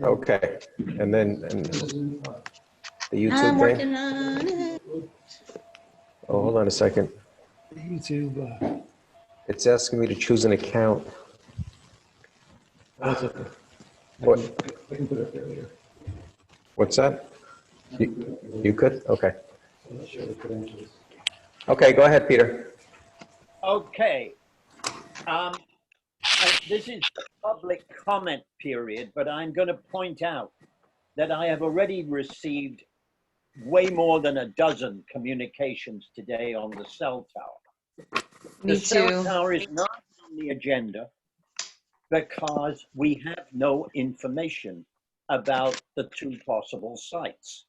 Okay, and then the YouTube I'm thing. working on it. Oh, hold on a second. YouTube. It's asking me to choose an account. What's up there? What? I can put it up there later. What's that? You could? Okay. I'm not sure the credentials. Okay, go ahead, Peter. Okay. This is the public comment period, but I'm going to point out that I have already received way more than a dozen communications today on the cell tower. Me The cell too. tower is not on the agenda because we have no information about the two possible sites.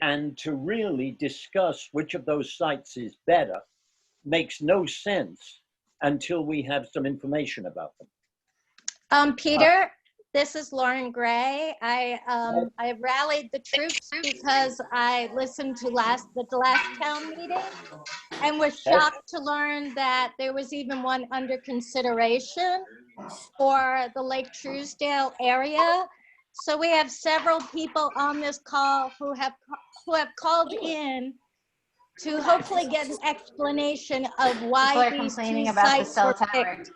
And to really discuss which of those sites is better makes no sense until we have some information about them. Peter, this is Lauren Gray. I rallied the troops because I listened to the last town meeting and was shocked to learn that there was even one under consideration for the Lake Truesdale area. So we have several people on this call who have called in to hopefully get an explanation of why these two sites were picked.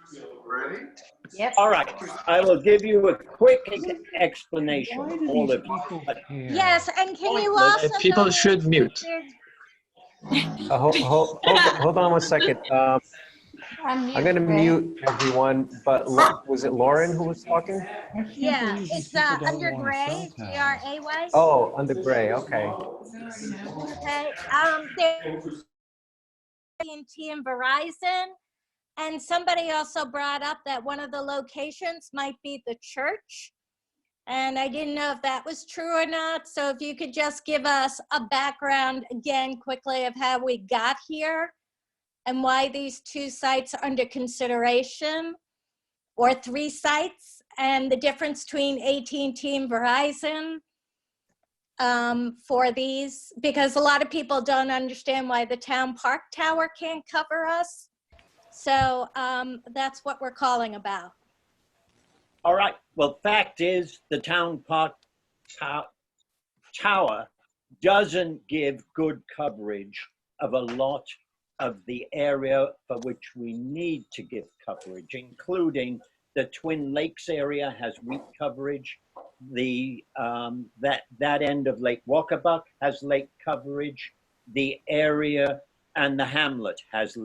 Yep. All right, I will give you a quick explanation, all of you. Yes, and can you also People should mute. Hold on one second. I'm going to mute everyone, but was it Lauren who was talking? Yeah, it's under Gray, G-R-A-Y. Oh, under Gray, okay. Okay, there's AT&T and Verizon, and somebody also brought up that one of the locations might be the church, and I didn't know if that was true or not. So if you could just give us a background again quickly of how we got here and why these two sites are under consideration, or three sites, and the difference between AT&T and Verizon for these, because a lot of people don't understand why the town park tower can't cover us. So that's what we're calling about. All right, well, fact is the town park tower doesn't give good coverage of a lot of the area for which we need to give coverage, including the Twin Lakes area has weak coverage. The that end of Lake Walkabuck has lake coverage. The area and the hamlet has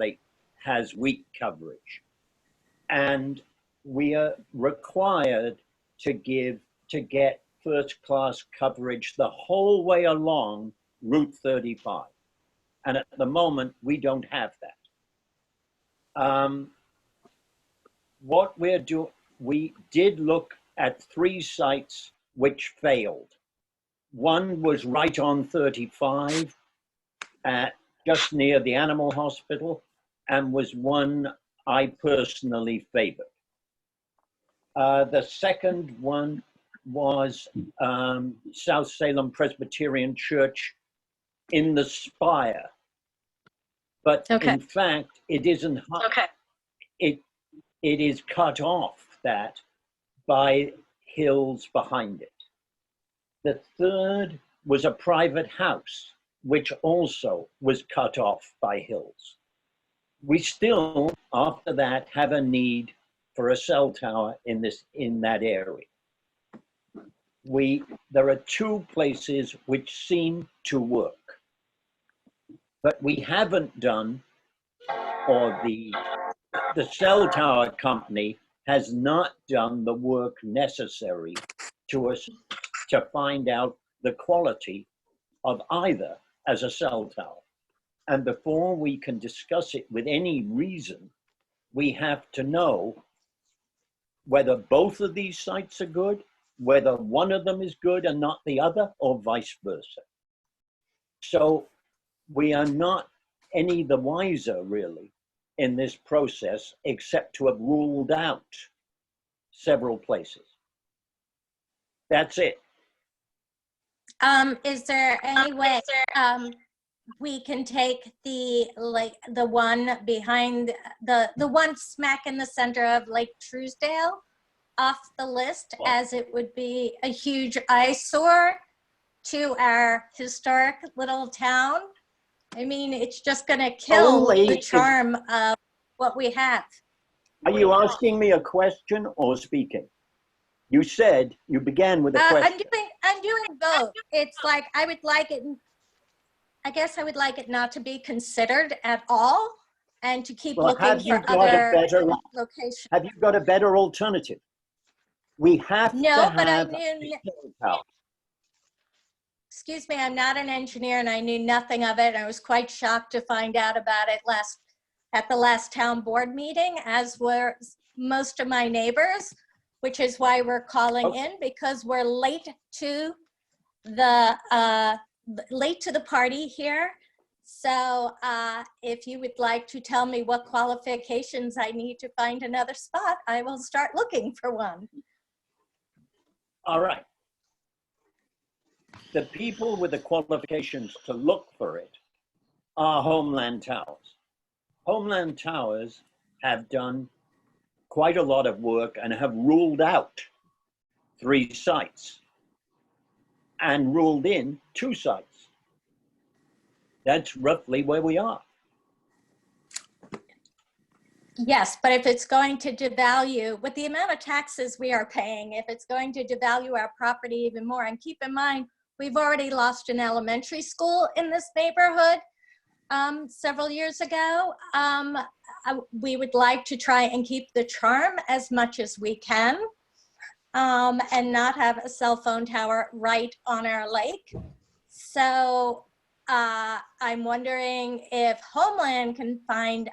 weak coverage, and we are required to get first-class coverage the whole way along Route 35. And at the moment, we don't have that. What we're doing, we did look at three sites which failed. One was right on 35, just near the animal hospital, and was one I personally favored. The second one was South Salem Presbyterian Church in the spire, but in fact, it isn't. It is cut off that by hills behind it. The third was a private house, which also was cut off by hills. We still, after that, have a need for a cell tower in that area. There are two places which seem to work, but we haven't done, or the cell tower company has not done the work necessary to find out the quality of either as a cell tower. And before we can discuss it with any reason, we have to know whether both of these sites are good, whether one of them is good and not the other, or vice versa. So we are not any the wiser, really, in this process, except to have ruled out several places. That's it. Is there any way we can take the one behind the one smack in the center of Lake Truesdale off the list as it would be a huge eyesore to our historic little town. I mean, it's just going to kill the charm of what we have. Are you asking me a question or speaking? You said you began with a question. I'm doing both. It's like I would like it. I guess I would like it not to be considered at all, and to keep looking for other locations. Have you got a better alternative? We have to have but I knew. Excuse me, I'm not an engineer, and I knew nothing of it. I was quite shocked to find out about it at the last town board meeting, as were most of my neighbors, which is why we're calling in, because we're late to the party here. So if you would like to tell me what qualifications I need to find another spot, I will start looking for one. All right. The people with the qualifications to look for it are Homeland Towers. Homeland Towers have done quite a lot of work and have ruled out 3 sites and ruled in 2 sites. That's roughly where we are. Yes, but if it's going to devalue, with the amount of taxes we are paying, if it's going to devalue our property even more, and keep in mind, we've already lost an elementary school in this neighborhood several years ago. We would like to try and keep the charm as much as we can, and not have a cell phone tower right on our lake. So I'm wondering if Homeland can find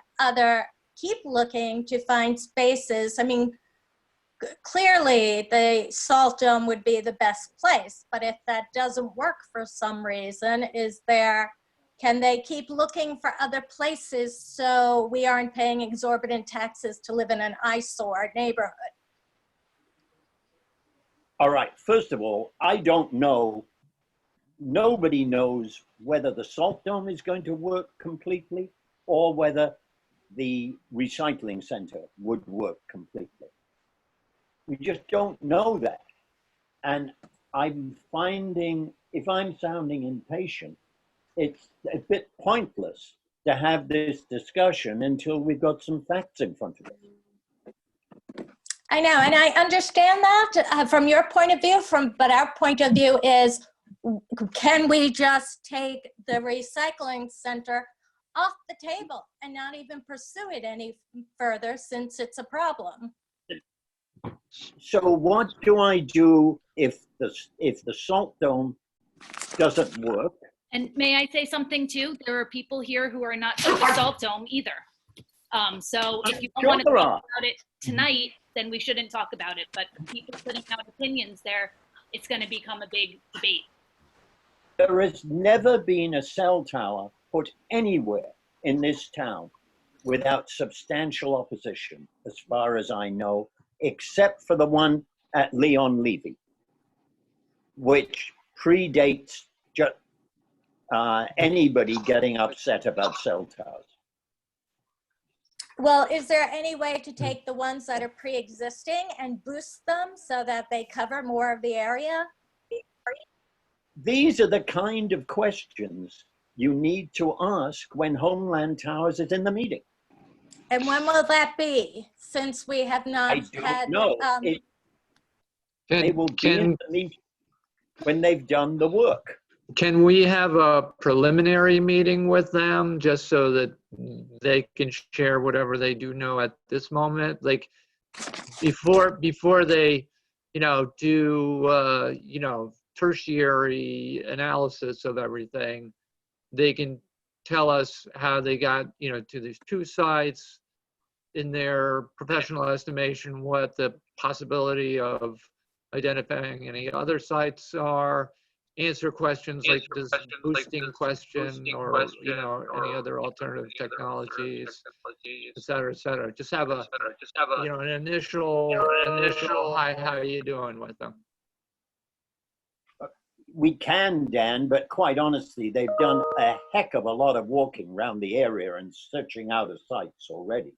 keep looking to find spaces. I mean, clearly the Salt Dome would be the best place, but if that doesn't work for some reason, can they keep looking for other places so we aren't paying exorbitant taxes to live in an eyesore neighborhood? All right, first of all, I don't know, nobody knows whether the Salt Dome is going to work completely or whether the recycling center would work completely. We just don't know that. And I'm finding, if I'm sounding impatient, it's a bit pointless to have this discussion until we've got some facts in front of us. I know, and I understand that from your point of view, but our point of view is, can we just take the recycling center off the table and not even pursue it any further, since it's a problem? So what do I do if the Salt Dome doesn't work? And may I say something too? There are people here who are not for the Salt Dome either. So if you don't want to talk about it tonight, then we shouldn't talk about it. But people putting out opinions there, it's going to become a big debate. There has never been a cell tower put anywhere in this town without substantial opposition, as far as I know, except for the one at Leon Levy, which predates anybody getting upset about cell towers. Well, is there any way to take the ones that are pre-existing and boost them so that they cover more of the area? These are the kind of questions you need to ask when Homeland Towers is in the meeting. And when will that be? Since we have not I don't know. They will be in the meeting when they've done the work. Can we have a preliminary meeting with them just so that they can share whatever they do know at this moment? Like before they, do, tertiary analysis of everything, they can tell us how they got, to these 2 sites, in their professional estimation, what the possibility of identifying any other sites are, answer questions like this boosting question or any other alternative technologies, et cetera, et cetera. Just have a an initial hi, how are you doing with them? We can, Dan, but quite honestly, they've done a heck of a lot of walking around the area and searching out of sites already.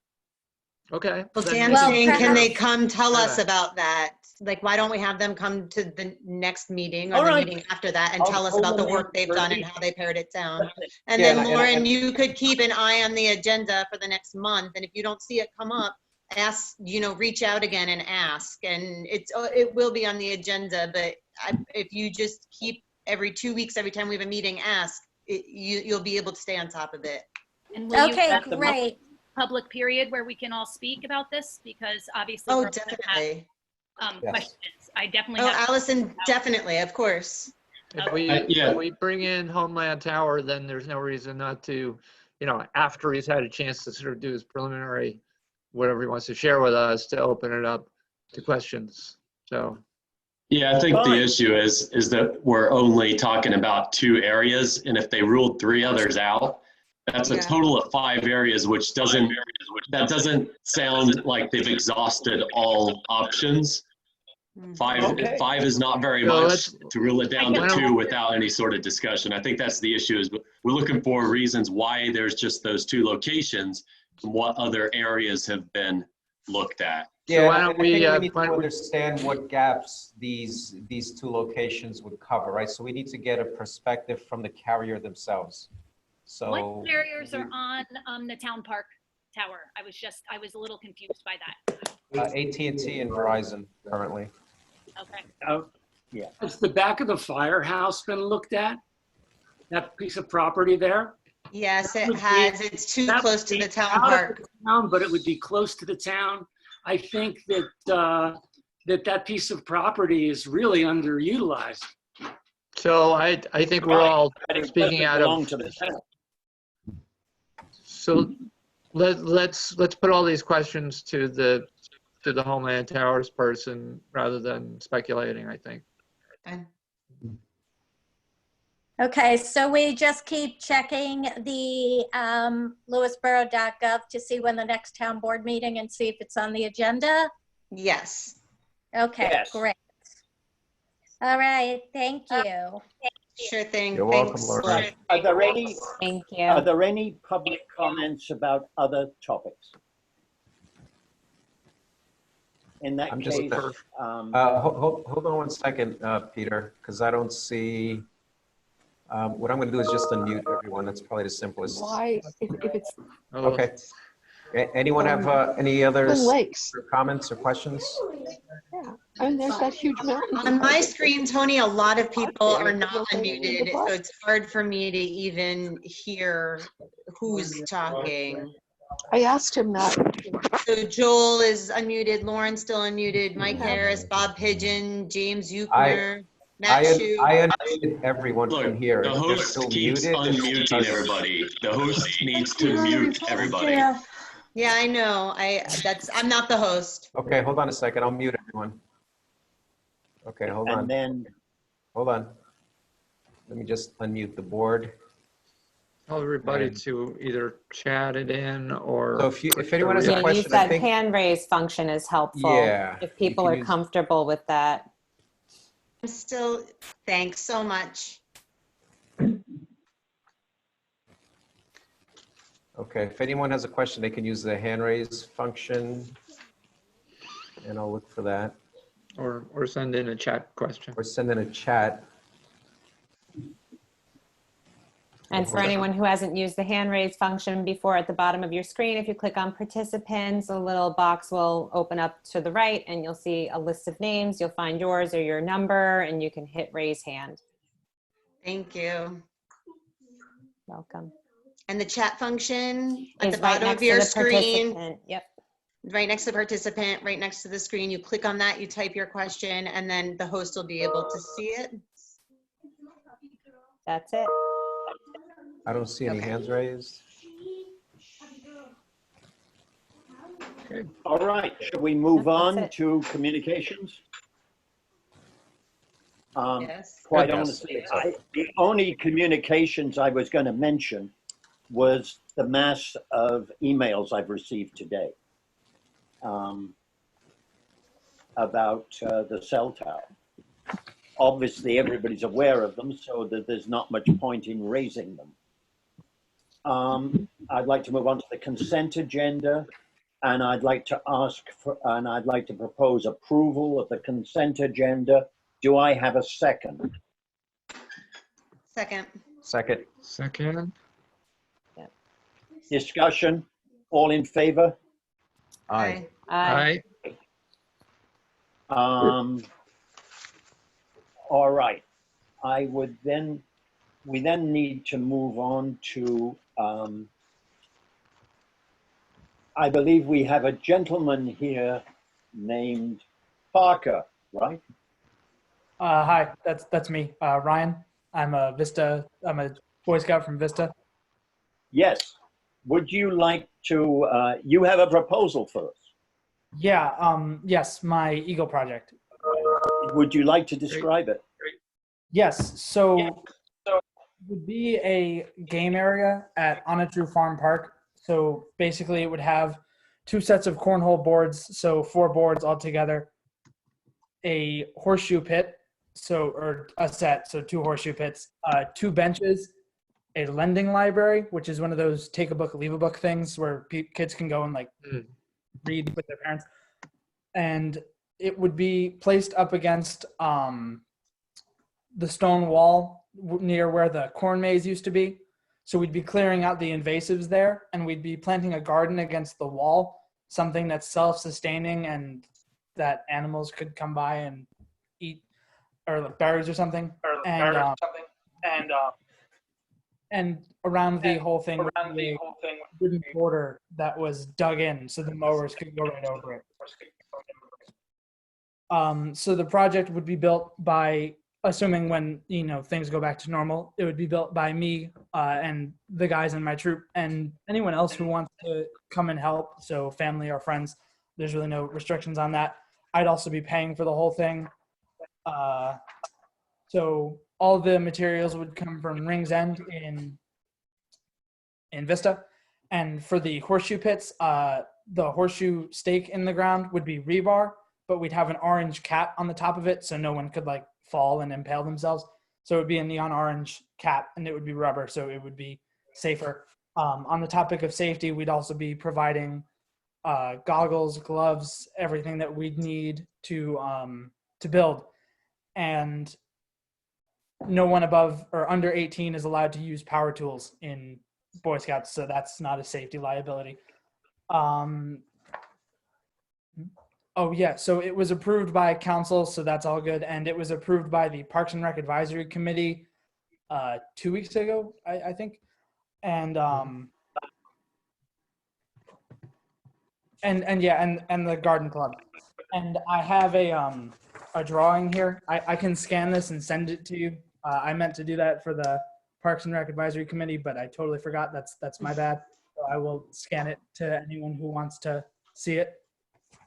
Okay. Well, then Dan's we can saying, take can care they of- come tell us that. about that? Like, why don't we have them come to the next meeting or All the right. meeting after that and I'll tell us hold about the them work they've done and early. how they pared it down? And Yeah, then and- Lauren, you could keep an eye on the agenda for the next month. And if you don't see it come up, ask, reach out again and ask. And it will be on the agenda, but if you just keep every 2 weeks, every time we have a meeting, ask, you'll be able to stay on top of it. And will you Okay, have a great. public period where we can all speak about this? Because obviously Oh, we're gonna have definitely. Yes. questions. I definitely Oh, have. Allison, definitely, of course. If we, yeah. if we bring in Homeland Tower, then there's no reason not to, after he's had a chance to sort of do his preliminary, whatever he wants to share with us, to open it up to questions. So, Yeah, I think the Fine. issue is that we're only talking about 2 areas, and if they ruled 3 others out, that's a Yeah. total of 5 areas, which doesn't sound like they've exhausted all options. Mhm. 5 Okay. 5 is not very So much let's- to rule it down Why to don't- 2 without any sort of discussion. I think that's the issue, is we're looking for reasons why there's just those 2 locations and what other areas have been looked at. Yeah, why and don't I think we, we need why to don't we- understand what gaps these 2 locations would cover, right? So we need to get a perspective from the carrier themselves. So What carriers are on the town park tower? I was a little confused by that. AT&T and Verizon currently. Okay. Yeah. Has the back of the firehouse been looked at? That piece of property there? Yes, That it would be- has. It's too That close would to be the town out of park. the town, but it would be close to the town. I think that that piece of property is really underutilized. so I think we're all But it speaking doesn't out belong of, to the town. so let's put all these questions to the Homeland Towers person rather than speculating, I think. Fine. Okay, so we just keep checking the lewisboro.gov to see when the next town board meeting and see if it's on the agenda. Yes. Okay, Yes. great. All right, thank you. Sure thing. You're welcome, Thanks. Laura. Are there any, Thank are you. there any public comments about other topics? In that I'm just- case, Hold on one second, Peter, because I don't see, what I'm going to do is just unmute everyone. That's probably the simplest. Why, if it's Oh, Okay. Anyone have any other the lakes, comments or questions? yeah, and there's that huge mountain. On my screen, Tony, a lot of people are not Okay. unmuted, so it's hard for me to even hear who's talking. I asked him that. So Joel is unmuted, Lauren's still unmuted, Mike Yeah. Harris, Bob Pigeon, James Euchner, Matt I Shu. unmuted everyone from Look, here. the If they're host still keeps muted, it's unmuting because- everybody. The host needs to mute everybody. Yeah, I know. I'm not the host. Okay, hold on a second. I'll mute everyone. Okay, hold and on. then, Hold on. Let me just unmute the board. tell everybody Right. to either chat it in or. So if anyone has a Yeah, use question, I that think, hand raise function is helpful. Yeah, If you people can are use- comfortable with that. I'm still, thanks so much. okay, if anyone has a question, they can use the hand raise function. And I'll look for that. Or send in a chat question. Or send in a chat. And for anyone who hasn't used the hand raise function before, at the bottom of your screen, if you click on participants, a little box will open up to the right and you'll see a list of names. You'll find yours or your number and you can hit raise hand. Thank you. Welcome. And the chat function at Is the right bottom next of to your the screen, participant. Yep. right next to participant, right next to the screen, you click on that, you type your question, and then the host will be able to see it. That's it. I don't see any Okay. hands raised. all right, shall we move That's on it. to communications? Yes. Quite Yes. honestly, the only communications I was going to mention was the mass of emails I've received today about the cell tower. Obviously, everybody's aware of them, so that there's not much point in raising them. I'd like to move on to the consent agenda. and I'd like to propose approval of the consent agenda. Do I have a second? Second. Second. Second. Discussion? All in favor? Aye. Aye. All right. We then need to move on to, I believe we have a gentleman here named Parker, right? Hi, that's me, Ryan. I'm a Boy Scout from Vista. Yes. Would you like to, you have a proposal for us. Yeah, yes, my Eagle project. Would you like to describe it? Yes, so it would be a game area on a true farm park. So basically it would have 2 sets of cornhole boards, so 4 boards altogether, a horseshoe pit, or a set, so 2 horseshoe pits, 2 benches, a lending library, which is one of those take a book, leave a book things where kids can go and like read with their parents. And it would be placed up against the stone wall near where the corn maze used to be. So we'd be clearing out the invasives there, and we'd be planting a garden against the wall, something that's self-sustaining and that animals could come by and eat, or like berries or something. And around the whole thing, wooden border that was dug in, so the mowers could go right over it. So the project would be built by, assuming when things go back to normal, it would be built by me and the guys in my troop, and anyone else who wants to come and help. So family or friends, there's really no restrictions on that. I'd also be paying for the whole thing. So all the materials would come from Rings End in Vista. And for the horseshoe pits, the horseshoe stake in the ground would be rebar, but we'd have an orange cap on the top of it so no one could like fall and impale themselves. So it would be a neon orange cap, and it would be rubber, so it would be safer. On the topic of safety, we'd also be providing goggles, gloves, everything that we'd need to build. And no one above or under 18 is allowed to use power tools in Boy Scouts, so that's not a safety liability. Oh yeah, so it was approved by council, so that's all good, and it was approved by the Parks and Rec Advisory Committee 2 weeks ago, I think, and the garden club. And I have a drawing here. I can scan this and send it to you. I meant to do that for the Parks and Rec Advisory Committee, but I totally forgot. That's my bad. So I will scan it to anyone who wants to see it.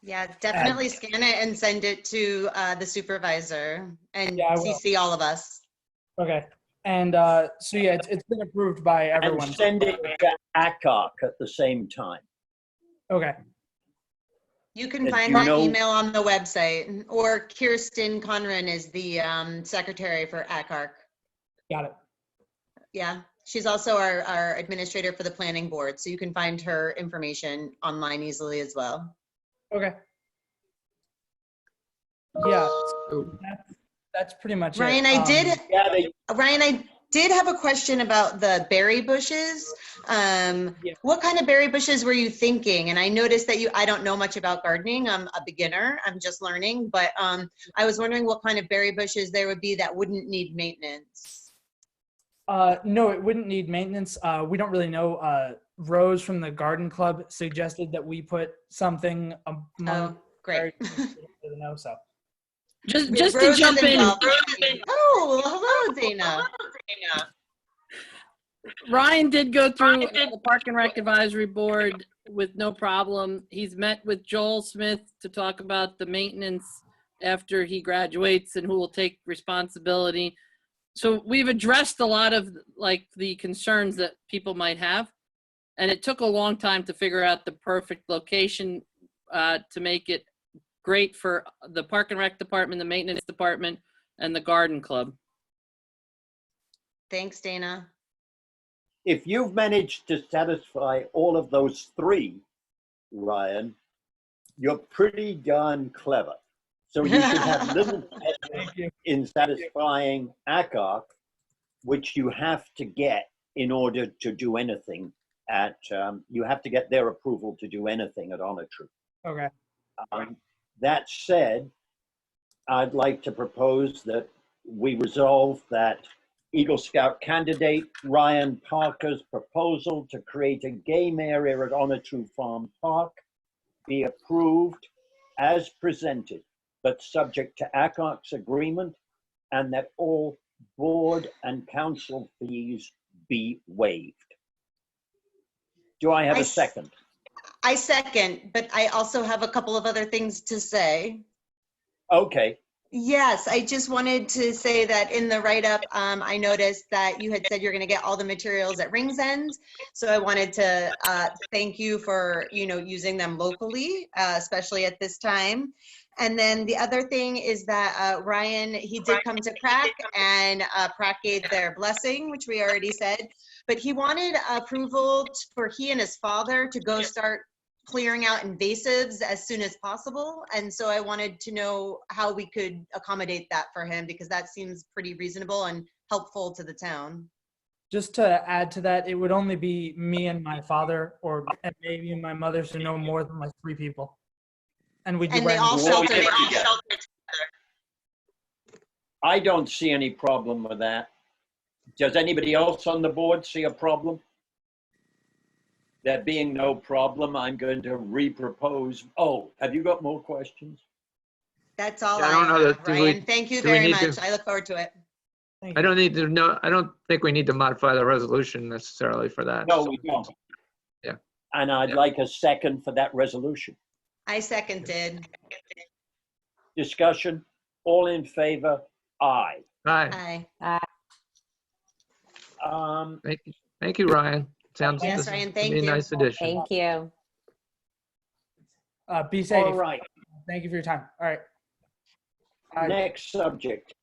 Yeah, definitely scan it and send it to the supervisor and CC all of us. Okay. And so yeah, it's been approved by everyone. And send it to ACARC at the same time. Okay. You can find my email on the website, or Kirsten Conran is the secretary for ACARC. Got it. Yeah, she's also our administrator for the planning board, so you can find her information online easily as well. Okay. Yeah, that's pretty much Ryan, it. Ryan, I did have a question about the berry bushes. What kind of berry bushes were you thinking? And I noticed that I don't know much about gardening. I'm a beginner. I'm just learning. But I was wondering what kind of berry bushes there would be that wouldn't need maintenance. No, it wouldn't need maintenance. We don't really know. Rose from the garden club suggested that we put something among. Oh, great. So. Just to jump in. Oh, hello, Dana. Ryan did go through the Park and Rec Advisory Board with no problem. He's met with Joel Smith to talk about the maintenance after he graduates and who will take responsibility. So we've addressed a lot of like the concerns that people might have. And it took a long time to figure out the perfect location to make it great for the Park and Rec department, the maintenance department, and the garden club. Thanks, Dana. If you've managed to satisfy all of those three, Ryan, you're pretty darn clever. So you should have little Thank you. in satisfying ACOC, which you have to get in order to do anything at, you have to get their approval to do anything at Honor Troop. Okay. That said, I'd like to propose that we resolve that Eagle Scout candidate Ryan Parker's proposal to create a game area at Honor True Farm Park be approved as presented, but subject to ACOC's agreement, and that all board and council fees be waived. Do I have a second? I second, but I also have a couple of other things to say. Okay. Yes, I just wanted to say that in the write-up, I noticed that you had said you're going to get all the materials at Rings End. So I wanted to thank you for, using them locally, especially at this time. And then the other thing is that Ryan, he did come to Prac, and Prac gave their blessing, which we already said, but he wanted approval for he and his father to go start clearing out invasives as soon as possible. And so I wanted to know how we could accommodate that for him, because that seems pretty reasonable and helpful to the town. Just to add to that, it would only be me and my father, or maybe my mother, so no more than like 3 people. And we do. And they all shelter together. I don't see any problem with that. Does anybody else on the board see a problem? There being no problem, I'm going to re-propose. Oh, have you got more questions? That's all Yeah, I I don't know have, that- do we- Ryan. Thank you do we very need much. to- I look forward to it. Thank I you. don't need to know, I don't think we need to modify the resolution necessarily for that. No, we don't. Yeah. And I'd like a second for that resolution. I seconded. Discussion, all in favor? Aye. Aye. Aye. Thank you, Ryan. Sounds Yes, this Ryan, would thank be a you. nice addition. Thank you. Be safe. All right, Thank you for your time. All right. next subject.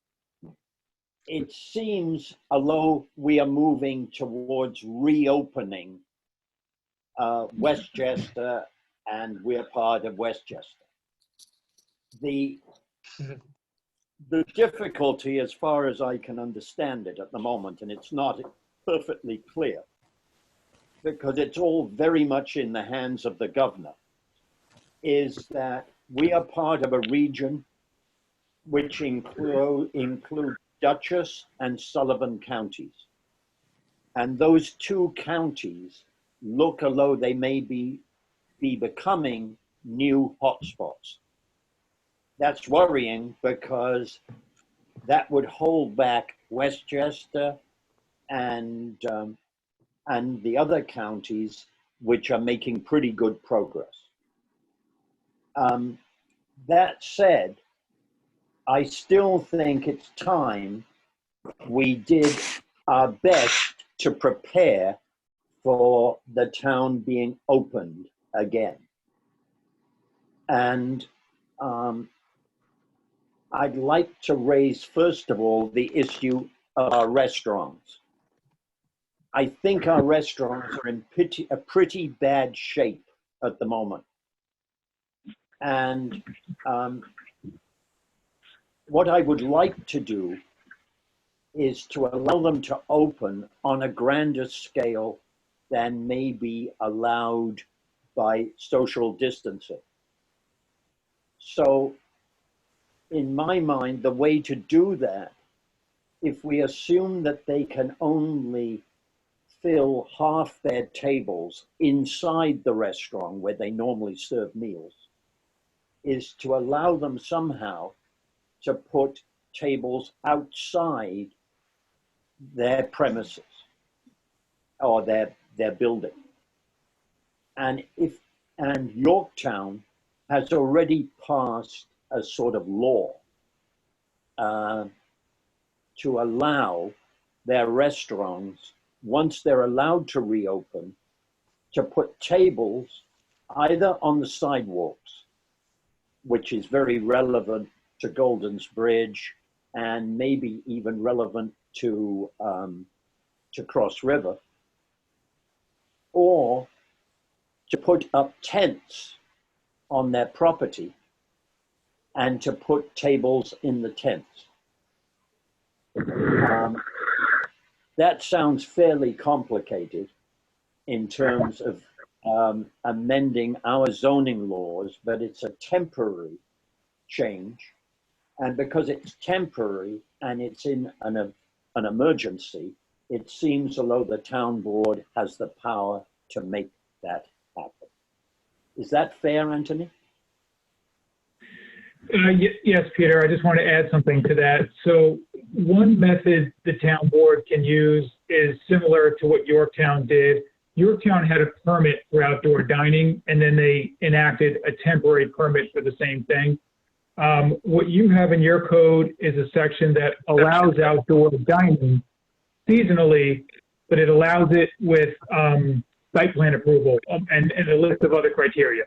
It seems, although we are moving towards reopening Westchester, and we're part of Westchester, the difficulty, as far as I can understand it at the moment, and it's not perfectly clear, because it's all very much in the hands of the governor, is that we are part of a region which include Dutchess and Sullivan counties. And those 2 counties look as though they may be becoming new hotspots. That's worrying, because that would hold back Westchester and the other counties, which are making pretty good progress. That said, I still think it's time we did our best to prepare for the town being opened again. And I'd like to raise, first of all, the issue of our restaurants. I think our restaurants are in a pretty bad shape at the moment. And what I would like to do is to allow them to open on a grander scale than may be allowed by social distancing. So in my mind, the way to do that, if we assume that they can only fill half their tables inside the restaurant where they normally serve meals, is to allow them somehow to put tables outside their premises or their building. And Yorktown has already passed a sort of law to allow their restaurants, once they're allowed to reopen, to put tables either on the sidewalks, which is very relevant to Golden's Bridge and maybe even relevant to Cross River, or to put up tents on their property and to put tables in the tents. That sounds fairly complicated in terms of amending our zoning laws, but it's a temporary change. And because it's temporary and it's in an emergency, it seems as though the town board has the power to make that happen. Is that fair, Anthony? Yes, Peter, I just want to add something to that. So one method the town board can use is similar to what Yorktown did. Yorktown had a permit for outdoor dining, and then they enacted a temporary permit for the same thing. What you have in your code is a section that allows outdoor dining seasonally, but it allows it with site plan approval and a list of other criteria.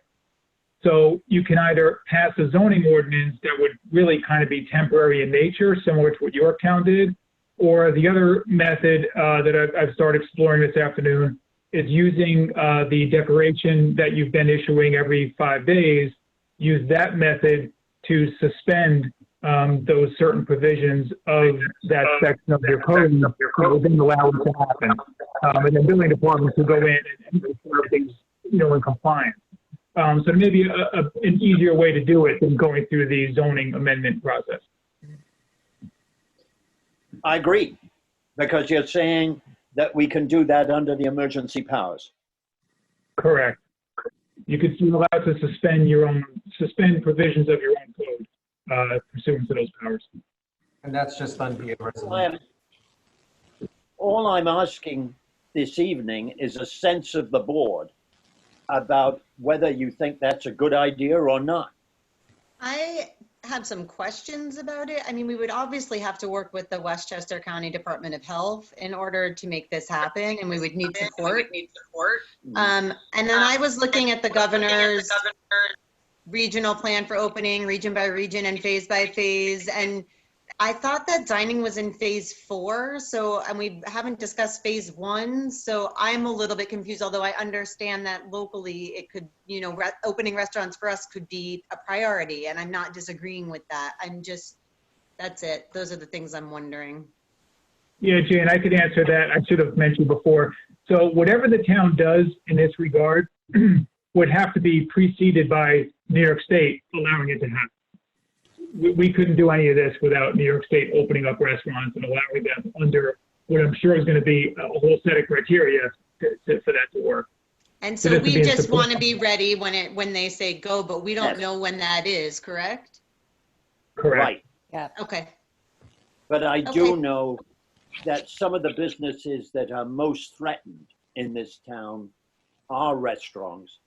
So you can either pass a zoning ordinance that would really kind of be temporary in nature, similar to what Yorktown did, or the other method that I've started exploring this afternoon is using the declaration that you've been issuing every 5 days. Use that method to suspend those certain provisions of that section of your code that would then allow it to happen. And then building departments will go in and make sure everything's, in compliance. So maybe an easier way to do it than going through the zoning amendment process. I agree, because you're saying that we can do that under the emergency powers. Correct. You could be allowed to suspend provisions of your own code pursuant to those powers. And that's just on via resolution. All I'm asking this evening is a sense of the board about whether you think that's a good idea or not. I have some questions about it. I mean, we would obviously have to work with the Westchester County Department of Health in order to make this happen, and we would need support. And then I was looking at the governor's regional plan for opening, region by region and phase by phase, and I thought that dining was in phase 4, and we haven't discussed phase 1, so I'm a little bit confused, although I understand that locally it could, opening restaurants for us could be a priority, and I'm not disagreeing with that. That's it. Those are the things I'm wondering. Yeah, Jane, I could answer that. I should have mentioned before. So whatever the town does in this regard would have to be preceded by New York State allowing it to happen. We couldn't do any of this without New York State opening up restaurants and allowing them under what I'm sure is going to be a whole set of criteria for that to work. And so we just want to be ready when they say go, but we don't know when that is, correct? Correct. Right. Yeah. Okay. But I do know that some of the businesses that are most threatened in this town are restaurants.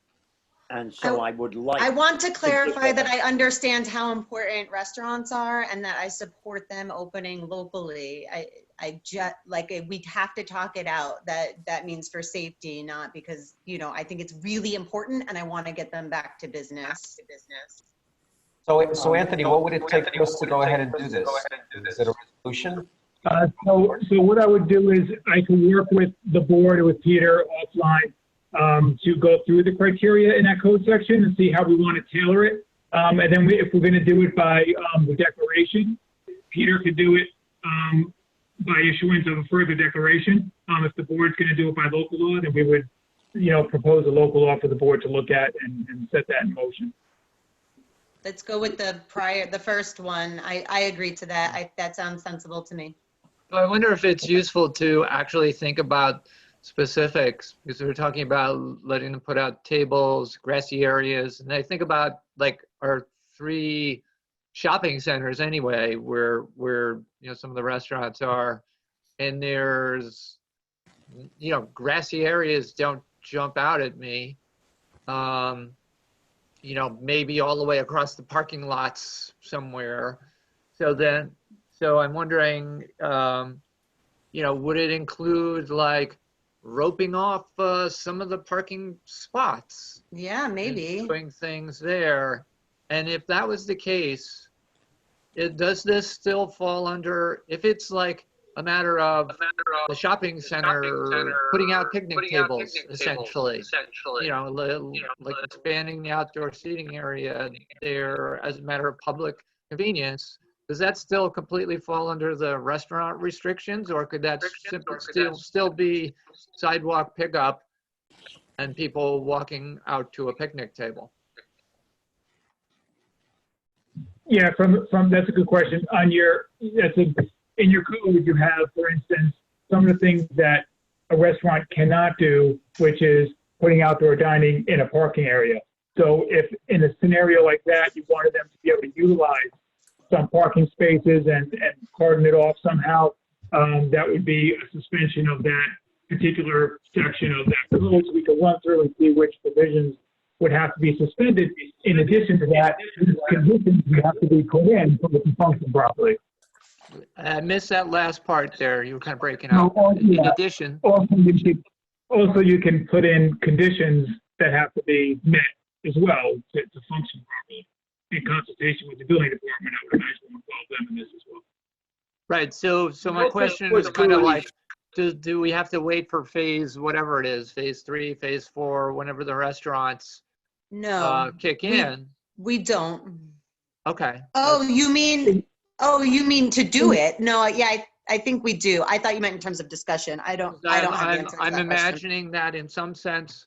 And so I want to clarify that I understand how important restaurants are and that I support them opening locally. I just we'd have to talk it out that means for safety, not because, I think it's really important and I want to get them back to business. So Anthony, what would it take for us to go ahead and do this? Is it a resolution? So what I would do is I can work with the board or with Peter offline to go through the criteria in that code section and see how we want to tailor it. And then if we're going to do it by the declaration, Peter could do it by issuance of a further declaration. If the board's going to do it by local law, then we would, propose a local law for the board to look at and set that in motion. Let's go with the first one. I agree to that. That sounds sensible to me. I wonder if it's useful to actually think about specifics, because we were talking about letting them put out tables, grassy areas, and I think about our 3 shopping centers anyway, where some of the restaurants are, and there's grassy areas don't jump out at me. Maybe all the way across the parking lots somewhere. So I'm wondering, would it include roping off some of the parking spots? Yeah, maybe. Doing things there. And if that was the case, does this still fall under, if it's a a matter of the shopping center putting out picnic tables, essentially. You know, like expanding the outdoor seating area there as a matter of public convenience. Does that still completely fall under the restaurant restrictions, or could that still be sidewalk pickup and people walking out to a picnic table? Yeah, from that's a good question. In your code, you have, for instance, some of the things that a restaurant cannot do, which is putting outdoor dining in a parking area. So if in a scenario like that, you wanted them to be able to utilize some parking spaces and cordon it off somehow, that would be a suspension of that particular section of that code. So we can run through and see which provisions would have to be suspended. In addition to that, conditions would have to be put in for it to function properly. I missed that last part there. You were kind of breaking up. In addition. Also, you can put in conditions that have to be met as well to function properly. In consultation with the building department, I would imagine we'll involve them in this as well. Right. So my question was kind of like, do we have to wait for phase, whatever it is, phase 3, phase 4, whenever the restaurants kick in? We don't. Okay. Oh, you mean to do it? No, yeah, I think we do. I thought you meant in terms of discussion. I don't have the answer to that I'm question. imagining that in some sense,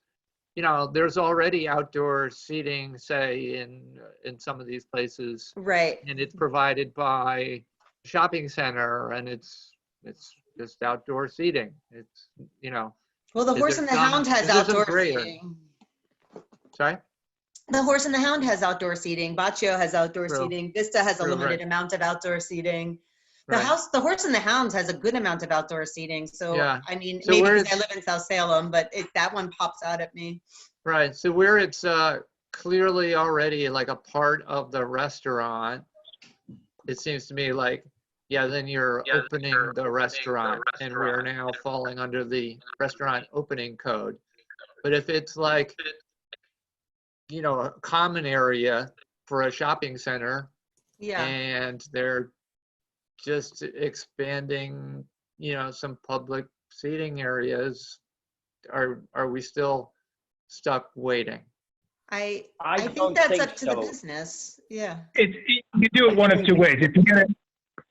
you know, there's already outdoor seating, say in some of these places, right? And it's provided by a shopping center, and it's just outdoor seating. It's, you know. Well, the Horse and the Hound has outdoor seating. Sorry? The Horse and the Hound has outdoor seating. Baccio has outdoor seating. Vista has a limited amount of outdoor seating. The Horse and the Hounds has a good amount of outdoor seating. So, I mean, so maybe because I live in South Salem, but that one pops out at me. Right. So where it's clearly already like a part of the restaurant, it seems to me like, then you're opening the restaurant, and we're now falling under the restaurant opening code. But if it's like, you know, a common area for a shopping center, and they're just expanding, you know, some public seating areas, are we still stuck waiting? I think that's up to the business. Yeah. You can do it one of two ways. If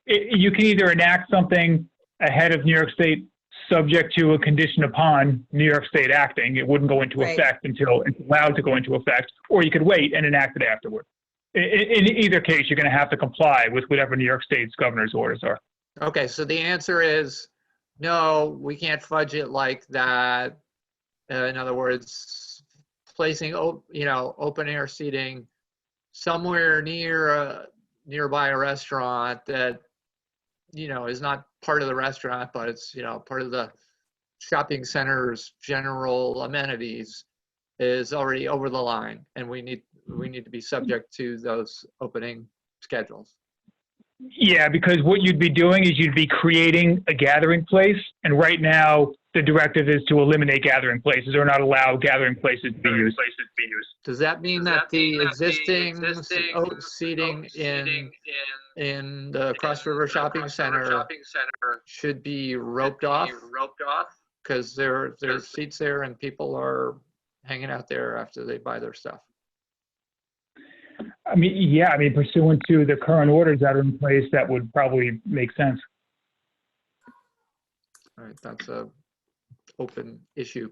you can either enact something ahead of New York State subject to a condition upon New York State acting. It wouldn't go into effect until it's allowed to go into effect, or you could wait and enact it afterward. In either case, you're going to have to comply with whatever New York State's governor's orders are. Okay, so the answer is no, we can't fudge it like that. In other words, placing open air seating somewhere nearby a restaurant that, you know, is not part of the restaurant, but it's, you know, part of the shopping center's general amenities is already over the line, and we need to be subject to those opening schedules. Yeah, because what you'd be doing is you'd be creating a gathering place, and right now the directive is to eliminate gathering places or not allow gathering places to be used. Does that mean that the existing seating in the Cross River Shopping Center should be roped off? Because there's seats there and people are hanging out there after they buy their stuff. I mean, pursuant to the current orders that are in place, that would probably make sense. All right, that's a open issue,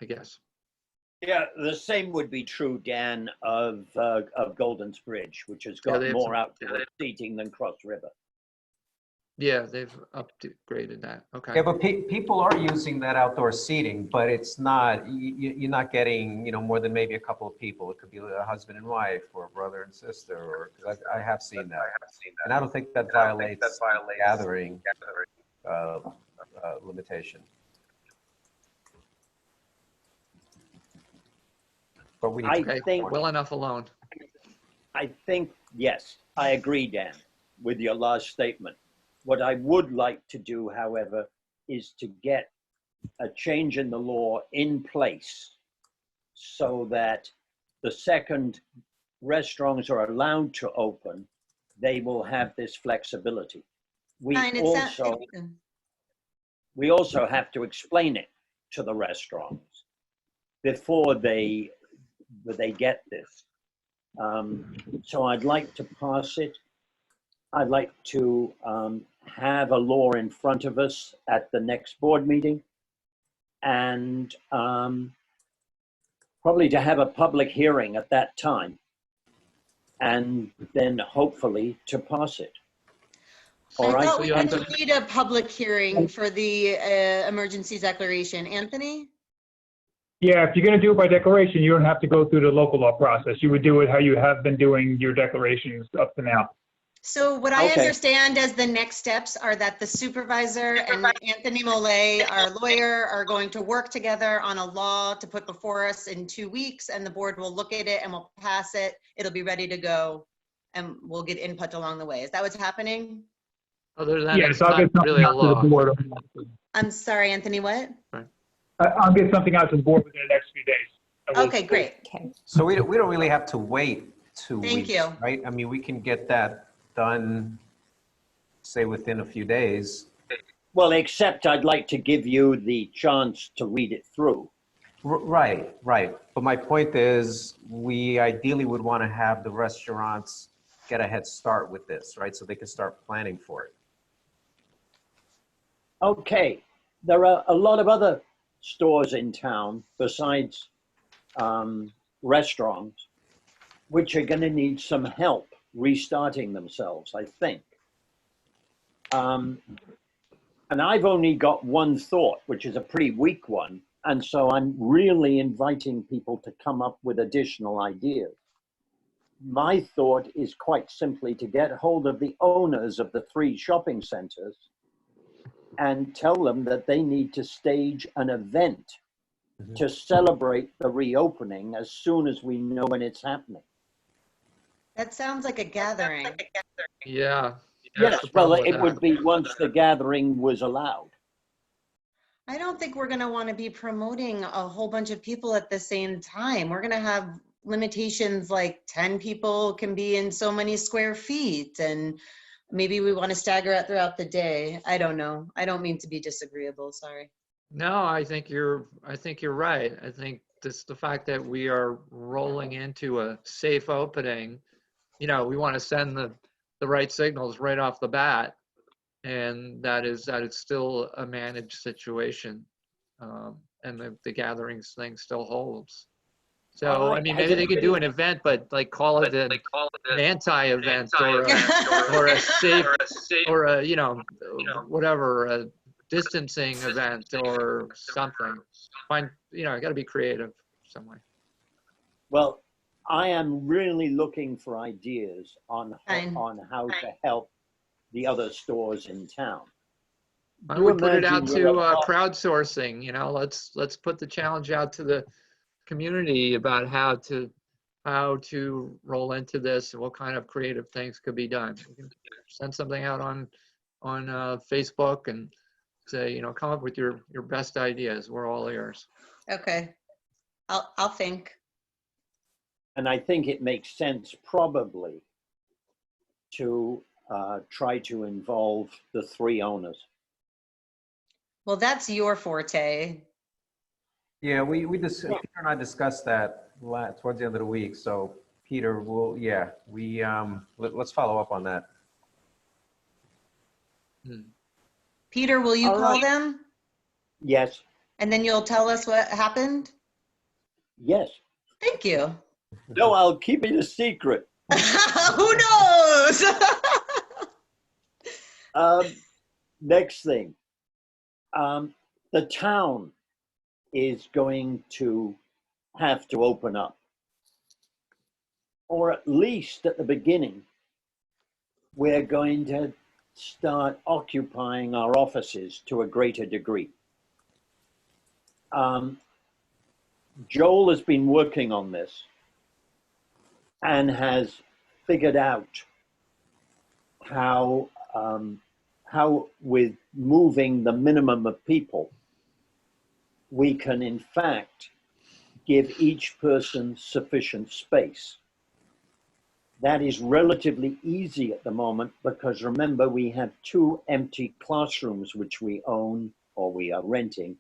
I guess. Yeah, the same would be true, Dan, of Golden's Bridge, which has got more outdoor seating than Cross River. Yeah, they've upgraded that. Okay. Yeah, but people are using that outdoor seating, but it's not, you're not getting, you know, more than maybe a couple of people. It could be a husband and wife or a brother and sister, or I have seen that. And I don't think that violates the gathering limitation. But we think well enough alone. I think, yes, I agree, Dan, with your last statement. What I would like to do, however, is to get a change in the law in place so that the second restaurants are allowed to open, they will have this flexibility. we Fine, it's also, we also have to explain it to the restaurants before they get this. So I'd like to pass it. I'd like to have a law in front of us at the next board meeting, and probably to have a public hearing at that time, and then hopefully to pass it. All I right. thought we didn't need a public hearing for the emergency declaration. Anthony? Yeah, if you're going to do it by declaration, you don't have to go through the local law process. You would do it how you have been doing your declarations up to now. So what I Okay. understand as the next steps are that the supervisor and Anthony Mollet, our lawyer, are going to work together on a law to put before us in 2 weeks, and the board will look at it and we'll pass it. It'll be ready to go, and we'll get input along the way. Is that what's happening? Other than Yes, it's I'll not get something really a out to the law. board. I'm sorry, Anthony, what? I'll get something out to the board within the next few days. I will- Okay, great. Okay. So we don't really have to wait 2 Thank weeks, you. right? I mean, we can get that done, say, within a few days. Well, except I'd like to give you the chance to read it through. Right, right. But my point is, we ideally would want to have the restaurants get a head start with this, right? So they can start planning for it. Okay, there are a lot of other stores in town besides restaurants, which are going to need some help restarting themselves, I think. And I've only got one thought, which is a pretty weak one. And so I'm really inviting people to come up with additional ideas. My thought is quite simply to get hold of the owners of the 3 shopping centers and tell them that they need to stage an event to celebrate the reopening as soon as we know when it's happening. That sounds like a gathering. Yeah. Yes, that's the well, problem with it that. would be once the gathering was allowed. I don't think we're gonna want to be promoting a whole bunch of people at the same time. We're gonna have limitations like 10 people can be in so many square feet, and maybe we want to stagger it throughout the day. I don't know. I don't mean to be disagreeable, sorry. No, I think you're right. I think this, the fact that we are rolling into a safe opening, we want to send the right signals right off the bat. And that it's still a managed situation. And the gatherings thing still holds. So, I mean, maybe they could do an event, but like call it an anti-event or a safe, or a, whatever, a distancing event or something. Find, got to be creative some way. Well, I am really looking for ideas on how to help the other stores in town. Why don't we put it out to crowdsourcing? Let's put the challenge out to the community about how to roll into this and what kind of creative things could be done. We can send something out on Facebook and say, come up with your best ideas. We're all ears. Okay, I'll think. And I think it makes sense probably to try to involve the 3 owners. Well, that's your forte. Yeah, Peter and I discussed that towards the end of the week. So Peter will, let's follow up on that. Peter, will you call them? Yes. And then you'll tell us what happened? Yes. Thank you. No, I'll keep it a secret. Who knows? Next thing, the town is going to have to open up, or at least at the beginning, we're going to start occupying our offices to a greater degree. Joel has been working on this and has figured out how with moving the minimum of people, we can in fact give each person sufficient space. That is relatively easy at the moment because remember, we have 2 empty classrooms which we own or we are renting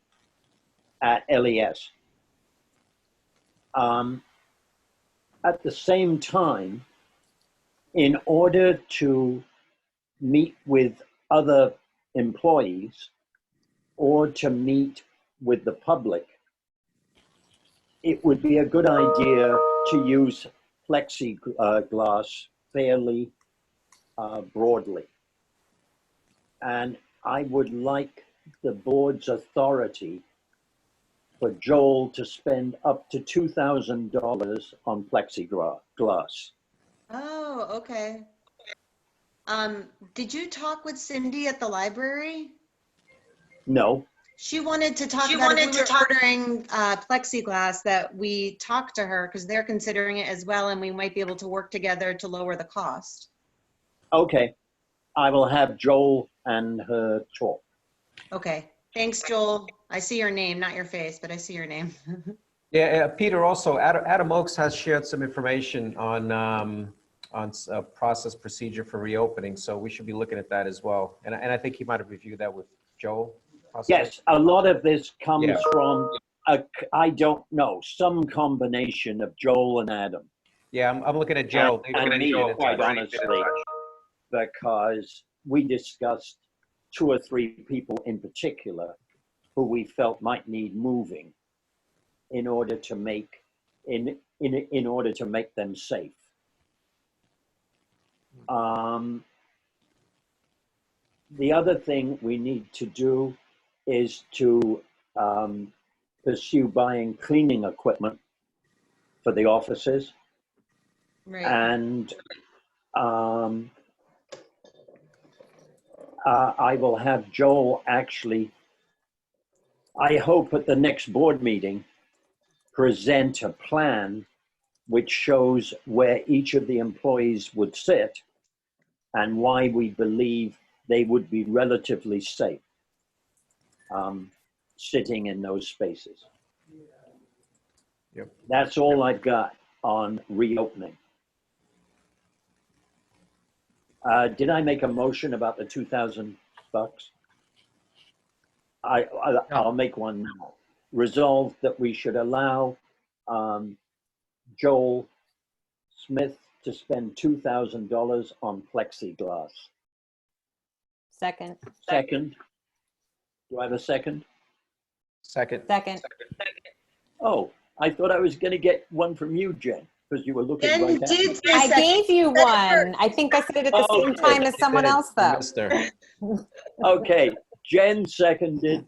at LES. At the same time, in order to meet with other employees or to meet with the public, it would be a good idea to use plexiglass fairly broadly. And I would like the board's authority for Joel to spend up to $2,000 on plexiglass. Oh, okay. Did you talk with Cindy at the library? No. She wanted to talk about if we were ordering plexiglass, that we talk to her because they're considering it as well, and we might be able to work together to lower the cost. Okay. I will have Joel and her talk. Okay. Thanks, Joel. I see your name, not your face, but I see your name. Yeah, Peter, also, Adam Oakes has shared some information on process procedure for reopening, so we should be looking at that as well. And I think he might have reviewed that with Joel, possibly. Yes, a lot of this comes Yeah. from, I don't know, some combination of Joel and Adam. Yeah, I'm looking at Joel. And me, quite honestly, because we discussed 2 or 3 people in particular who we felt might need moving in order to make in order to make them safe. The other thing we need to do is to pursue buying cleaning equipment for the offices. Right. And I will have Joel actually, I hope at the next board meeting, present a plan which shows where each of the employees would sit and why we believe they would be relatively safe sitting in those spaces. Yep. That's all I've got on reopening. Did I make a motion about the $2,000? I'll make one now. Resolve that we should allow Joel Smith to spend $2,000 on plexiglass. Second. Second. Do I have a second? Second. Second. Oh, I thought I was going to get one from you, Jen, because you were looking Jen right at me. did say I second. gave you one. I think I said it at the same Okay. time as someone else, though. Mister. Okay, Jen seconded.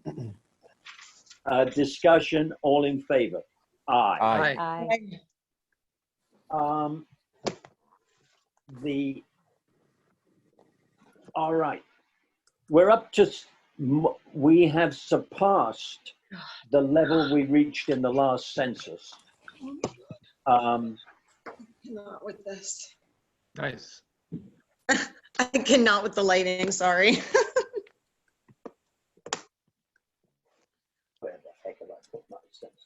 Discussion, all in favor? Aye. Aye. Aye. All right. We're up to, we have surpassed the level we reached in the last census. Not with this. Nice. I cannot with the lighting, sorry. Where the heck have I put my census?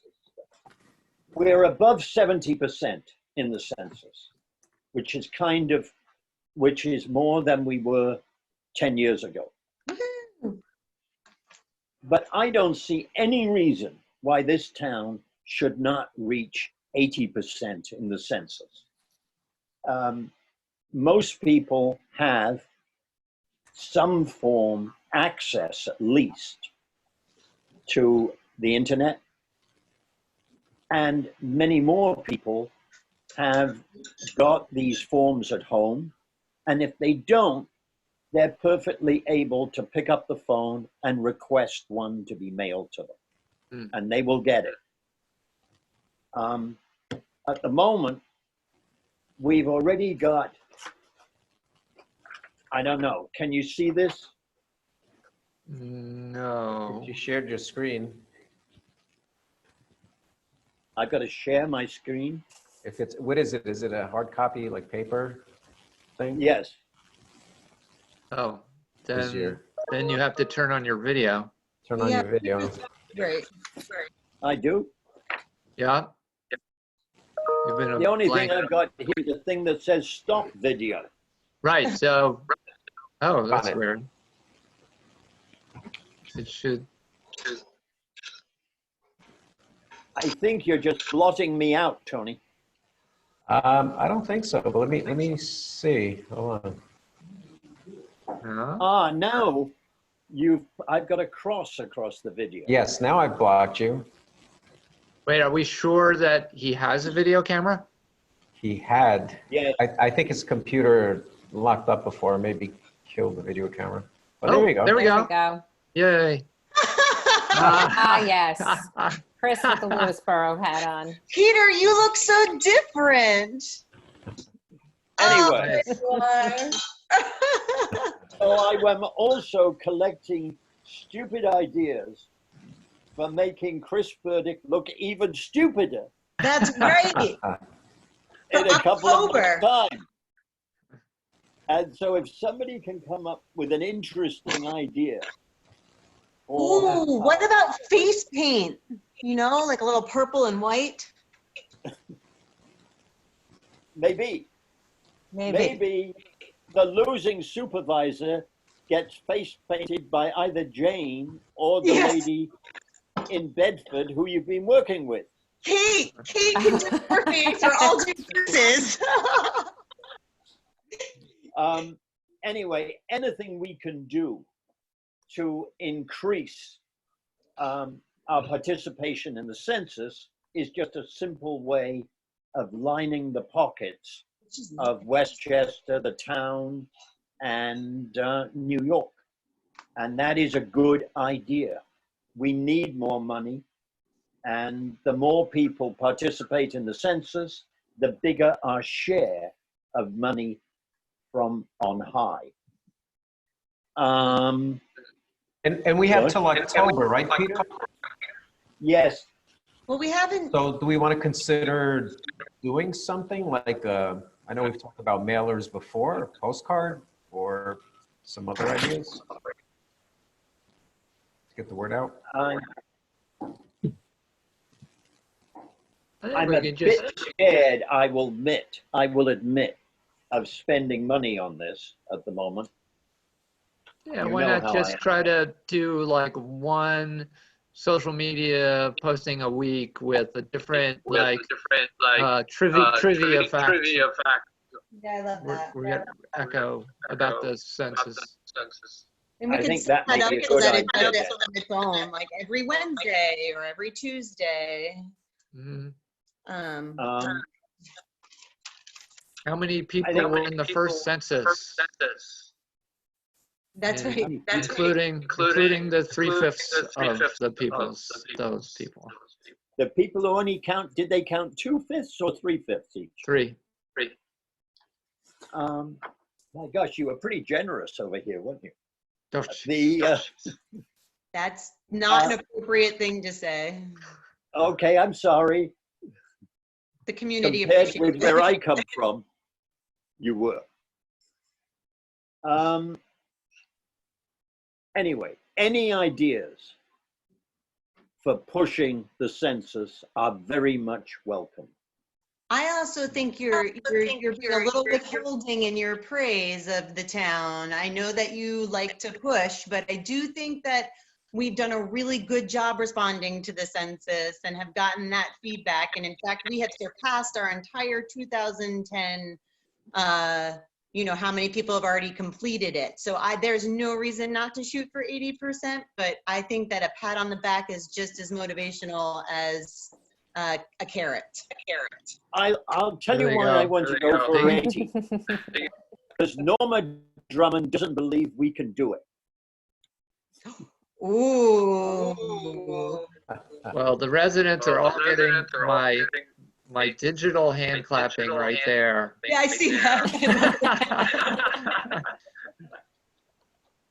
We're above 70% in the census, which is which is more than we were 10 years ago. But I don't see any reason why this town should not reach 80% in the census. Most people have some form access, at least, to the internet, and many more people have got these forms at home, and if they don't, they're perfectly able to pick up the phone and request one to be mailed to them, and they will get it. At the moment, we've already got, I don't know, can you see this? No. You shared your screen. I've got to share my screen. If it's, what is it? Is it a hard copy, like paper thing? Yes. Oh, Is then, your- then you have to turn on your video. Turn on Yeah. your video. Right. I do. Yeah. You've been a The only blank. thing I've got here is a thing that says stop video. Right, so, oh, that's Got it. weird. It should, I think you're just blotting me out, Tony. I don't think so, but let me see. Hold on. No, I've got a cross across the video. Yes, now I've blocked you. wait, are we sure that he has a video camera? He had. Yes. I think his computer locked up before, maybe killed the video camera. Oh, there we go. There we There go. we go. Yay. Ah, yes. Chris with the Lewisboro hat on. Peter, you look so different. Anyway, Oh, so I am also collecting stupid ideas for making Chris Burdick look even stupider that's great. in a couple October. of months' time. And so if somebody can come up with an interesting idea. Ooh, what about face paint? You know, like a little purple and white. Maybe the losing supervisor gets face painted by either Jane or the Yes. lady in Bedford who you've been working with. Kate can do her face or all do Chris's. Anyway, anything we can do to increase our participation in the census is just a simple way of lining the pockets of Westchester, the town, and New York. And that is a good idea. We need more money. And the more people participate in the census, the bigger our share of money from on high. And we have till October, right, Peter? Yes. Well, we haven't. So do we want to consider doing something like, I know we've talked about mailers before, a postcard, or some other ideas? To get the word out? I'm a bit scared, I will admit, of spending money on this at the moment. Yeah, You why know not how just I- try to do like one social media posting a week with a different trivia fact. Yeah, I love that. We're gonna echo about the census. And we I can think set that may that up be a so good that it idea. does it on its own, like every Wednesday or every Tuesday. Mhm. How many people think- were in the first census? That's And right. That's including the 3/5 of the those people. The people who only count, did they count 2/5 or 3/5 each? Three. My gosh, you were pretty generous over here, weren't you? Oh, That's not an appropriate thing to say. Okay, I'm sorry. The community Compared appreciates with where it. I come from, you were. Anyway, any ideas for pushing the census are very much welcome. I also think you're being a little withholding in your praise of the town. I know that you like to push, but I do think that we've done a really good job responding to the census and have gotten that feedback. And in fact, we have surpassed our entire 2010, how many people have already completed it. So there's no reason not to shoot for 80%, but I think that a pat on the back is just as motivational as a carrot. I'll tell There you you why go. I want to go for 80. Because Norma Drummond doesn't believe we can do it. Ooh. Well, the residents are all getting my digital hand clapping right there. Yeah, I see that.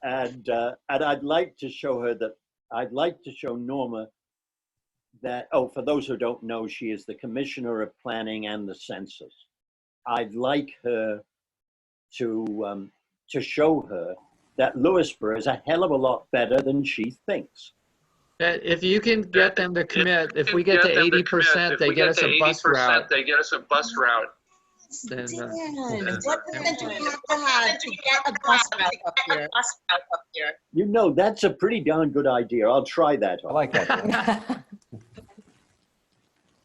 And I'd like to show her that, I'd like to show Norma that, for those who don't know, she is the Commissioner of Planning and the Census. I'd like her to show her that Lewisboro is a hell of a lot better than she thinks. If you can get them to commit, if we get to 80%, they get us a bus route. Dan, Then, what percent do we have to get a bus route up here? You know, that's a pretty darn good idea. I'll try that. I like that.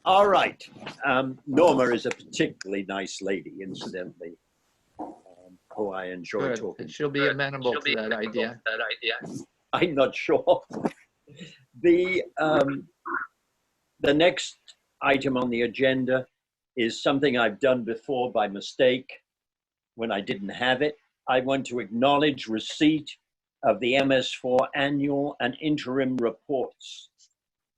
All right. Norma is a particularly nice lady, incidentally, who I enjoy Good. talking. She'll be amenable to that idea. I'm not sure. The next item on the agenda is something I've done before by mistake when I didn't have it. I want to acknowledge receipt of the MS4 annual and interim reports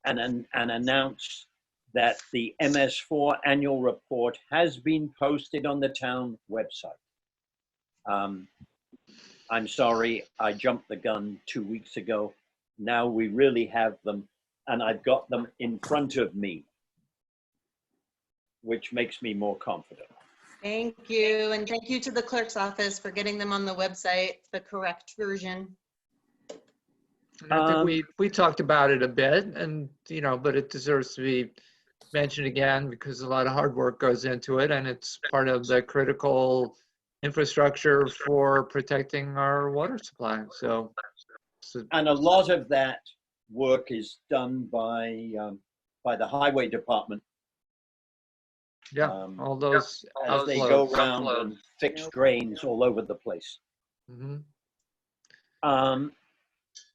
and announce that the MS4 annual report has been posted on the town website. I'm sorry, I jumped the gun 2 weeks ago. Now we really have them, and I've got them in front of me, which makes me more confident. Thank you, and thank you to the clerk's office for getting them on the website, the correct version. I think we talked about it a bit, and but it deserves to be mentioned again because a lot of hard work goes into it, and it's part of the critical infrastructure for protecting our water supply. So and a lot of that work is done by the highway department. Yeah, all those as they go around and fix drains all over the place. Mm-hmm.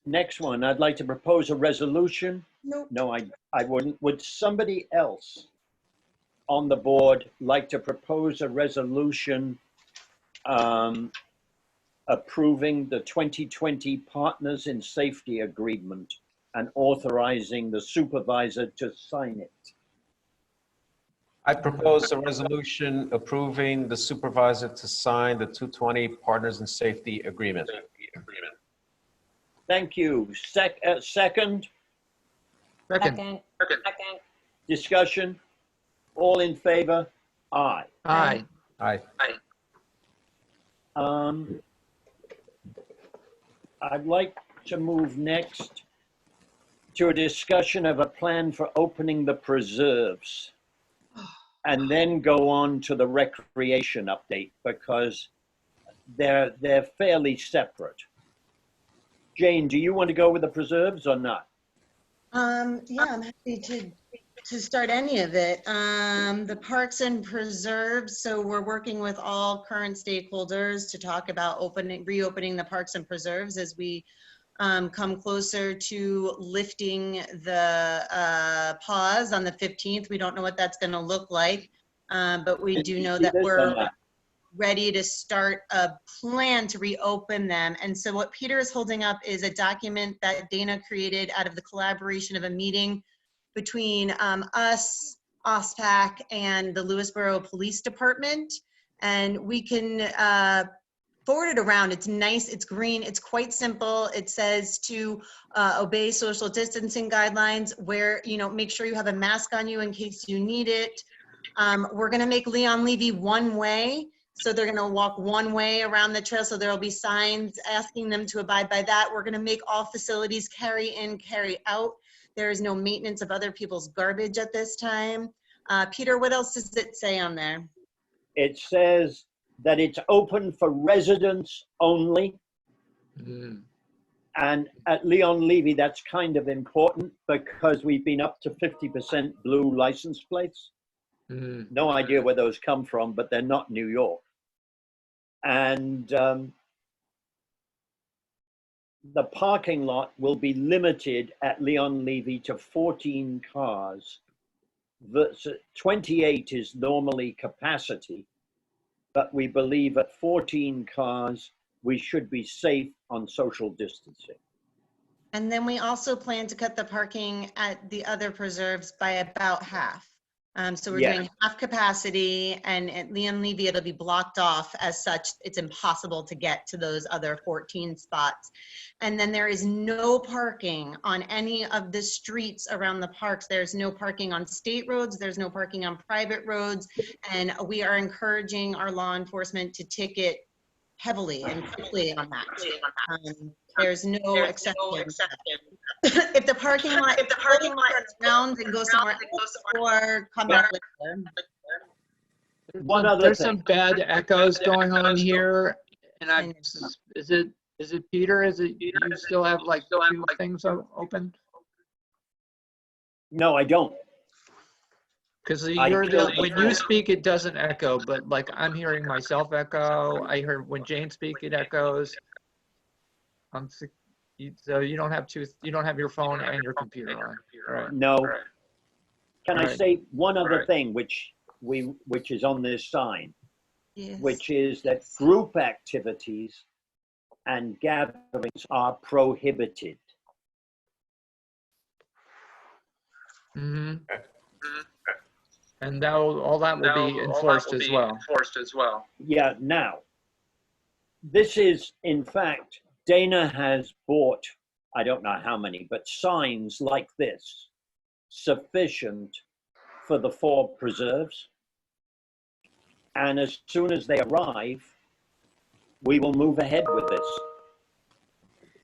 Next one, I'd like to propose a resolution. Nope. No, I wouldn't. Would somebody else on the board like to propose a resolution approving the 2020 Partners in Safety Agreement and authorizing the supervisor to sign it? I propose a resolution approving the supervisor to sign the 2020 Partners in Safety Agreement. Thank you. Second? Second. Discussion? All in favor? Aye. Aye. Aye. I'd like to move next to a discussion of a plan for opening the preserves, and then go on to the recreation update because they're fairly separate. Jane, do you want to go with the preserves or not? Yeah, I'm happy to start any of it. The parks and preserves, so we're working with all current stakeholders to talk about reopening the parks and preserves as we come closer to lifting the pause on the 15th. We don't know what that's going to look like, but we do know that we're ready to start a plan to reopen them. And so what Peter is holding up is a document that Dana created out of the collaboration of a meeting between us, OSPAC, and the Lewisboro Police Department. And we can forward it around. It's nice, it's green, it's quite simple. It says to obey social distancing guidelines, make sure you have a mask on you in case you need it. We're gonna make Leon Levy one way. So they're gonna walk one way around the trail. So there'll be signs asking them to abide by that. We're gonna make all facilities carry in, carry out. There is no maintenance of other people's garbage at this time. Peter, what else does it say on there? It says that it's open for residents only. And at Leon Levy, that's kind of important because we've been up to 50% blue license plates. No idea where those come from, but they're not New York. And the parking lot will be limited at Leon Levy to 14 cars. 28 is normally capacity, but we believe at 14 cars, we should be safe on social distancing. And then we also plan to cut the parking at the other preserves by about half. So we're doing half capacity, and at Leon Levy, it'll be blocked off as such. It's impossible to get to those other 14 spots. And then there is no parking on any of the streets around the parks. There's no parking on state roads. There's no parking on private roads. And we are encouraging our law enforcement to ticket heavily and quickly on that. There's no exception. if the parking lot turn around and go somewhere else, or come back later. One other There's thing. some bad echoes going on here, and is it Peter? You still have like two things open? No, I don't. Because I when don't. you speak, it doesn't echo, but like I'm hearing myself echo. I heard when Jane speak, it echoes. So you don't have your phone and your computer on. All right. No. Can I Right. say one other thing which is on this sign, Yes. which is that group activities and gatherings are prohibited. Mm-hmm. And all that will be enforced as well. Yeah, now, this is, in fact, Dana has bought, I don't know how many, but signs like this, sufficient for the 4 preserves. And as soon as they arrive, we will move ahead with this.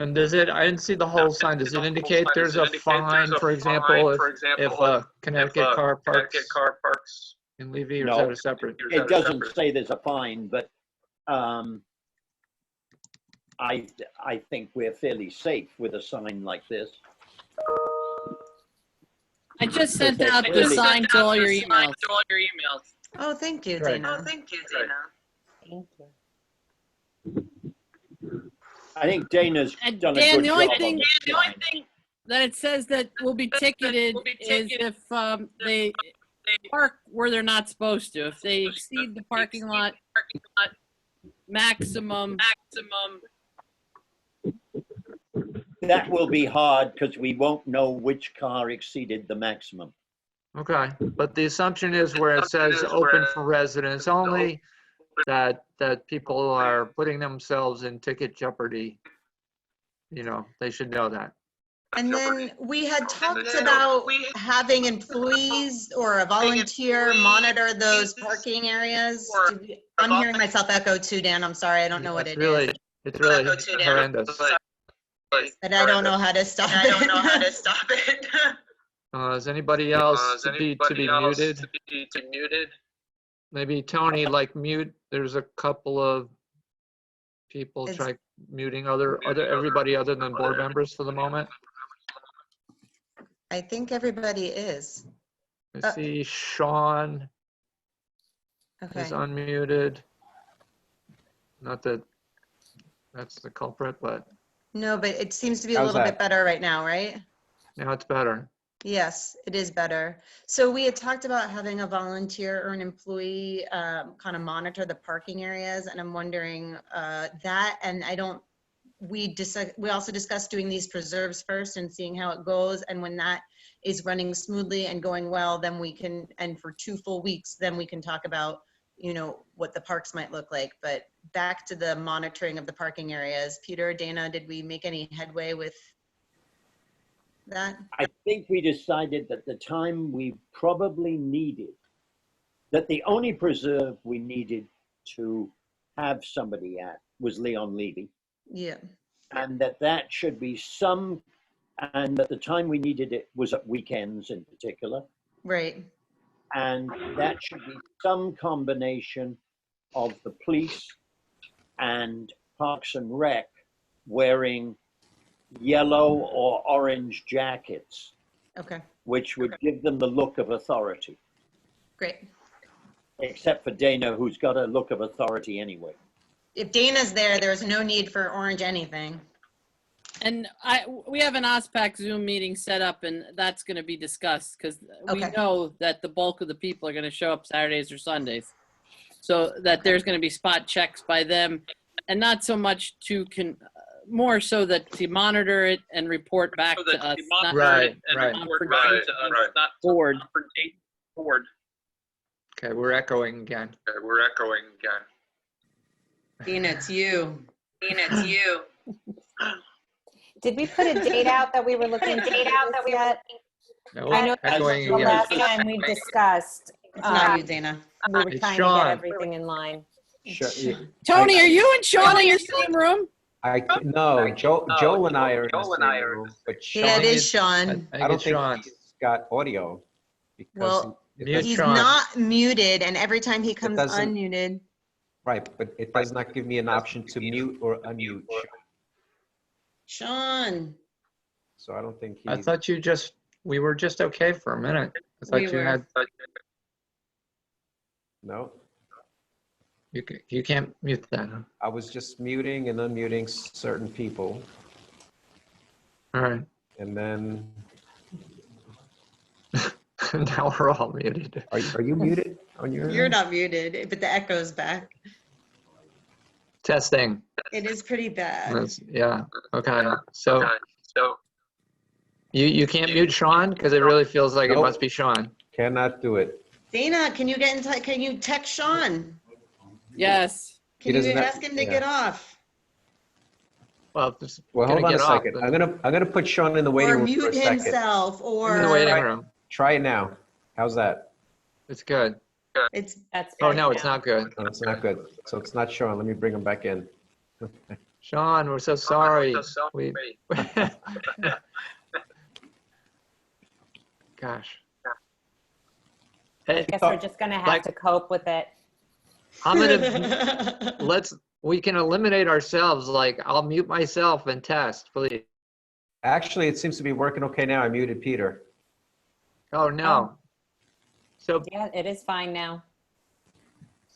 And I didn't see the whole sign. Does it indicate there's a fine, for example, if a Connecticut car parks in Levy, or is No, that a separate? it doesn't say there's a fine, but I think we're fairly safe with a sign like this. I just sent out the sign to all your emails. Oh, thank you, Right. Dana. Thank you. I think Dana's And done a Dan, good the only job on thing, the sign. that it says that will be ticketed is if they park where they're not supposed to. If they exceed the parking lot maximum. That will be hard because we won't know which car exceeded the maximum. Okay, but the assumption is where it says open for residents only, that people are putting themselves in ticket jeopardy. They should know that. And then we had talked about having employees or a volunteer monitor those parking areas. I'm hearing myself echo too, Dan. I'm sorry. I don't know what it is. It's really horrendous. But I don't know how to stop it. Is anybody else to be muted? Maybe Tony, mute. There's a couple of people try muting everybody other than board members for the moment. I think everybody is. I see Sean Okay. is unmuted. Not that that's the culprit, but No, but it seems to be a How's little that? bit better right now, right? now it's better. Yes, it is better. So we had talked about having a volunteer or an employee kind of monitor the parking areas, and I'm wondering that, and we also discussed doing these preserves first and seeing how it goes, and when that is running smoothly and going well, then we can, and for 2 full weeks, then we can talk about, what the parks might look like. But back to the monitoring of the parking areas. Peter, Dana, did we make any headway with that? I think we decided that the time we probably needed, that the only preserve we needed to have somebody at was Leon Levy. Yeah. And that should be and that the time we needed it was at weekends in particular. Right. And that should be some combination of the police and Parks and Rec wearing yellow or orange jackets, Okay. which would give them the look of authority. Great. Except for Dana, who's got a look of authority anyway. If Dana's there, there's no need for orange anything. And we have an OSPAC Zoom meeting set up, and that's going to be discussed because we Okay. know that the bulk of the people are going to show up Saturdays or Sundays. So that there's going to be spot checks by them, and not so much more so that to monitor it and report back to us. Right. Not board. Okay, we're echoing again. Dana, it's you. Did we put a date out that we were looking to do this yet? No, I know echoing the again. last time we discussed, It's not you, Dana. we were It's trying to Sean. get everything in line. Tony, are you and Sean in your same room? No, Joel and I are in the same room, but Yeah, it Sean, is Sean. I don't think Sean. he's got audio. Because Well, Mute he's Sean. not muted, and every time he comes doesn't- unmuted. Right, but it does not give me an option to mute or unmute. Sean. So I don't think I he's. thought we were just okay for a minute. I thought We you were. had, No, you can't mute that. Huh? I was just muting and unmuting certain people, All right. and then Now we're all muted. are you muted on your? You're not muted, but the echo's back. Testing. It is pretty bad. Yeah. Okay. So you can't mute Sean because it really feels like it Nope. must be Sean. Cannot do it. Dana, can you get in touch? Can you text Sean? Yes. Can He you doesn't have- ask him to yeah. get off? Well, Well, hold on a second. I'm gonna put Sean in the waiting Or room for mute a second. himself, or in the waiting room. Try it now. How's that? It's good. That's Oh good no, it's now. not good. No, it's not good. So it's not Sean. Let me bring him back in. Sean, we're so sorry. We. Gosh. Hey, I guess we're just gonna have to cope with it. I'm gonna we can eliminate ourselves. Like I'll mute myself and test, please. Actually, it seems to be working okay now. I muted Peter. Oh no. So Yeah, it is fine now.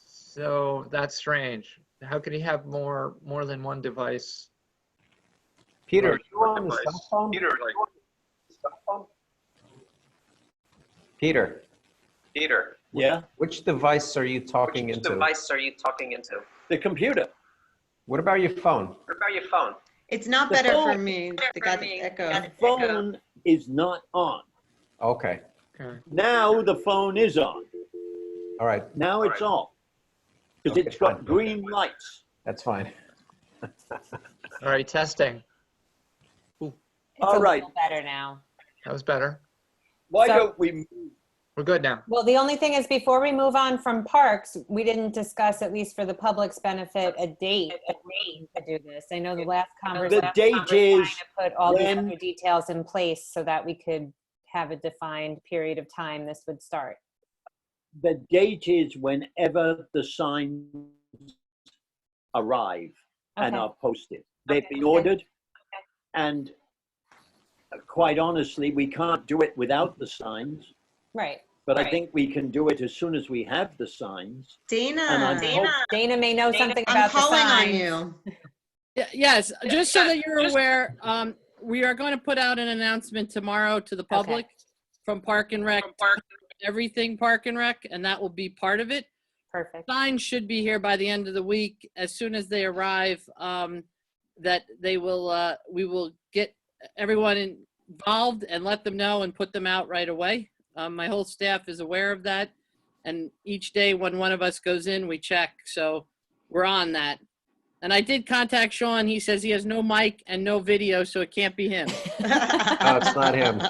so that's strange. How could he have more than one device? Peter, are you on the cell phone? Peter. Yeah, Which device are you talking into? the computer. What about your phone? it's not The better for phone- me. They got the echo. The phone is not on. Okay. Okay. Now the phone is on. All right. Now it's off. Because Okay, it's got fine. green lights. That's fine. All right, testing. It's All a right. little better now. That was better. Why So- don't we? We're good now. Well, the only thing is, before we move on from parks, we didn't discuss, at least for the public's benefit, a date to do this. I know the last conversation. date we were trying is to put all these when- other details in place so that we could have a defined period of time this would start. The date is whenever the signs arrive and Okay. are posted. They've been Okay. ordered, and quite honestly, we can't do it without the signs. Right. But I think we can do it as soon as we have the signs. Dana, And I'm Dana may know something I'm about the calling on signs. you. Yes, just so that you're aware, we are going to put out an announcement tomorrow to the public from Park and Rec, everything Park and Rec, and that will be part of it. Perfect. Signs should be here by the end of the week. As soon as they arrive, that they will, we will get everyone involved and let them know and put them out right away. My whole staff is aware of that. And each day when one of us goes in, we check. So we're on that. And I did contact Sean. He says he has no mic and no video, so it can't be him. No, it's not him.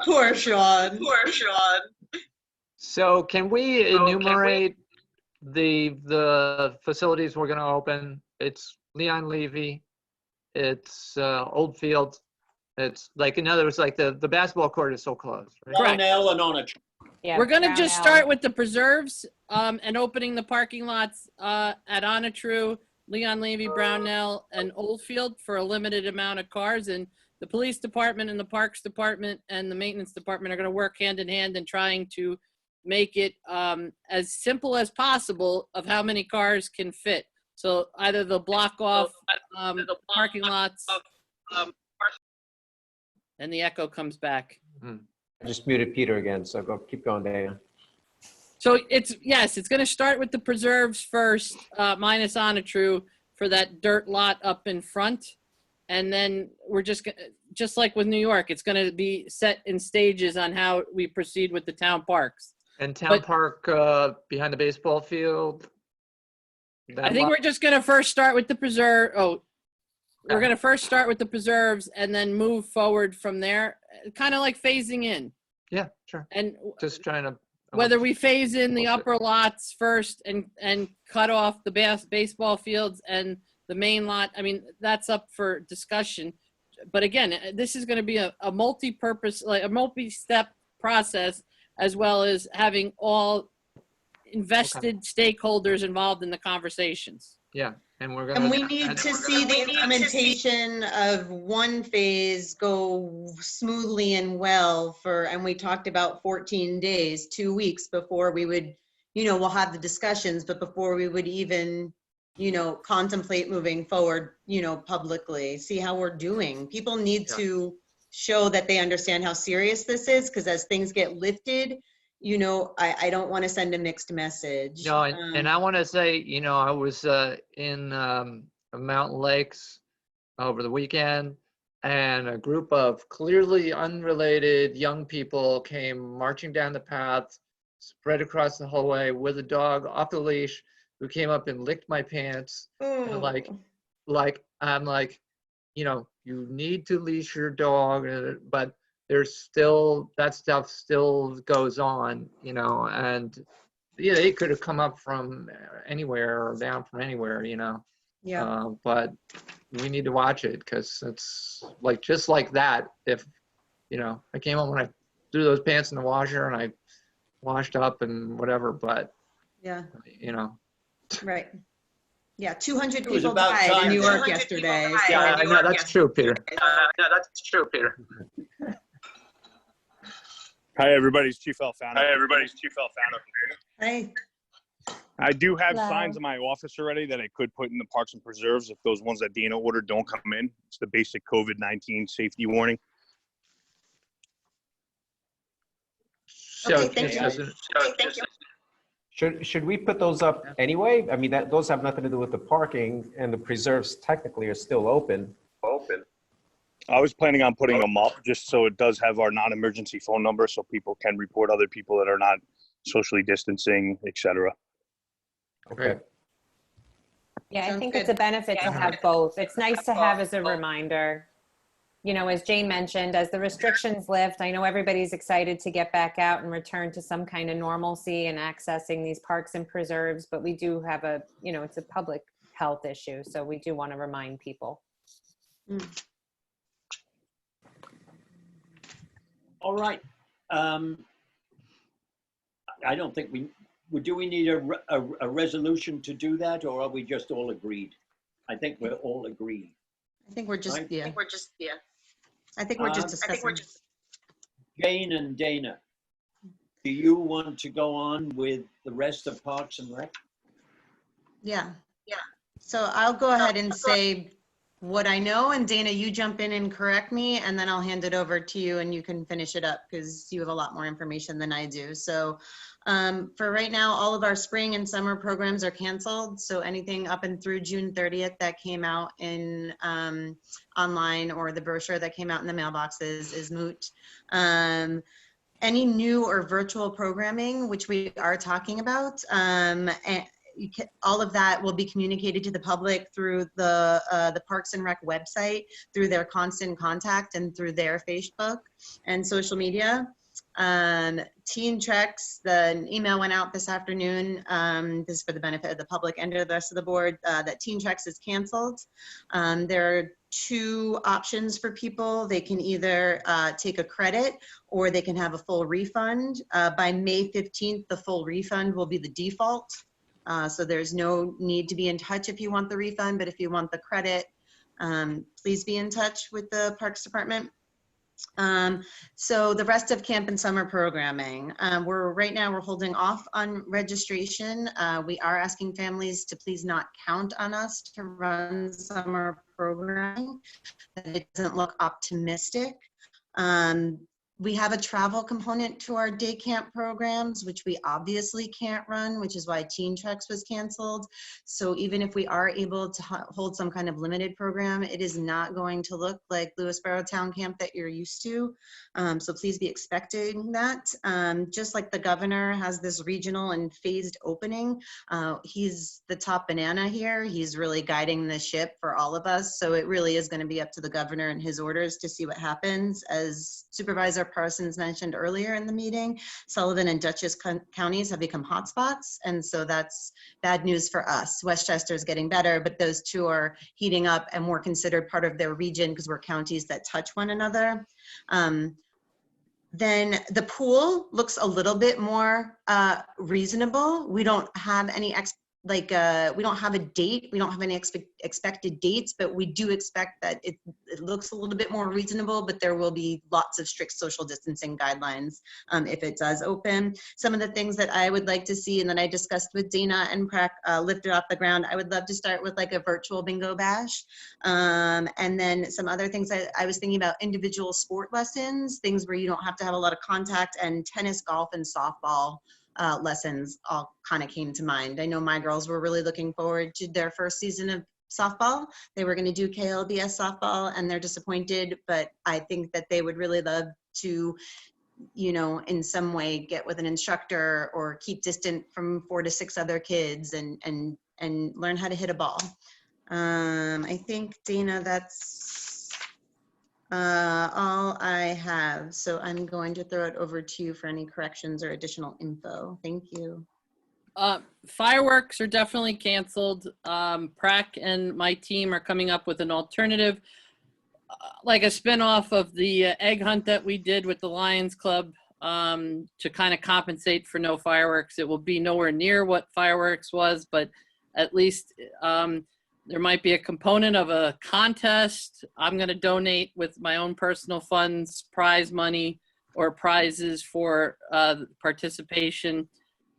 Poor Sean. So can we enumerate the facilities we're going to open? It's Leon Levy, it's Oldfield. It's like, in other words, like the basketball court is so close. Right? Brownell and on a Yeah, We're going to just Brownell. start with the preserves and opening the parking lots at Onatru, Leon Levy, Brownell, and Oldfield for a limited amount of cars. And the police department and the parks department and the maintenance department are going to work hand in hand in trying to make it as simple as possible of how many cars can fit. So either they'll block off parking lots, and the echo comes back. I just muted Peter again, so keep going, Dana. So it's going to start with the preserves first, minus Onatru for that dirt lot up in front. And then we're just like with New York, it's going to be set in stages on how we proceed with the town parks. And town park behind the baseball field. I think we're just going to first start with the preserve. We're going to first start with the preserves and then move forward from there, kind of like phasing in. Yeah, sure. And Just trying to whether we phase in the upper lots first and cut off the baseball fields and the main lot, I mean, that's up for discussion. But again, this is going to be a multi-purpose, like a multi-step process, as well as having all invested stakeholders involved in the conversations. Yeah, and we're And gonna. we need to see the implementation of one phase go smoothly and well and we talked about 14 days, 2 weeks before we would, we'll have the discussions, but before we would even, contemplate moving forward, publicly, see how we're doing. People need to show that they understand how serious this is, because as things get lifted, I don't want to send a mixed message. No, and I want to say, I was in Mountain Lakes over the weekend, and a group of clearly unrelated young people came marching down the path, spread across the hallway with a dog off the leash, who came up and licked my pants. And I'm like, you need to leash your dog, but there's still, that stuff still goes on, and yeah, they could have come up from anywhere or down from anywhere, but we need to watch it, because it's like, just like that, if, I came home and I threw those pants in the washer and I washed up and whatever, but, Right. Yeah, 200 It was people about died in time. New York yesterday. yeah, I know, that's true, Peter. Hi, everybody's Chief Alfano. Hey, I do have Hello. signs in my office already that I could put in the parks and preserves if those ones that Dana ordered don't come in. It's the basic COVID-19 safety warning. So Okay, thank you. thank you. Should we put those up anyway? I mean, those have nothing to do with the parking, and the preserves technically are still open. I was planning on putting them up just so it does have our non-emergency phone number, so people can report other people that are not socially distancing, etc. Okay. Yeah, I Sounds think good. it's a benefit to have both. It's nice to have as a reminder. As Jane mentioned, as the restrictions lift, I know everybody's excited to get back out and return to some kind of normalcy and accessing these parks and preserves, but we do have it's a public health issue, so we do want to remind people. All right. I don't think do we need a resolution to do that, or are we just all agreed? I think we're all agreed. I think we're just, Right. I think we're just discussing. Jane and Dana, do you want to go on with the rest of Parks and Rec? Yeah. So I'll go ahead and say what I know, and Dana, you jump in and correct me, and then I'll hand it over to you and you can finish it up, because you have a lot more information than I do. So for right now, all of our spring and summer programs are canceled. So anything up and through June 30th that came out in online, or the brochure that came out in the mailboxes, is moot. Any new or virtual programming, which we are talking about, and all of that will be communicated to the public through the Parks and Rec website, through their Constant Contact, and through their Facebook and social media. Teen Treks, the email went out this afternoon, this is for the benefit of the public and the rest of the board, that Teen Treks is canceled. There are two options for people. They can either take a credit, or they can have a full refund. By May 15th, the full refund will be the default. So there's no need to be in touch if you want the refund, but if you want the credit, please be in touch with the Parks Department. So the rest of camp and summer programming, right now we're holding off on registration. We are asking families to please not count on us to run summer programming. It doesn't look optimistic. We have a travel component to our day camp programs, which we obviously can't run, which is why Teen Treks was canceled. So even if we are able to hold some kind of limited program, it is not going to look like Lewisboro Town Camp that you're used to. So please be expecting that. Just like the governor has this regional and phased opening, he's the top banana here. He's really guiding the ship for all of us. So it really is going to be up to the governor and his orders to see what happens. As Supervisor Parsons mentioned earlier in the meeting, Sullivan and Dutchess counties have become hotspots. And so that's bad news for us. Westchester is getting better, but those two are heating up and we're considered part of their region because we're counties that touch one another. Then the pool looks a little bit more reasonable. We don't have any we don't have a date. We don't have any expected dates, but we do expect that it looks a little bit more reasonable, but there will be lots of strict social distancing guidelines if it does open. Some of the things that I would like to see and that I discussed with Dana and Prac lifted off the ground, I would love to start with like a virtual bingo bash. And then some other things I was thinking about, individual sport lessons, things where you don't have to have a lot of contact, and tennis, golf, and softball lessons all kind of came to mind. I know my girls were really looking forward to their first season of softball. They were going to do KLBS softball and they're disappointed, but I think that they would really love to, you know, in some way get with an instructor or keep distant from 4 to 6 other kids and learn how to hit a ball. I think, Dana, that's all I have. So I'm going to throw it over to you for any corrections or additional info. Thank you. Fireworks are definitely canceled. Prac and my team are coming up with an alternative, like a spinoff of the egg hunt that we did with the Lions Club, to kind of compensate for no fireworks. It will be nowhere near what fireworks was, but at least there might be a component of a contest. I'm going to donate with my own personal funds, prize money or prizes for participation.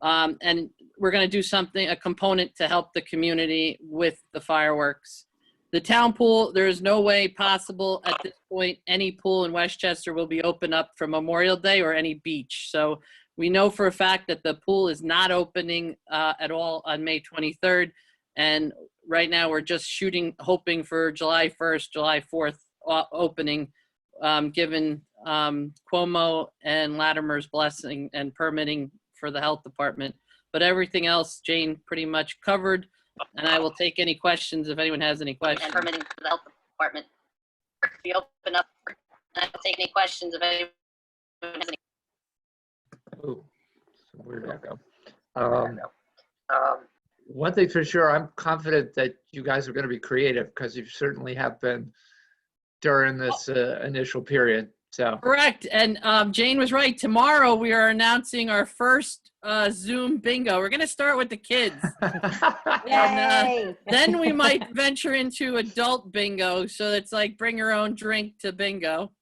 And we're going to do something, a component to help the community with the fireworks. The town pool, there is no way possible at this point any pool in Westchester will be open up for Memorial Day or any beach. So we know for a fact that the pool is not opening at all on May 23rd. And right now we're just hoping for July 1st, July 4th opening, given Cuomo and Latimer's blessing and permitting for the health department. But everything else, Jane pretty much covered. And I will take any questions if anyone has any questions. And permitting for the health department. We open up, and I will take any questions if anyone has any. Ooh, where'd that go? One thing for sure, I'm confident that you guys are going to be creative because you certainly have been during this initial period. So correct. And Jane was right. Tomorrow we are announcing our first Zoom bingo. We're going to start with the kids. And, then we might venture into adult bingo. So it's like bring your own drink to bingo.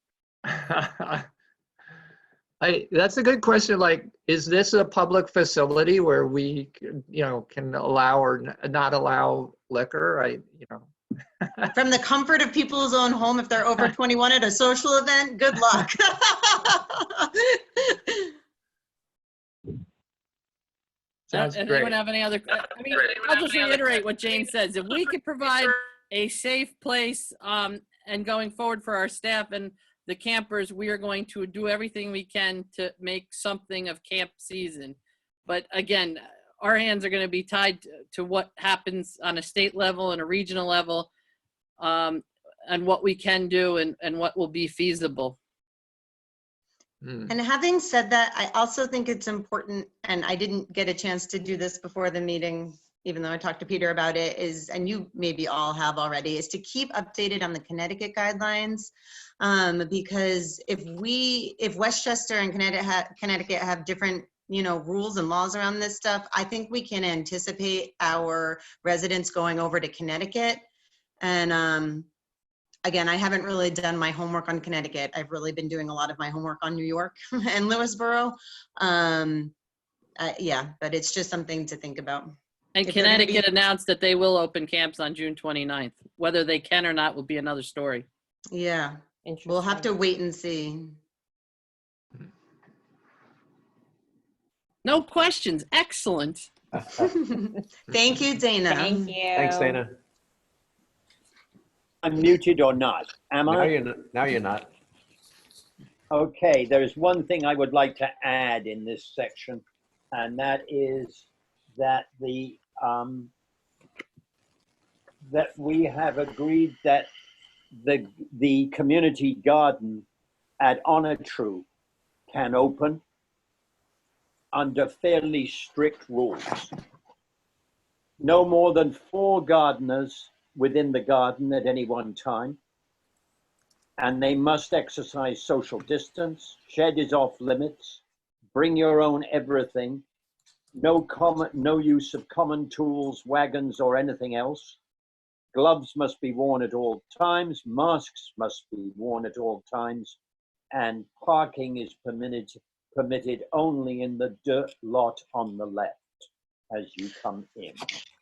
That's a good question. Like, is this a public facility where we, can allow or not allow liquor? From the comfort of people's own home, if they're over 21 at a social event, good luck. Sounds and great. anyone have any other? I mean, I'll just reiterate what Jane says. If we could provide a safe place and going forward for our staff and the campers, we are going to do everything we can to make something of camp season. But again, our hands are going to be tied to what happens on a state level and a regional level, and what we can do and what will be feasible. And having said that, I also think it's important, and I didn't get a chance to do this before the meeting, even though I talked to Peter about it, and you maybe all have already, is to keep updated on the Connecticut guidelines. Because if Westchester and Connecticut have different rules and laws around this stuff, I think we can anticipate our residents going over to Connecticut. And again, I haven't really done my homework on Connecticut. I've really been doing a lot of my homework on New York and Lewisboro. Yeah, but it's just something to think about. And Connecticut announced that they will open camps on June 29th. Whether they can or not will be another story. Yeah, we'll have to wait and see. No questions. Excellent. Thank you, Dana. Thank you. Thanks, Dana. I'm muted or not? Am I? Now you're not. Okay, there's one thing I would like to add in this section, and that is that that we have agreed that the community garden at Honor True can open under fairly strict rules. No more than 4 gardeners within the garden at any one time. And they must exercise social distance. Shed is off limits. Bring your own everything. No use of common tools, wagons, or anything else. Gloves must be worn at all times. Masks must be worn at all times. And parking is permitted only in the dirt lot on the left as you come in.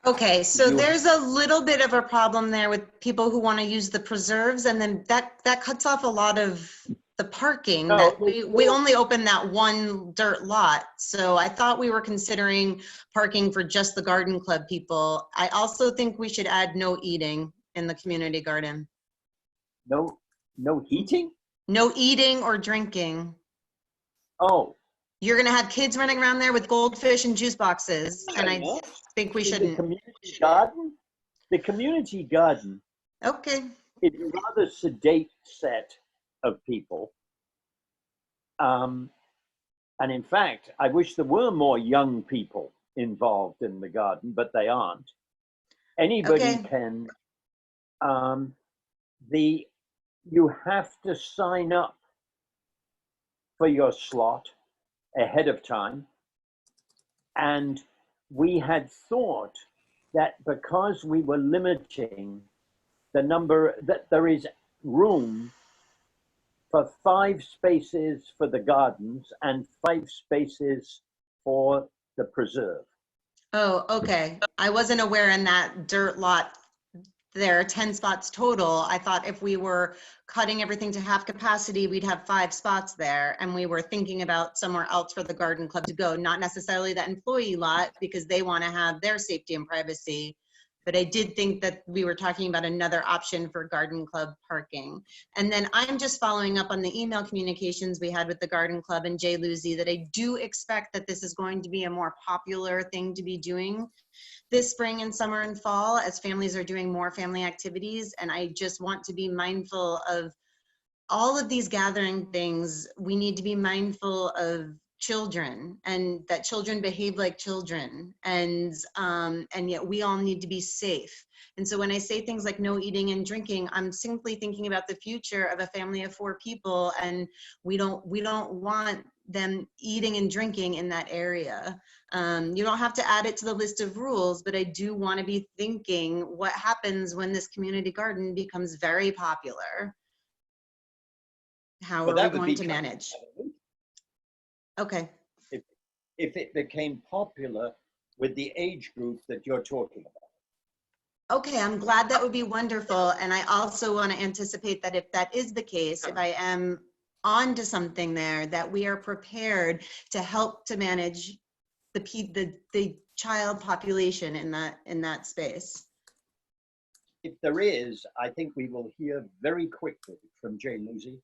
Okay, so there's a little bit of a problem there with people who want to use the preserves, and then that cuts off a lot of the parking. No, That we only open that one dirt lot, so I thought we were considering parking for just the garden club people. I also think we should add no eating in the community garden. No heating? No eating or drinking. Oh. You're gonna have kids running around there with goldfish and juice boxes, and I think we shouldn't. The community garden. Okay. It's a rather sedate set of people. And in fact, I wish there were more young people involved in the garden, but they aren't. Anybody can. You have to sign up for your slot ahead of time. And we had thought that because we were limiting the number, that there is room for 5 spaces for the gardens and 5 spaces for the preserve. Oh, okay. I wasn't aware in that dirt lot there are 10 spots total. I thought if we were cutting everything to half capacity, we'd have 5 spots there. And we were thinking about somewhere else for the garden club to go, not necessarily that employee lot because they want to have their safety and privacy. But I did think that we were talking about another option for garden club parking. And then I'm just following up on the email communications we had with the garden club and Jay Lucy that I do expect that this is going to be a more popular thing to be doing this spring and summer and fall as families are doing more family activities. And I just want to be mindful of all of these gathering things. We need to be mindful of children and that children behave like children, and yet we all need to be safe. And so when I say things like no eating and drinking, I'm simply thinking about the future of a family of 4 people, and we don't want them eating and drinking in that area. You don't have to add it to the list of rules, but I do want to be thinking what happens when this community garden becomes very popular. How are we going to manage? Okay. If it became popular with the age group that you're talking about. Okay, I'm glad. That would be wonderful. And I also want to anticipate that if that is the case, if I am onto something there, that we are prepared to help to manage the child population in that space. If there is, I think we will hear very quickly from Jay Lucy.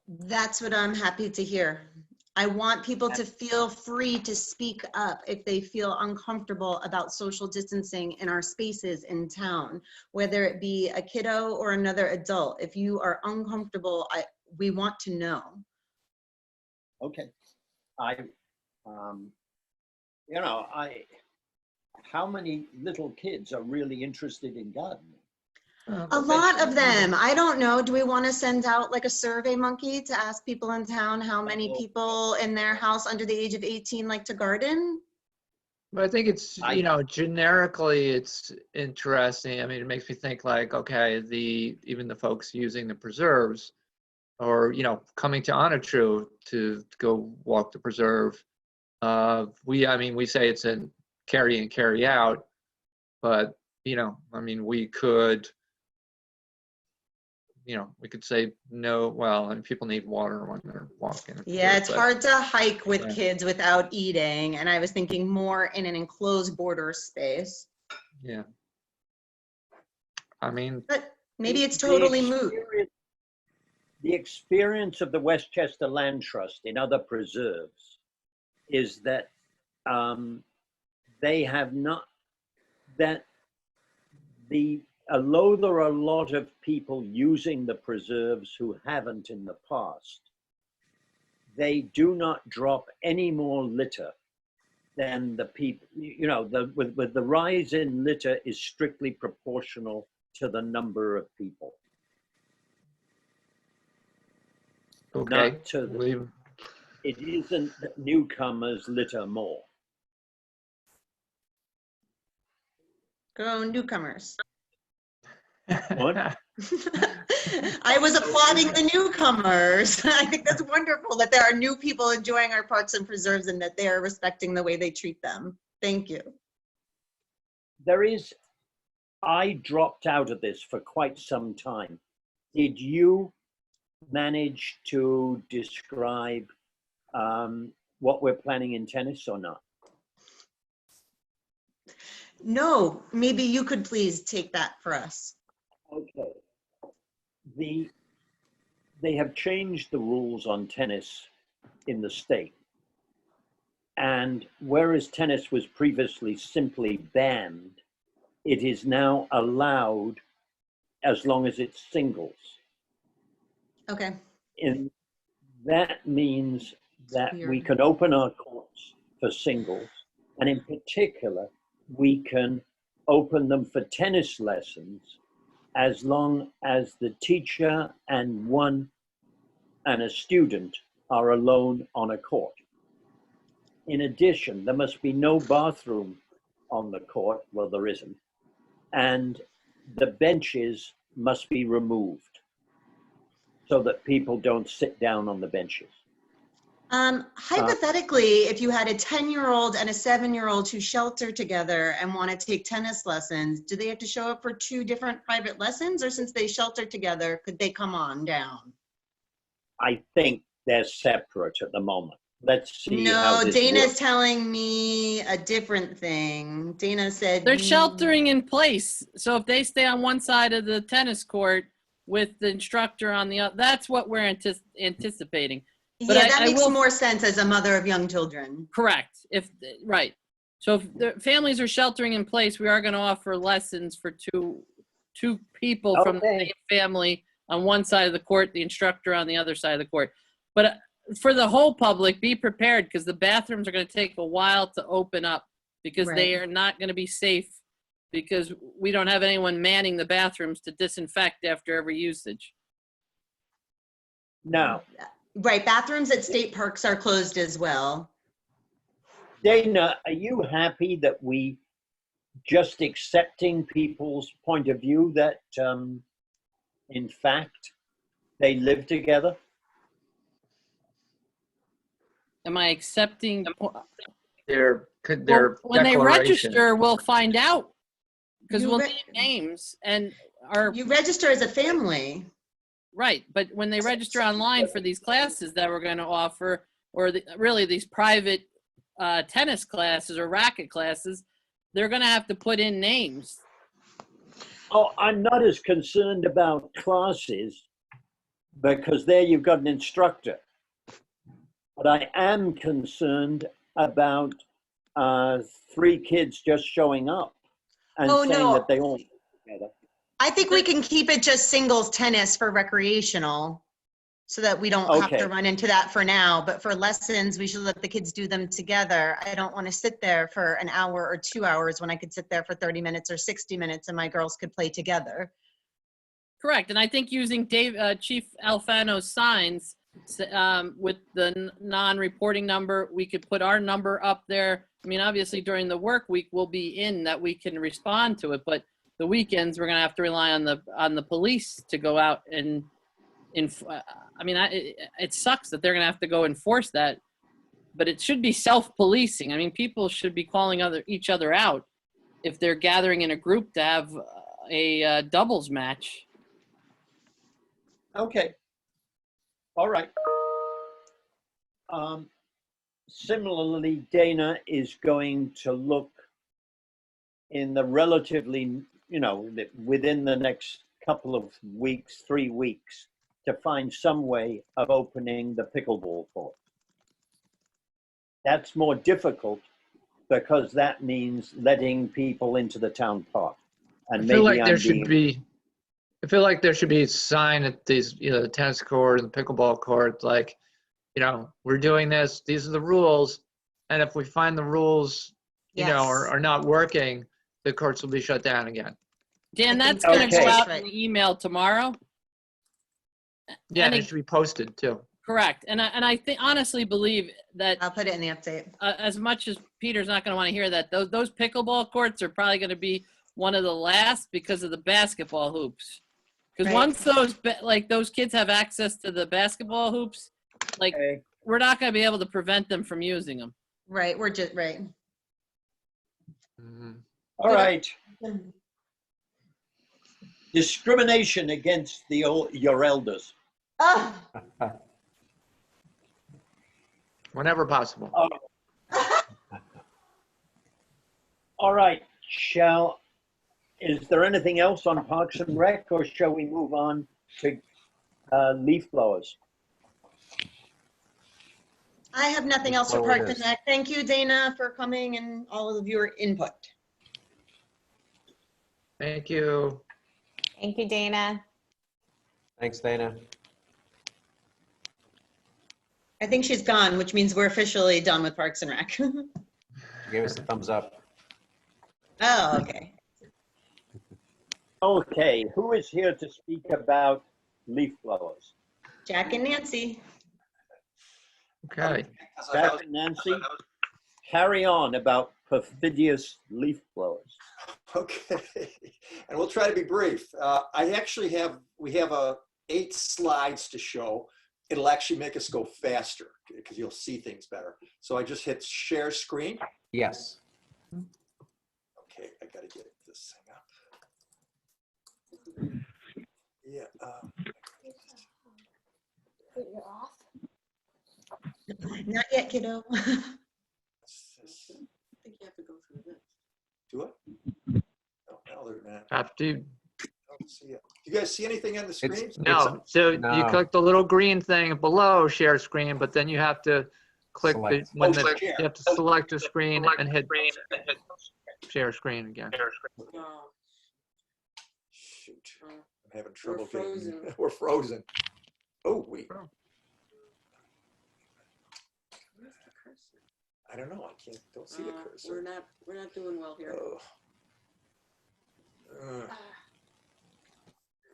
That's what I'm happy to hear. I want people to feel free to speak up if they feel uncomfortable about social distancing in our spaces in town, whether it be a kiddo or another adult. If you are uncomfortable, we want to know. Okay. How many little kids are really interested in gardening? A lot of them. I don't know. Do we want to send out like a survey monkey to ask people in town how many people in their house under the age of 18 like to garden? But I think it's, generically it's interesting. I mean, it makes me think like, okay, even the folks using the preserves or, coming to Onatru to go walk the preserve. We say it's a carry in, carry out, but, we could, we could say no, and people need water when they're walking. Yeah, it's hard to hike with kids without eating. And I was thinking more in an enclosed border space. Yeah. But maybe it's totally moot. The experience of the Westchester Land Trust in other preserves is that they have not, although there are a lot of people using the preserves who haven't in the past, they do not drop any more litter than the people, you know, with the rise in litter is strictly proportional to the number of people. Okay. Not to the, it isn't that newcomers litter more. Go newcomers. What? I was applauding the newcomers. I think that's wonderful that there are new people enjoying our parks and preserves and that they are respecting the way they treat them. Thank you. There is, I dropped out of this for quite some time. Did you manage to describe what we're planning in tennis or not? No, maybe you could please take that for us. Okay. They have changed the rules on tennis in the state. And whereas tennis was previously simply banned, it is now allowed as long as it's singles. Okay. And that means that we can open our courts for singles, and in particular, we can open them for tennis lessons as long as the teacher and a student are alone on a court. In addition, there must be no bathroom on the court, well, there isn't, and the benches must be removed so that people don't sit down on the benches. Hypothetically, if you had a 10-year-old and a 7-year-old who shelter together and want to take tennis lessons, do they have to show up for 2 different private lessons, or since they shelter together, could they come on down? I think they're separate at the moment. Let's see. No, Dana's telling me a different thing. Dana said they're sheltering in place. So if they stay on one side of the tennis court with the instructor on the other, that's what we're anticipating. But yeah, that makes more sense as a mother of young children. Correct. Right. So if the families are sheltering in place, we are going to offer lessons for two people from the same family on one side of the court, the instructor on the other side of the court. But for the whole public, be prepared, because the bathrooms are going to take a while to open up, because they are not going to be safe, because we don't have anyone manning the bathrooms to disinfect after every usage. No. Right, bathrooms at state parks are closed as well. Dana, are you happy that we just accepting people's point of view that, in fact, they live together? Am I accepting? Their when they register, we'll find out, because You we'll need names and you register as a family. Right, but when they register online for these classes that we're going to offer, or really these private tennis classes or racket classes, they're going to have to put in names. Oh, I'm not as concerned about classes, because there you've got an instructor. But I am concerned about 3 kids just showing up and saying that they all live together. I think we can keep it just singles tennis for recreational, so that we don't have to run into that for now. But for lessons, we should let the kids do them together. I don't want to sit there for an hour or 2 hours when I could sit there for 30 minutes or 60 minutes and my girls could play together. Correct, and I think using Chief Alfano's signs with the non-reporting number, we could put our number up there. I mean, obviously during the work week, we'll be in that we can respond to it, but the weekends we're going to have to rely on the police to go out and I mean, it sucks that they're going to have to go enforce that, but it should be self-policing. I mean, people should be calling each other out if they're gathering in a group to have a doubles match. Okay. All right. Similarly, Dana is going to look in the relatively, within the next couple of weeks, 3 weeks, to find some way of opening the pickleball court. That's more difficult because that means letting people into the town park. And I feel like there should be a sign at these, the tennis court and the pickleball court, like we're doing this, these are the rules. And if we find the rules, are not working, the courts will be shut down again. Dan, that's think going to Okay. go out Right. in the email tomorrow. Yeah, And and it should be posted too. Correct. And I think honestly believe that I'll put it in the update. as much as Peter's not going to want to hear that, those pickleball courts are probably going to be one of the last because of the basketball hoops. Because Right. once those kids have access to the basketball hoops, Okay. we're not going to be able to prevent them from using them. Right, we're just, right. Mhm. All right. Discrimination against your elders. Ah, Whenever possible. All right. Is there anything else on Parks and Rec, or shall we move on to leaf blowers? I have nothing else for Parks and Rec. Thank you, Dana, for coming and all of your input. Thank you. Thank you, Dana. Thanks, Dana. I think she's gone, which means we're officially done with Parks and Rec. Gave us a thumbs up. Oh, okay. Okay, who is here to speak about leaf blowers? Jack and Nancy. Okay. Jack and Nancy, carry on about perfidious leaf blowers. Okay, and we'll try to be brief. We have 8 slides to show. It'll actually make us go faster because you'll see things better. So I just hit share screen. Yes. Okay, I gotta get this thing up. Yeah. You're off. Not yet, kiddo. I think you have to go through this. Do it? No, they're not. Have to. I don't see it. Do you guys see anything on the screen? No. So you No. click the little green thing below share screen, but then you have to click Select. you have to select a screen and hit share screen again. Oh, Shoot, I'm having trouble frozen. getting. We're frozen. Oh, wait. I don't know. I don't see the cursor. We're not doing well here. Oh.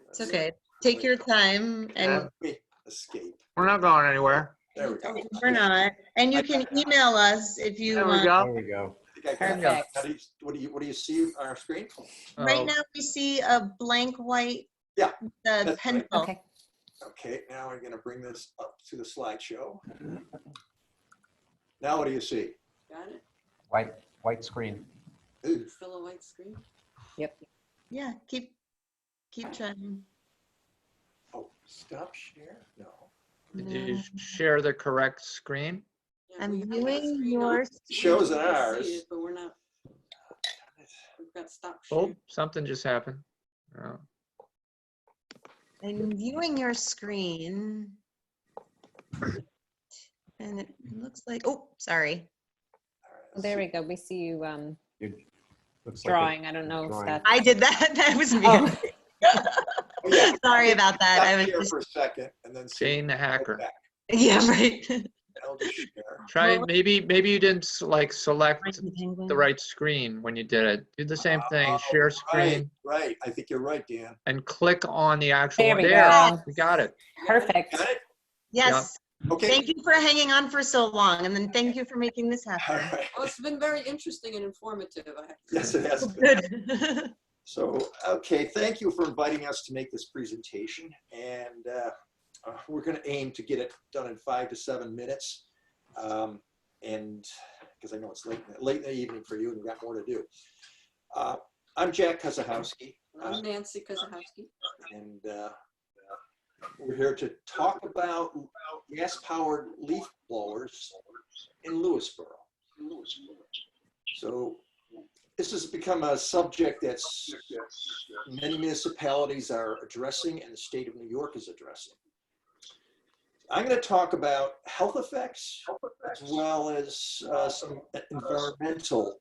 It's okay. Take your time, and Escape. We're not going anywhere. There we go. we're not. And you can email us if you There we want. go. There we go. I think I got it. How do you, what do you see on our screen? Right now, we see a blank white. Yeah, The that's pencil. Okay. Okay, now we're going to bring this up to the slideshow. Now what do you see? Got it? White screen. Ooh. Fill a white screen? Yeah, keep trying. Oh, stop share? No. Did you share the correct screen? I'm viewing yours. Shows in ours. But we're not. We've got stop Oh, something just happened. Oh. I'm viewing your screen. And it looks like, oh, sorry. There we go. We see you Looks drawing. Like I don't know if drawing. that's. I did that. That was me. Oh. Yeah. Sorry about that. Stop I was share just, for a second and then see. Jane the hacker. Back. yeah, right. I'll just share. Try Well- maybe you didn't select the right screen when you did it. Do the same thing. Share screen Right. I think you're right, Dan. and click on the actual. There we go. We got it. Perfect. Got it? Yes. Okay. Thank you for hanging on for so long. And then thank you for making this All happen. right. Oh, it's been very interesting and informative. I have to Yes, it has been. Good. So, okay, thank you for inviting us to make this presentation. And we're going to aim to get it done in 5 to 7 minutes. And because I know it's late in the evening for you and we've got more to do. I'm Jack Kozachowski. I'm Nancy Kozachowski. And we're here to talk about gas-powered leaf blowers in Lewisboro. So this has become a subject that many municipalities are addressing and the state of New York is addressing. I'm going to talk about health effects as well as some environmental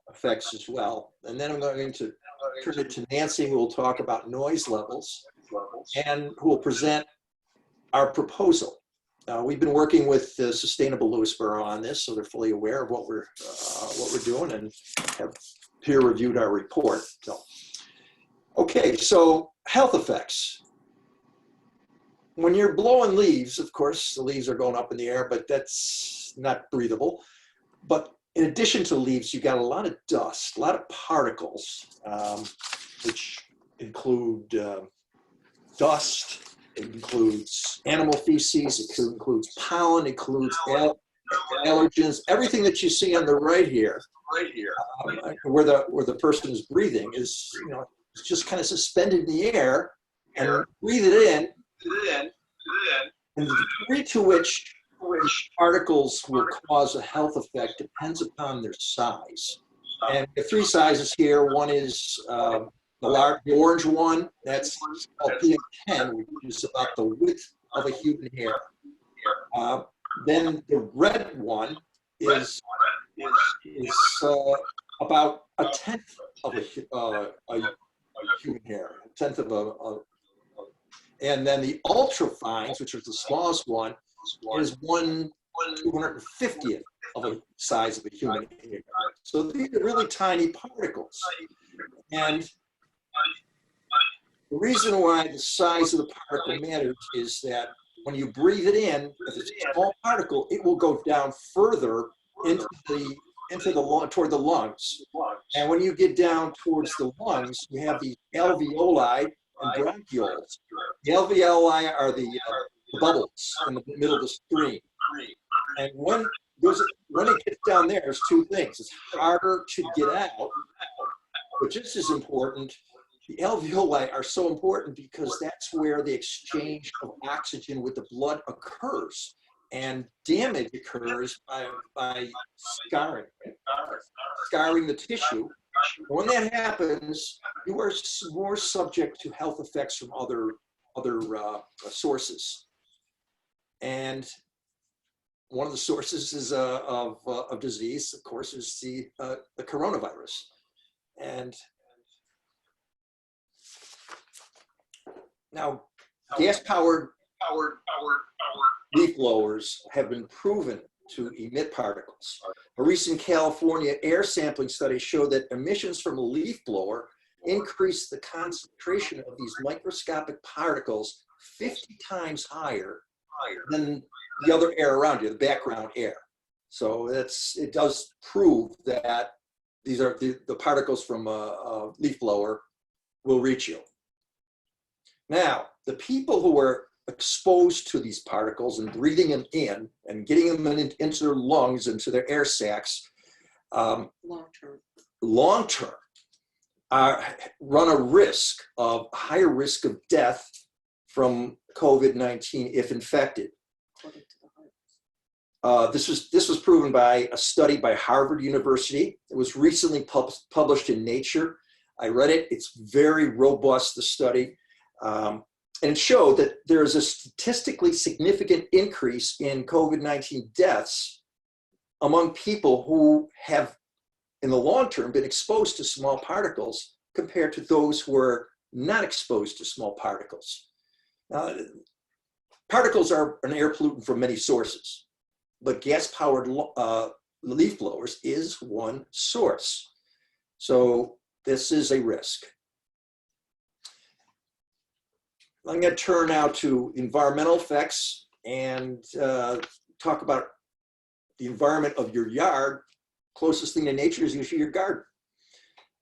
effects as well. And then I'm going to turn it to Nancy, who will talk about noise levels and who will present our proposal. We've been working with Sustainable Lewisboro on this, so they're fully aware of what we're doing and have peer reviewed our report. So, okay, so health effects. When you're blowing leaves, of course, the leaves are going up in the air, but that's not breathable. But in addition to leaves, you got a lot of dust, a lot of particles, which include dust, it includes animal feces, it includes pollen, it includes allergens, everything that you see on the right here, where the person is breathing is, it's just kind of suspended in the air, and breathe it in, and the degree to which particles will cause a health effect depends upon their size. And we have three sizes here. One is the orange one, that's called PM10, which is about the width of a human hair. Then the red one is about a tenth of a human hair, a tenth of and then the ultrafines, which is the smallest one, is 1/250th of a size of a human hair. So these are really tiny particles. And the reason why the size of the particle matters is that when you breathe it in, if it's a small particle, it will go down further into toward the lungs. And when you get down towards the lungs, you have these alveoli and bronchioles. The alveoli are the bubbles in the middle of the screen. And when it gets down there, there's two things. It's harder to get out, but just as important, the alveoli are so important because that's where the exchange of oxygen with the blood occurs. And damage occurs by scarring the tissue. When that happens, you are more subject to health effects from other sources. And one of the sources is of disease, of course, is the coronavirus. And now, gas-powered leaf blowers have been proven to emit particles. A recent California air sampling study showed that emissions from a leaf blower increased the concentration of these microscopic particles 50 times higher than the other air around you, the background air. So it does prove that these are the particles from a leaf blower will reach you. Now, the people who are exposed to these particles and breathing them in and getting them into their lungs, into their air sacs, long-term, run a higher risk of death from COVID-19 if infected. This was proven by a study by Harvard University. It was recently published in Nature. I read it. It's very robust, the study. And it showed that there is a statistically significant increase in COVID-19 deaths among people who have, in the long term, been exposed to small particles compared to those who are not exposed to small particles. Particles are an air pollutant from many sources, but gas-powered leaf blowers is one source. So this is a risk. I'm going to turn now to environmental effects and talk about the environment of your yard. Closest thing to nature is usually your garden.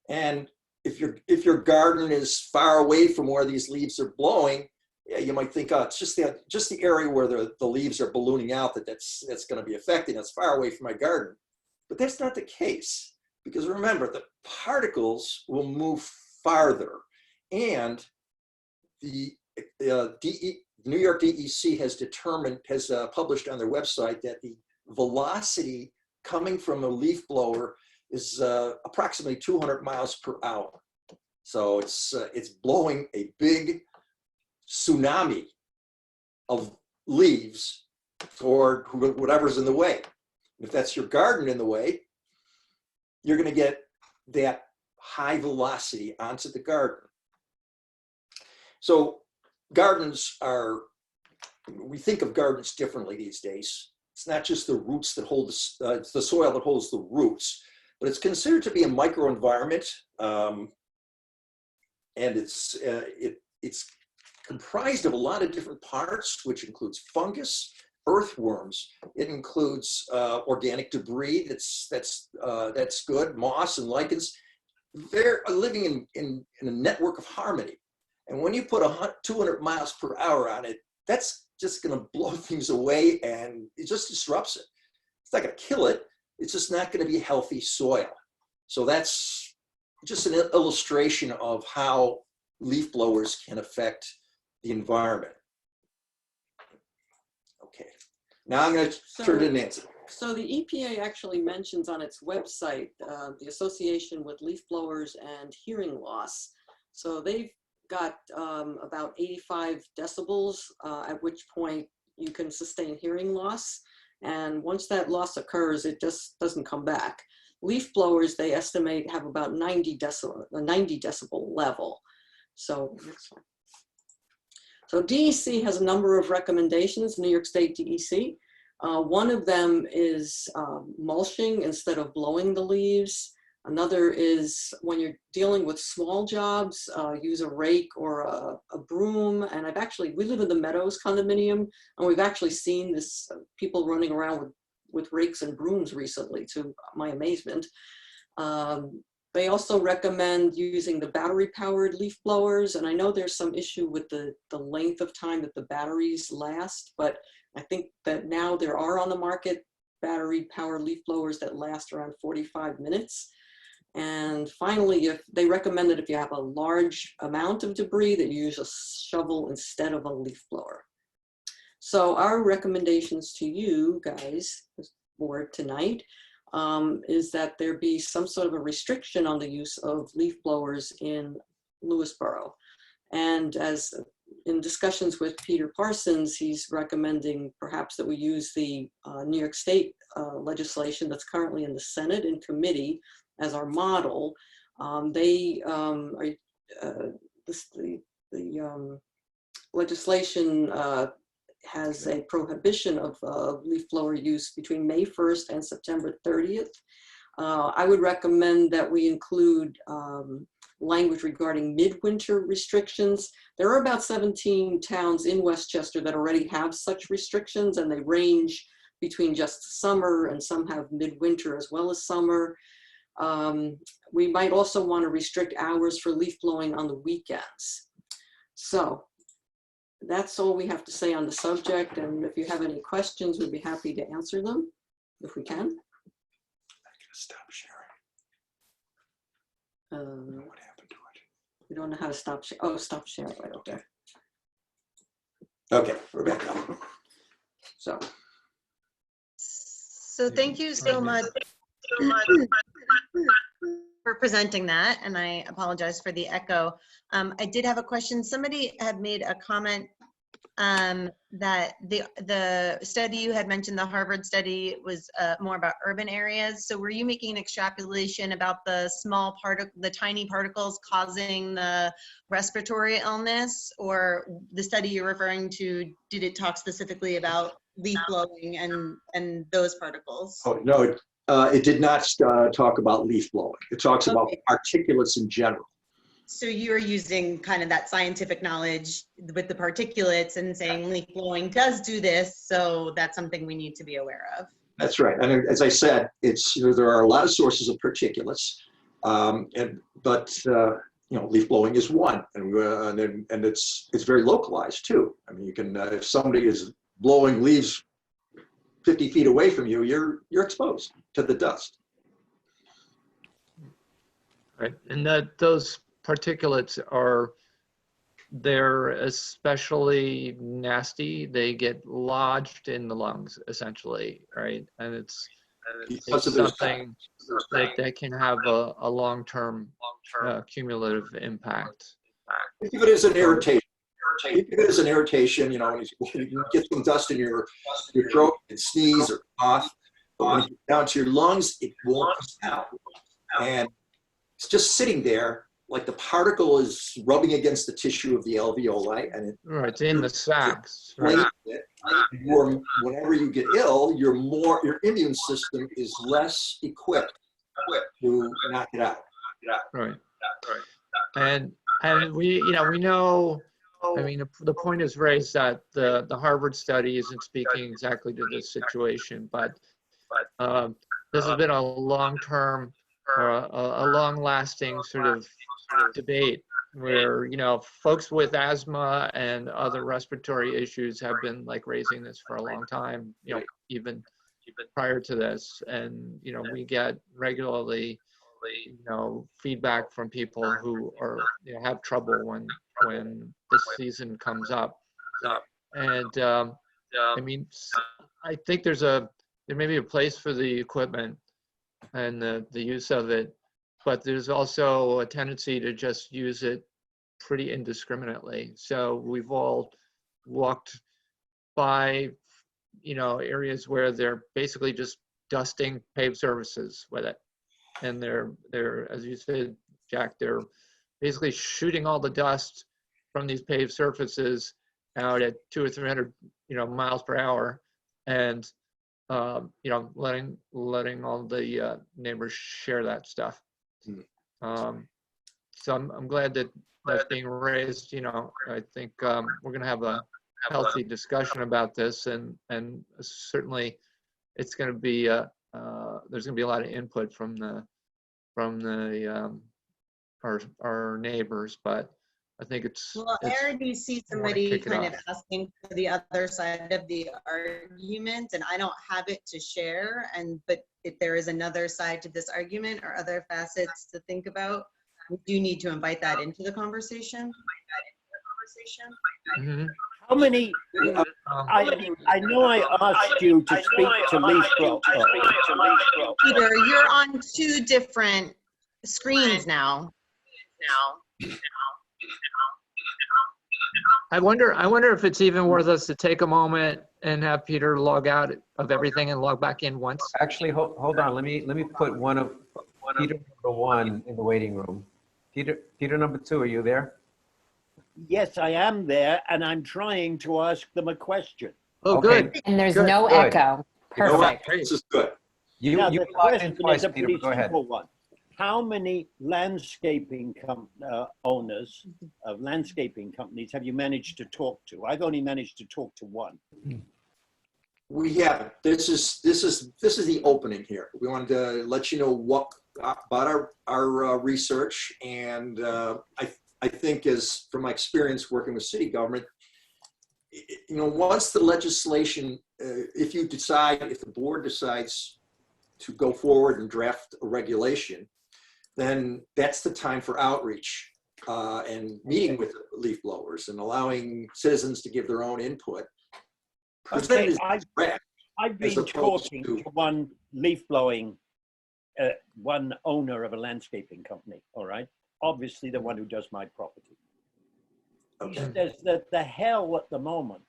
And if your garden is far away from where these leaves are blowing, yeah, you might think, oh, it's just the area where the leaves are ballooning out that's going to be affected. It's far away from my garden. But that's not the case, because remember, the particles will move farther, and the New York DEC has published on their website that the velocity coming from a leaf blower is approximately 200 miles per hour. So it's blowing a big tsunami of leaves toward whatever's in the way. If that's your garden in the way, you're going to get that high velocity onto the garden. So gardens are we think of gardens differently these days. It's not just the roots that hold it's the soil that holds the roots, but it's considered to be a microenvironment, and it's comprised of a lot of different parts, which includes fungus, earthworms. It includes organic debris that's good, moss and lichens. They're living in a network of harmony. And when you put 200 miles per hour on it, that's just going to blow things away, and it just disrupts it. It's not going to kill it. It's just not going to be healthy soil. So that's just an illustration of how leaf blowers can affect the environment. Okay, now I'm going to turn to Nancy. So the EPA actually mentions on its website the association with leaf blowers and hearing loss. So they've got about 85 decibels, at which point you can sustain hearing loss. And once that loss occurs, it just doesn't come back. Leaf blowers, they estimate, have about 90 decibel level. So next one. So DEC has a number of recommendations, New York State DEC. One of them is mulching instead of blowing the leaves. Another is when you're dealing with small jobs, use a rake or a broom. And we live in the Meadows condominium, and we've actually seen this, people running around with rakes and brooms recently, to my amazement. They also recommend using the battery-powered leaf blowers. And I know there's some issue with the length of time that the batteries last, but I think that now there are on the market battery-powered leaf blowers that last around 45 minutes. And finally, if they recommend that if you have a large amount of debris, that you use a shovel instead of a leaf blower. So our recommendations to you guys, for tonight, is that there be some sort of a restriction on the use of leaf blowers in Lewisboro. And as in discussions with Peter Parsons, he's recommending perhaps that we use the New York State legislation that's currently in the Senate in committee as our model. The legislation has a prohibition of leaf blower use between May 1st and September 30th. I would recommend that we include language regarding midwinter restrictions. There are about 17 towns in Westchester that already have such restrictions, and they range between just summer, and some have midwinter as well as summer. We might also want to restrict hours for leaf blowing on the weekends. So that's all we have to say on the subject. And if you have any questions, we'd be happy to answer them if we can. I'm gonna stop sharing. What happened to it? We don't know how to stop sharing. Oh, stop sharing right up there. Okay, we're back up. So thank you so much for presenting that, and I apologize for the echo. I did have a question. Somebody had made a comment that the study you had mentioned, the Harvard study, was more about urban areas. So were you making an extrapolation about the the tiny particles causing the respiratory illness, or the study you're referring to, did it talk specifically about leaf blowing and those particles? Oh, no, it did not talk about leaf blowing. It talks about particulates in general. So you're using kind of that scientific knowledge with the particulates and saying leaf blowing does do this, so that's something we need to be aware of. That's right. And as I said, it's, there are a lot of sources of particulates, but leaf blowing is one, and it's very localized too. I mean, you can if somebody is blowing leaves 50 feet away from you, you're exposed to the dust. Right, and those particulates they're especially nasty. They get lodged in the lungs, essentially, right? And it's something that can have a long-term cumulative impact. Think of it as an irritation. Think of it as an irritation, when you get some dust in your throat and sneeze or cough, but when you get down to your lungs, it won't come out. And it's just sitting there like the particle is rubbing against the tissue of the alveoli, and Right, it's in the sacs. Right. Whenever you get ill, your immune system is less equipped to knock it out. Right. And we, we know, I mean, the point is raised that the Harvard study isn't speaking exactly to this situation, but this has been a long-term or a long-lasting sort of debate where, folks with asthma and other respiratory issues have been like raising this for a long time, even prior to this. And, we get regularly, feedback from people who are, have trouble when this season comes up. And I mean, I think there may be a place for the equipment and the use of it, but there's also a tendency to just use it pretty indiscriminately. So we've all walked by, areas where they're basically just dusting paved surfaces with it. And they're, as you said, Jack, they're basically shooting all the dust from these paved surfaces out at 200 or 300, miles per hour, and letting all the neighbors share that stuff. So I'm glad that that's being raised. I think we're going to have a healthy discussion about this, and certainly it's going to be there's going to be a lot of input from our neighbors, but I think Well, I already see somebody kind of asking for the other side of the argument, and I don't have it to share. But if there is another side to this argument or other facets to think about, we do need to invite that into the conversation. Mm-hmm. How many? I know I asked you to speak to Lewisboro. Peter, you're on two different screens now. I wonder if it's even worth us to take a moment and have Peter log out of everything and log back in once. Actually, hold on. Let me put Peter number 1 in the waiting room. Peter number 2, are you there? Yes, I am there, and I'm trying to ask them a question. Oh, Okay. good. And there's no echo. Perfect. This is good. Now, You the logged in question twice, is a Peter, pretty but go ahead. simple one. How many landscaping owners of landscaping companies have you managed to talk to? I've only managed to talk to one. We haven't. This is the opening here. We wanted to let you know what about our research, and I think, as from my experience working with city government, once the legislation, if the board decides to go forward and draft a regulation, then that's the time for outreach and meeting with leaf blowers and allowing citizens to give their own input. Okay, I've been talking to one leaf blowing, one owner of a landscaping company, all right? Obviously the one who does my property. He says that the hell at the moment,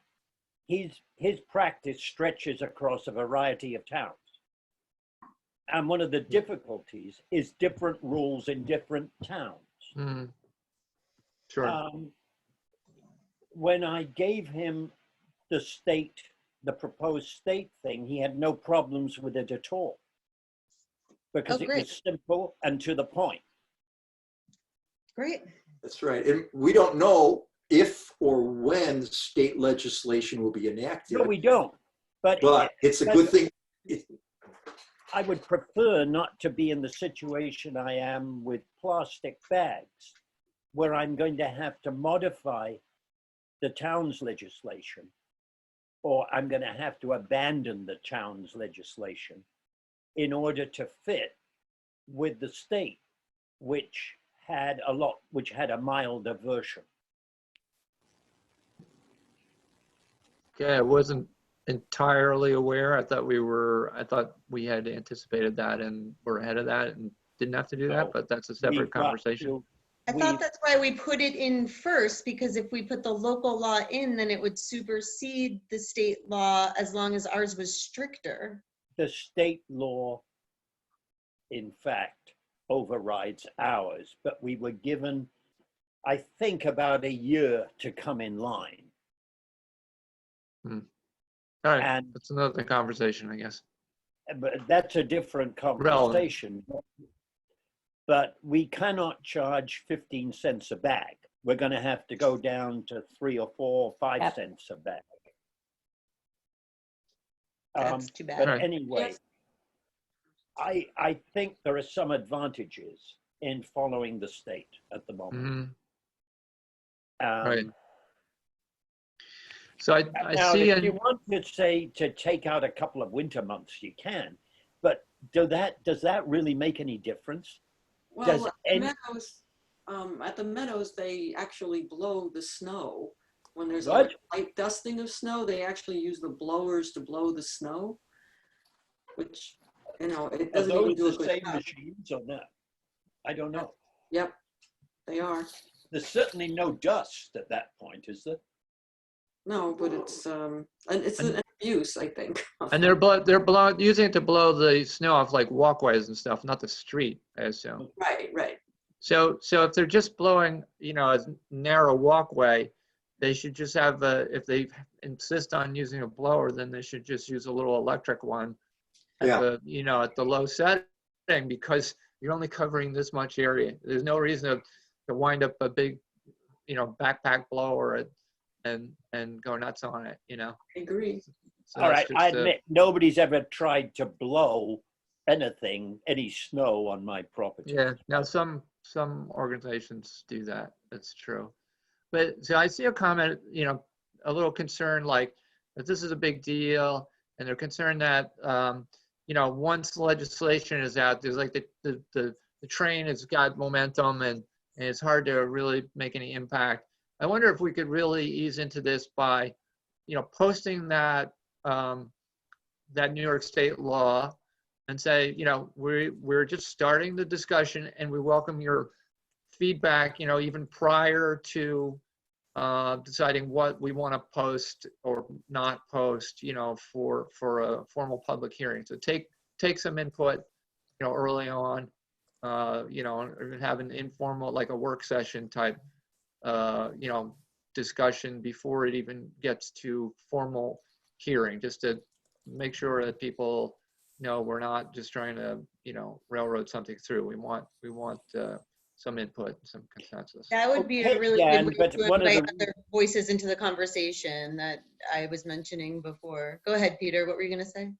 his practice stretches across a variety of towns. And one of the difficulties is different rules in different towns. Mm. Sure. When I gave him the proposed state thing, he had no problems with it at all. Because it was simple and to the point. Great. That's right. And we don't know if or when state legislation will be enacted. No, we don't. But it's a good thing. I would prefer not to be in the situation I am with plastic bags, where I'm going to have to modify the town's legislation, or I'm going to have to abandon the town's legislation in order to fit with the state, which had a milder version. Okay, I wasn't entirely aware. I thought we had anticipated that and were ahead of that and didn't have to do that, but that's a separate conversation. I thought that's why we put it in first, because if we put the local law in, then it would supersede the state law as long as ours was stricter. The state law, in fact, overrides ours, but we were given, I think, about a year to come in line. All right, And that's another conversation, I guess. but that's a different conversation. But we cannot charge 15 cents a bag. We're going to have to go down to 3 or 4 or 5 Yep. cents a bag. That's too bad. But Right. anyway, Yes. I think there are some advantages in following the state at the moment. Mhm. Um, Right. So I Now, see, if you and want to say to take out a couple of winter months, you can. But does that really make any difference? Does Well, any, at the meadows, they actually blow the snow. When there's a What? light dusting of snow, they actually use the blowers to blow the snow, which, it are doesn't even those do a the good same job. machines or not? I don't know. Yep, they are. There's certainly no dust at that point, is there? No, but it's and it's an abuse, I think. and they're using it to blow the snow off like walkways and stuff, not the street, I assume. Right. So if they're just blowing, a narrow walkway, they should just have if they insist on using a blower, then they should just use a little electric one at at the low setting, because you're only covering this much area. There's no reason to wind up a big, backpack blower and go nuts on it, I agree. So All that's right, I just admit nobody's ever tried to blow any snow on my property. Yeah, now some organizations do that. That's true. But so I see a comment, a little concerned, like that this is a big deal, and they're concerned that once legislation is out, there's like the train has got momentum and it's hard to really make any impact. I wonder if we could really ease into this by, posting that New York State law and say, we're just starting the discussion and we welcome your feedback, even prior to deciding what we want to post or not post, for a formal public hearing. So take some input, early on, or even have an informal, like a work session type, discussion before it even gets to formal hearing, just to make sure that people know we're not just trying to, railroad something through. We want some input, some consensus. That would be a really good way to invite other voices into the conversation that I was mentioning before. Go ahead, Peter. What were you going to say?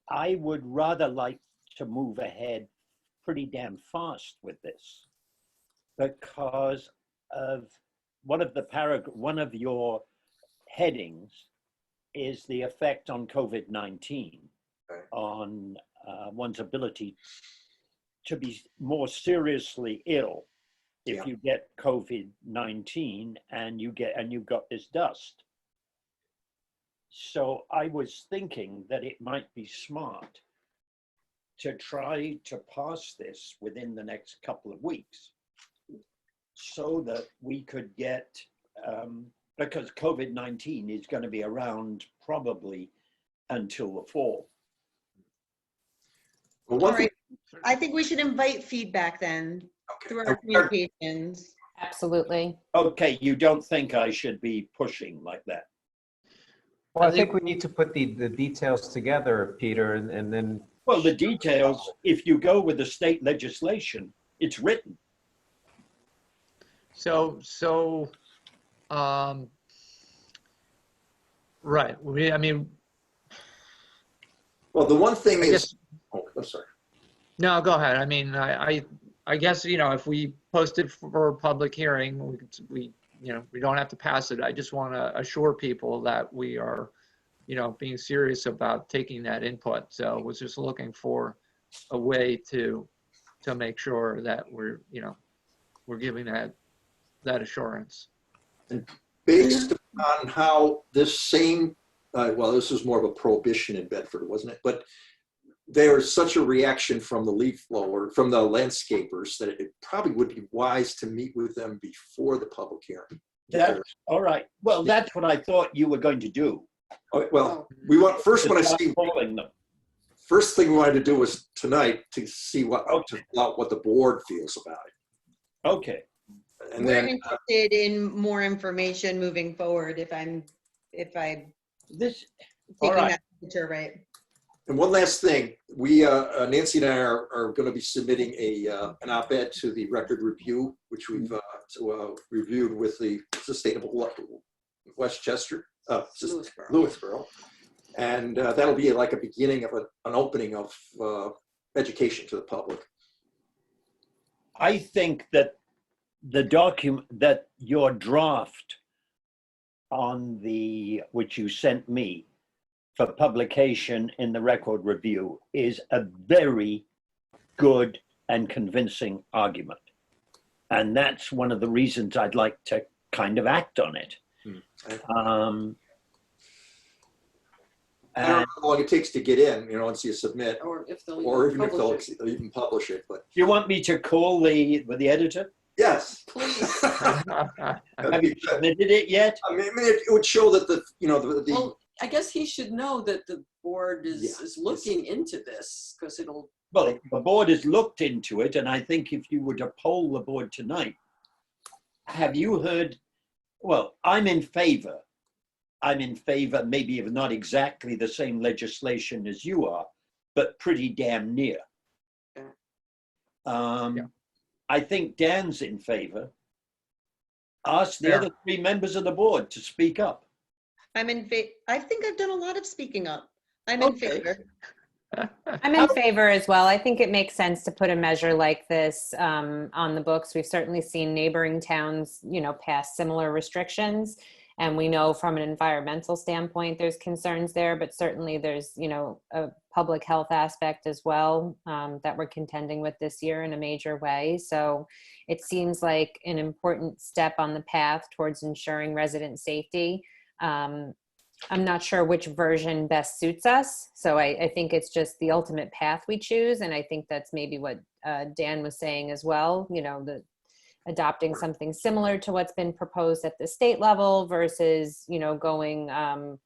I would rather like to move ahead pretty damn fast with this, because of one of your headings is the effect on COVID-19 on one's ability to be more seriously ill if you get COVID-19 and you've got this dust. So I was thinking that it might be smart to try to pass this within the next couple of weeks, so that we could get, because COVID-19 is going to be around probably until the fall. All right. I think we should invite feedback then through our communications. Absolutely. Okay, you don't think I should be pushing like that? Well, I think we need to put the details together, Peter, and then. Well, the details, if you go with the state legislation, it's written. Right. Well, the one thing is, I'm sorry. No, go ahead. I mean, I guess, if we post it for a public hearing, we don't have to pass it. I just want to assure people that we are, being serious about taking that input. So I was just looking for a way to make sure that we're giving that assurance. And based on how this same, well, this was more of a prohibition in Bedford, wasn't it? But there was such a reaction from the leaf blower, from the landscapers, that it probably would be wise to meet with them before the public hearing. That's all right. Well, that's what I thought you were going to do. Well, we want first want to see first thing we wanted to do was tonight to see what the board feels about it. Okay. And We're then interested in more information moving forward if I'm this taking right. that picture right. And one last thing, we Nancy and I are going to be submitting an op-ed to the Record Review, which we've reviewed with the Sustainable Westchester, Lewisboro, and that'll be like a beginning of an opening of education to the public. I think that the document that your draft on which you sent me for publication in the Record Review is a very good and convincing argument. And that's one of the reasons I'd like to kind of act on it. I don't know how long it takes to get in, once you submit, or if they'll even if they'll even publish it. But you want me to call the editor? Yes. Please. Have you submitted it yet? I mean, it would show that Well, I guess he should know that the board is looking into this, because it'll. Well, the board has looked into it, and I think if you were to poll the board tonight, have you heard? Well, I'm in favor, maybe of not exactly the same legislation as you are, but pretty damn near. I think Dan's in favor. Ask the other three members of the board to speak up. I'm in favor. I think I've done a lot of speaking up. I'm in favor. I'm in favor as well. I think it makes sense to put a measure like this on the books. We've certainly seen neighboring towns, pass similar restrictions. And we know from an environmental standpoint, there's concerns there, but certainly there's, a public health aspect as well that we're contending with this year in a major way. So it seems like an important step on the path towards ensuring resident safety. I'm not sure which version best suits us. So I think it's just the ultimate path we choose. And I think that's maybe what Dan was saying as well, adopting something similar to what's been proposed at the state level versus, going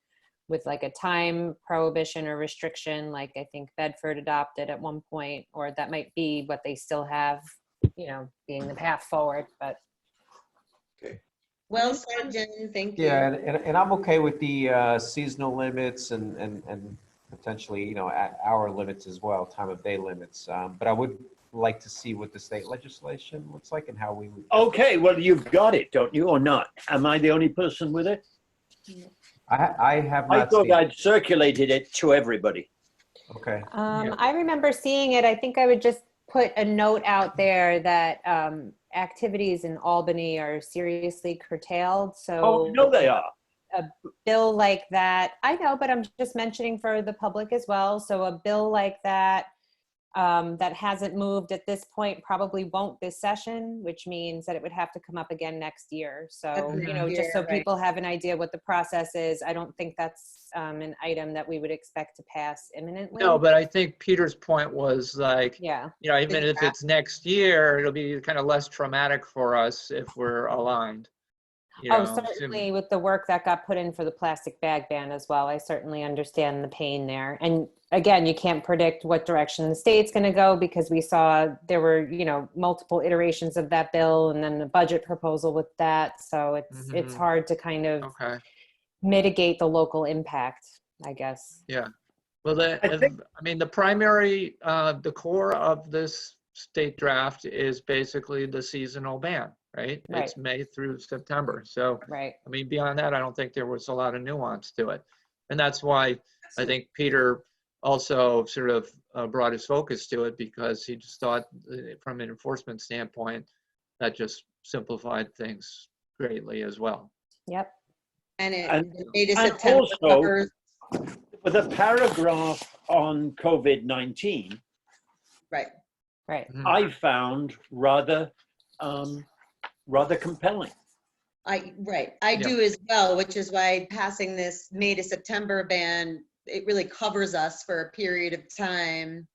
with like a time prohibition or restriction, like I think Bedford adopted at one point, or that might be what they still have, being the path forward, but. Well said, Jen. Thank you. Yeah, and I'm okay with the seasonal limits and potentially, hour limits as well, time of day limits. But I would like to see what the state legislation looks like and how we would. Okay, well, you've got it, don't you, or not? Am I the only person with it? I have not. I thought I'd circulated it to everybody. Okay. I remember seeing it. I think I would just put a note out there that activities in Albany are seriously curtailed. So no, they are. A bill like that, I know, but I'm just mentioning for the public as well. So a bill like that that hasn't moved at this point probably won't this session, which means that it would have to come up again next year. So, just so people have an idea what the process is, I don't think that's an item that we would expect to pass imminently. No, but I think Peter's point was like, yeah, even if it's next year, it'll be kind of less traumatic for us if we're aligned. Certainly with the work that got put in for the plastic bag ban as well, I certainly understand the pain there. And again, you can't predict what direction the state's going to go because we saw there were, multiple iterations of that bill and then the budget proposal with that. So it's hard to kind of mitigate the local impact, I guess. Yeah. Well, the primary, the core of this state draft is basically the seasonal ban. Right? It's May through September. So, beyond that, I don't think there was a lot of nuance to it. And that's why I think Peter also sort of brought his focus to it, because he just thought from an enforcement standpoint, that just simplified things greatly as well. Yep. And it made a September also, with a paragraph on COVID-19, right. I found rather compelling. I do as well, which is why passing this May to September ban, it really covers us for a period of time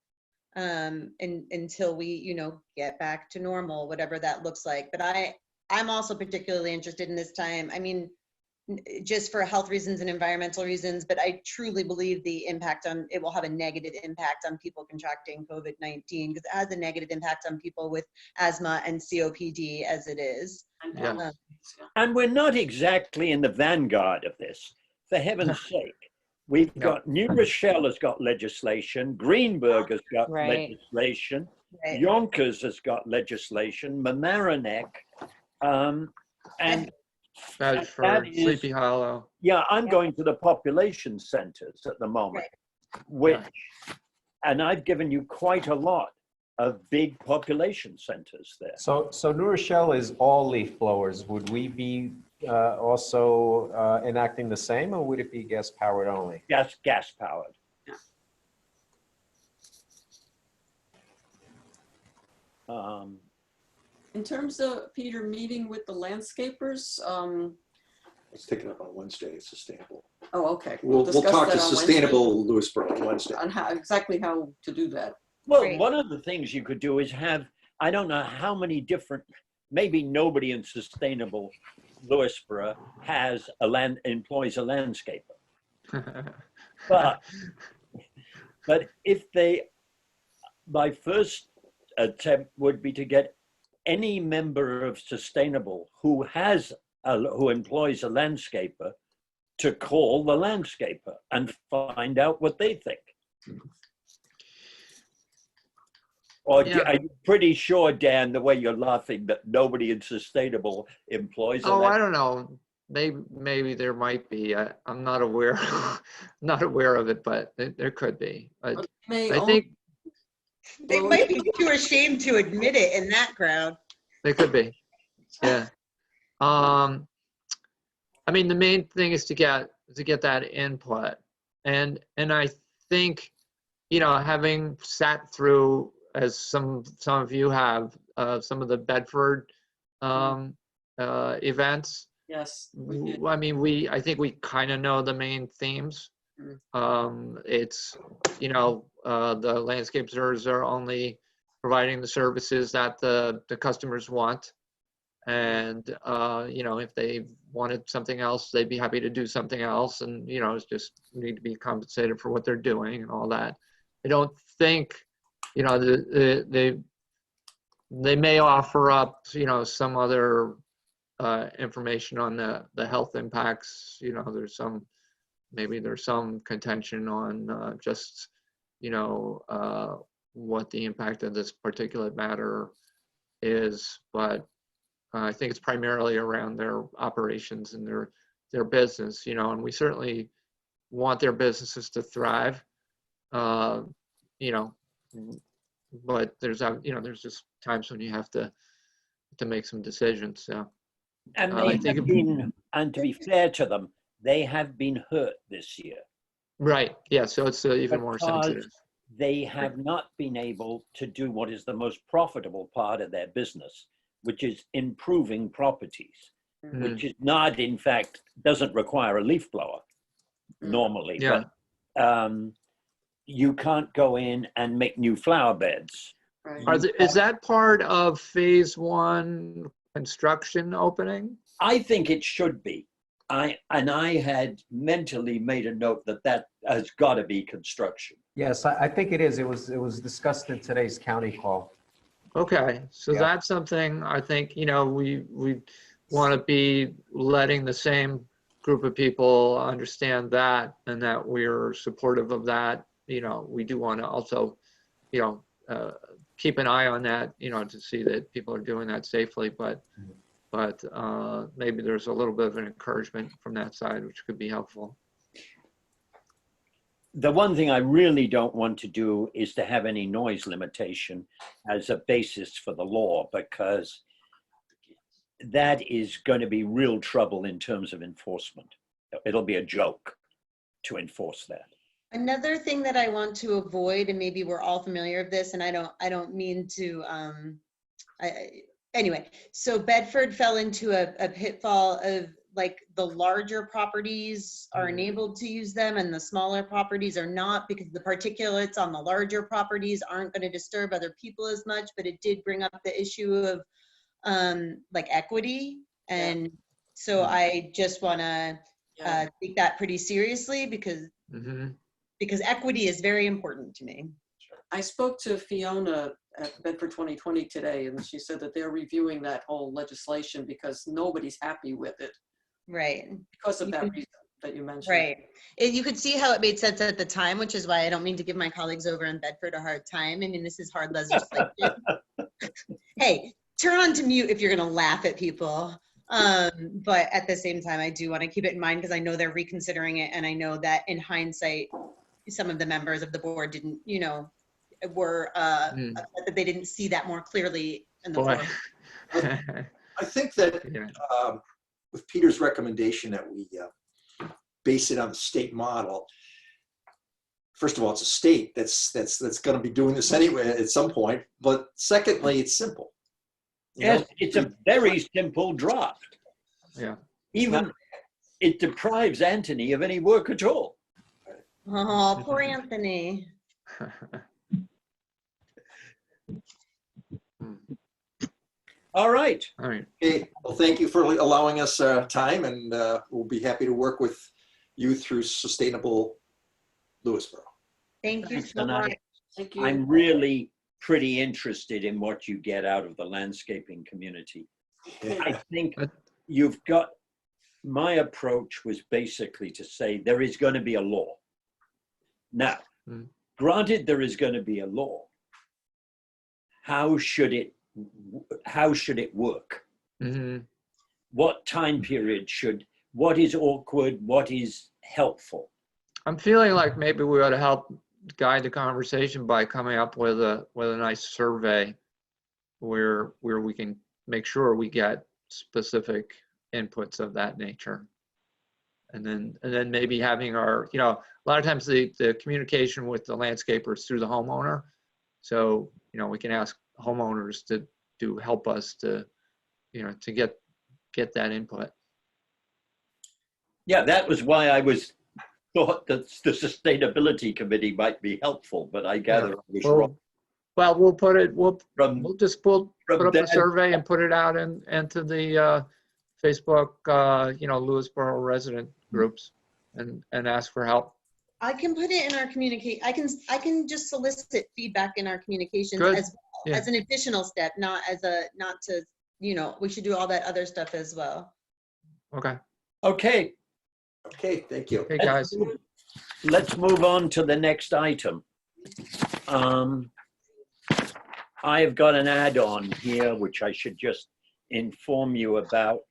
until we, get back to normal, whatever that looks like. But I'm also particularly interested in this time. I mean, just for health reasons and environmental reasons, but I truly believe the impact on, it will have a negative impact on people contracting COVID-19, because it has a negative impact on people with asthma and COPD as it is. Yeah. And we're not exactly in the vanguard of this, for heaven's sake. We've got New Rochelle has got legislation, Greenberg has got legislation, Yonkers has got legislation, Mamaroneck, and That's for that is, Sleepy Hollow. Yeah, I'm going to the population centers at the moment, which, and I've given you quite a lot of big population centers there. So New Rochelle is all leaf blowers. Would we be also enacting the same, or would it be gas powered only? Gas powered. In terms of, Peter, meeting with the landscapers, Let's take it up on Wednesday, sustainable. oh, okay. We'll discuss talk that to on Sustainable Lewisboro on Wednesday. On how, exactly how to do that. Well, one of the things you could do is have, I don't know how many different, maybe nobody in Sustainable Lewisboro has employs a landscaper. But if they, my first attempt would be to get any member of Sustainable who employs a landscaper to call the landscaper and find out what they think. Or are you pretty sure, Dan, the way you're laughing, that nobody in Sustainable employs a landscaper? I don't know. Maybe there might be. I'm not aware, not aware of it, but there could be. But I think they might be too ashamed to admit it in that crowd. they could be. Yeah. I mean, the main thing is to get that input, and I think, you know, having sat through, as some of you have, some of the Bedford events. Yes. I mean, I think we kind of know the main themes. It's, you know, the landscapers are only providing the services that the customers want. And, you know, if they wanted something else, they'd be happy to do something else. And, you know, it's just need to be compensated for what they're doing and all that. I don't think, you know, they may offer up, you know, some other information on the health impacts. You know, maybe there's some contention on just, you know, what the impact of this particulate matter is, but I think it's primarily around their operations and their business, you know, and we certainly want their businesses to thrive, you know, but there's, you know, there's just times when you have to make some decisions. So, and they have been, and to be fair to them, they have been hurt this year. Right. Yeah. So it's even more sensitive. They have not been able to do what is the most profitable part of their business, which is improving properties, which is not, in fact, doesn't require a leaf blower normally. Yeah. But you can't go in and make new flower beds. Right. Is that part of phase 1 construction opening? I think it should be. I had mentally made a note that has got to be construction. Yes, I think it is. It was discussed in today's county call. Okay, so that's something I think, you know, we want to be letting the same group of people understand that, and that we're supportive of that. You know, we do want to also, you know, keep an eye on that, you know, to see that people are doing that safely, but maybe there's a little bit of an encouragement from that side, which could be helpful. The one thing I really don't want to do is to have any noise limitation as a basis for the law, because that is going to be real trouble in terms of enforcement. It'll be a joke to enforce that. Another thing that I want to avoid, and maybe we're all familiar with this, and I don't mean to, anyway, so Bedford fell into a pitfall of, like, the larger properties are enabled to use them and the smaller properties are not, because the particulates on the larger properties aren't going to disturb other people as much, but it did bring up the issue of like equity. And So I just want to take that pretty seriously because equity is very important to me. I spoke to Fiona at Bedford 2020 today, and she said that they're reviewing that whole legislation because nobody's happy with it. Right. Because of that reason that you mentioned. Right. You could see how it made sense at the time, which is why I don't mean to give my colleagues over in Bedford a hard time. I mean, this is hard legislation. Hey, turn on to mute if you're going to laugh at people. But at the same time, I do want to keep it in mind because I know they're reconsidering it. And I know that in hindsight, some of the members of the board didn't, you know, were upset that they didn't see that more clearly in the board. I think that with Peter's recommendation that we base it on the state model, first of all, it's a state that's going to be doing this anyway at some point. But secondly, it's simple. Yes, it's a very simple draft. Yeah. Even it deprives Anthony of any work at all. Oh, poor Anthony. All right. All right. Okay. Well, thank you for allowing us time, and we'll be happy to work with you through Sustainable Lewisboro. Thank you so And much. Thank you. I'm really pretty interested in what you get out of the landscaping community. I think you've got, my approach was basically to say there is going to be a law. Now, granted there is going to be a law, how should it work? What time period what is awkward, what is helpful? I'm feeling like maybe we ought to help guide the conversation by coming up with a nice survey where we can make sure we get specific inputs of that nature. And then maybe having our, you know, a lot of times the communication with the landscaper is through the homeowner. So, you know, we can ask homeowners to help us to, you know, to get that input. Yeah, that was why I thought that the sustainability committee might be helpful, but I gather I was wrong. Well, we'll put it, we'll just put up a survey and put it out into the Facebook, you know, Lewisboro resident groups and ask for help. I can put it in our I can just solicit feedback in our communications Good. as well, as an additional step, not to, you know, we should do all that other stuff as well. Okay. Okay. Okay, thank you. Okay, guys. Let's move on to the next item. I have got an add-on here, which I should just inform you about.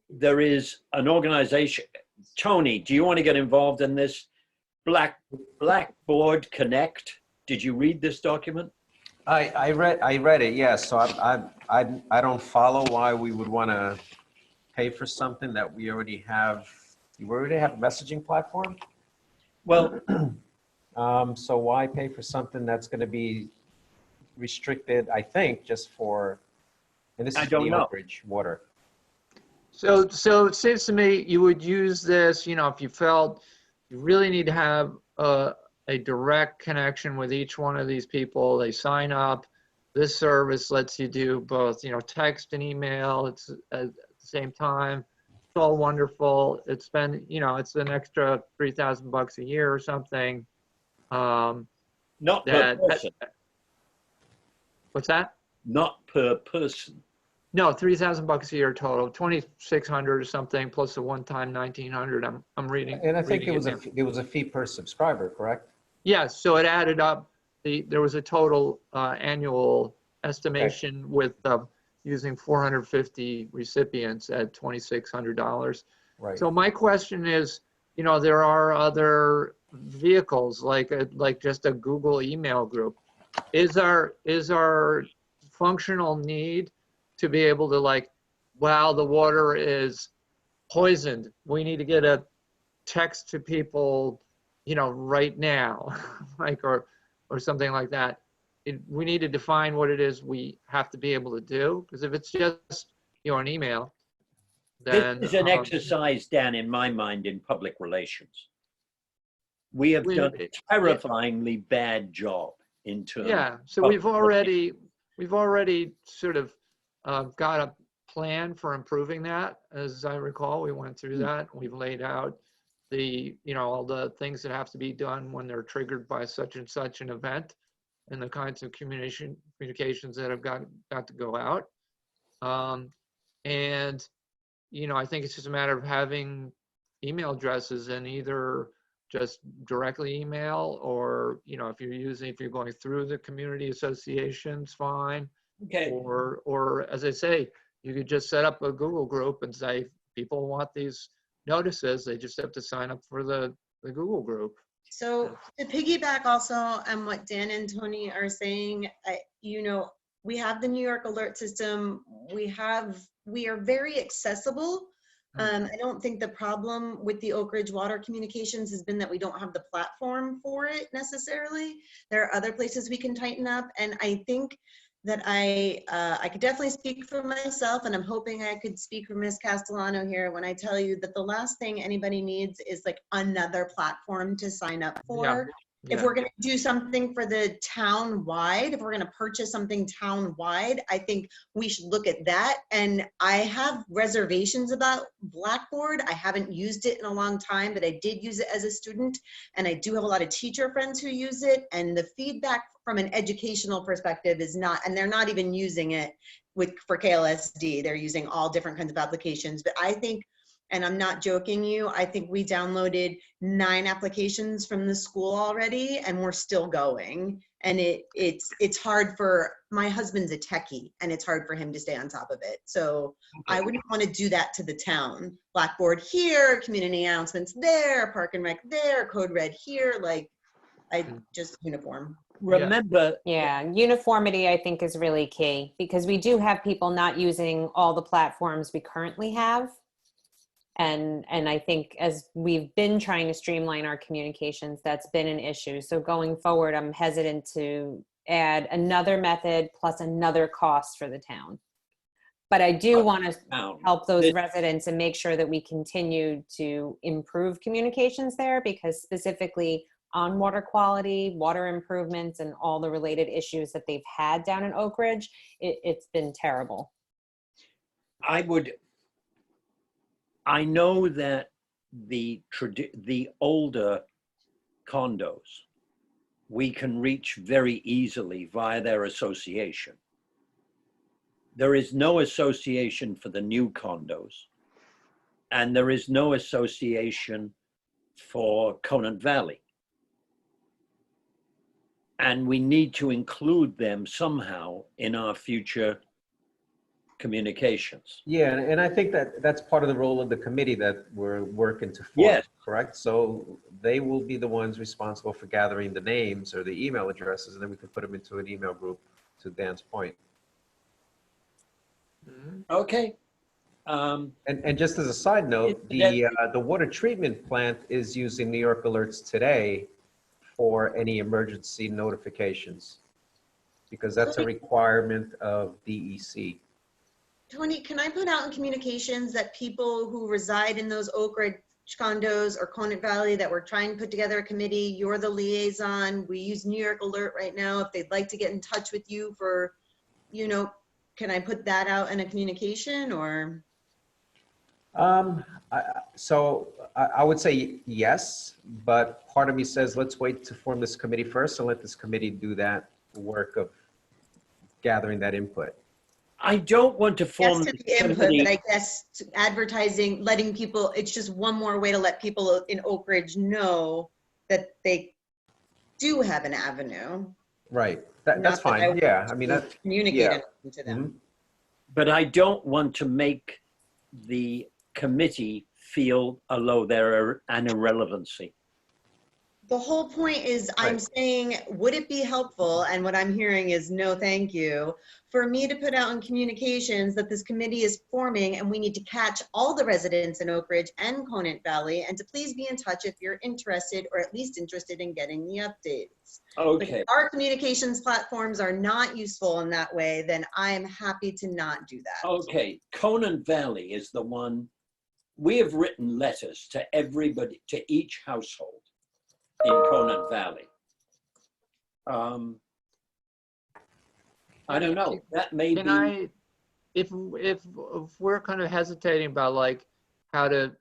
There is an organization. Tony, do you want to get involved in this? Blackboard Connect. Did you read this document? I read it, yes. So I don't follow why we would want to pay for something that we already have. You already have a messaging platform? Well, so why pay for something that's going to be restricted, I think, just for, and this is the Oakridge water. So it seems to me you would use this, you know, if you felt you really need to have a direct connection with each one of these people. They sign up. This service lets you do both, you know, text and email. It's at the same time. It's all wonderful. It's been, you know, it's an extra $3,000 a year or something. Not per person. What's that? Not per person. No, $3,000 a year total, $2,600 or something, plus a one-time $1,900. I'm reading. And I think it was a fee per subscriber, correct? Yes, so it added up. There was a total annual estimation with using 450 recipients at $2,600. Right. So my question is, you know, there are other vehicles like just a Google email group. Is our functional need to be able to, like, wow, the water is poisoned, we need to get a text to people, you know, right now, like, or something like that. We need to define what it is we have to be able to do, because if it's just, you know, an email, then this is an exercise, Dan, in my mind, in public relations. We have done a terrifyingly bad job in terms. Yeah, so we've already sort of got a plan for improving that. As I recall, we went through that. We've laid out the, all the things that have to be done when they're triggered by such and such an event, and the kinds of communications that have got to go out. And, I think it's just a matter of having email addresses, and either just directly email, or, if you're going through the community associations, fine. Okay. Or as I say, you could just set up a Google group and say, people want these notices, they just have to sign up for the Google group. So to piggyback also on what Dan and Tony are saying, we have the New York alert system. We are very accessible. I don't think the problem with the Oak Ridge Water Communications has been that we don't have the platform for it necessarily. There are other places we can tighten up, and I think that I could definitely speak for myself, and I'm hoping I could speak for Ms. Castellano here when I tell you that the last thing anybody needs is like another platform to sign up for. If we're going to do something for the town-wide, if we're going to purchase something town-wide, I think we should look at that. And I have reservations about Blackboard. I haven't used it in a long time, but I did use it as a student. And I do have a lot of teacher friends who use it. And the feedback from an educational perspective is not, and they're not even using it for KLSD. They're using all different kinds of applications. But I think, and I'm not joking you, I think we downloaded 9 applications from the school already, and we're still going. And it's hard for, my husband's a techie, and it's hard for him to stay on top of it. So I wouldn't want to do that to the town. Blackboard here, community announcements there, Park and Rec there, Code Red here, like I just uniform. Remember. Yeah, uniformity I think is really key, because we do have people not using all the platforms we currently have. And I think as we've been trying to streamline our communications, that's been an issue. So going forward, I'm hesitant to add another method plus another cost for the town. But I do want to help those residents and make sure that we continue to improve communications there, because specifically on water quality, water improvements, and all the related issues that they've had down in Oak Ridge, it's been terrible. I know that the older condos, we can reach very easily via their association. There is no association for the new condos, and there is no association for Conant Valley. And we need to include them somehow in our future communications. Yeah, and I think that's part of the role of the committee that we're working to form, yes. Correct? So they will be the ones responsible for gathering the names or the email addresses, and then we can put them into an email group, to Dan's point. Okay. And just as a side note, the water treatment plant is using New York Alerts today for any emergency notifications, because that's a requirement of DEC. Tony, can I put out in communications that people who reside in those Oak Ridge condos or Conant Valley that we're trying to put together a committee, you're the liaison, we use New York Alert right now, if they'd like to get in touch with you for, can I put that out in a communication, or? So I would say yes, but part of me says, let's wait to form this committee first and let this committee do that work of gathering that input. I don't want to form yes, to the input, but I guess advertising, letting people, it's just one more way to let people in Oak Ridge know that they do have an avenue. Right. That's fine. Yeah. I mean, that's communicating to them. Mm-hmm. But I don't want to make the committee feel as though they're an irrelevancy. The whole point is, I'm saying, would it be helpful, and what I'm hearing is no thank you, for me to put out in communications that this committee is forming and we need to catch all the residents in Oak Ridge and Conant Valley, and to please be in touch if you're interested, or at least interested in getting the updates. Okay. But if our communications platforms are not useful in that way, then I'm happy to not do that. Okay, Conant Valley is the one, we have written letters to everybody, to each household in Conant Valley. I don't know, that may be. if we're kind of hesitating about like how to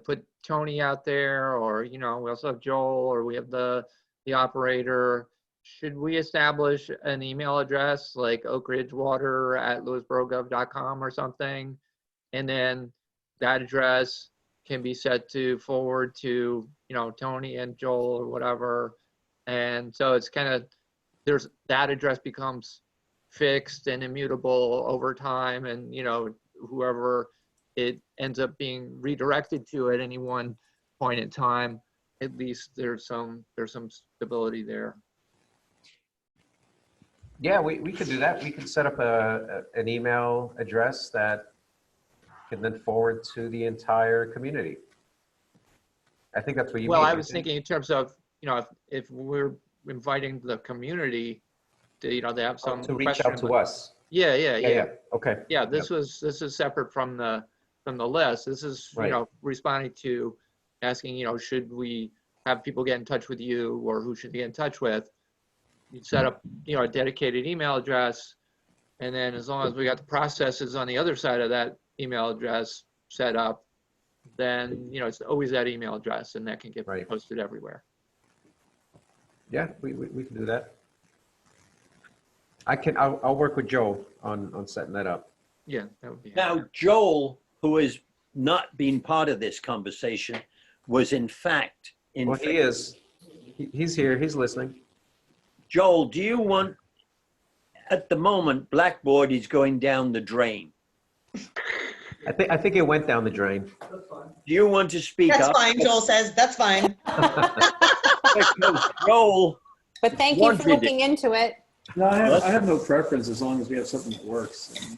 put Tony out there, or we also have Joel, or we have the operator, should we establish an email address like oakridgewater@lewisboro.gov.com or something, and then that address can be set to forward to Tony and Joel or whatever, and so it's kind of that address becomes fixed and immutable over time, and whoever it ends up being redirected to at any one point in time, at least there's some stability there. Yeah, we could do that. We could set up an email address that can then forward to the entire community. I think that's what you mean. Well, I was thinking in terms of, if we're inviting the community to, they have some to reach out to us. Yeah. Okay. Yeah, this is separate from the list. This is, Right. responding to asking, should we have people get in touch with you, or who should they get in touch with? You'd set up, a dedicated email address, and then as long as we got the processes on the other side of that email address set up, then, it's always that email address, and that can get posted everywhere. Yeah, we can do that. I'll work with Joe on setting that up. Yeah, that would be. Now, Joel, who has not been part of this conversation, was in fact Well, he is. He's here. He's listening. Joel, do you want, at the moment, Blackboard is going down the drain. I think it went down the drain. Do you want to speak That's up? fine, Joel says, that's fine. Because Joel But thank you for looking into it. No, I have no preference as long as we have something that works.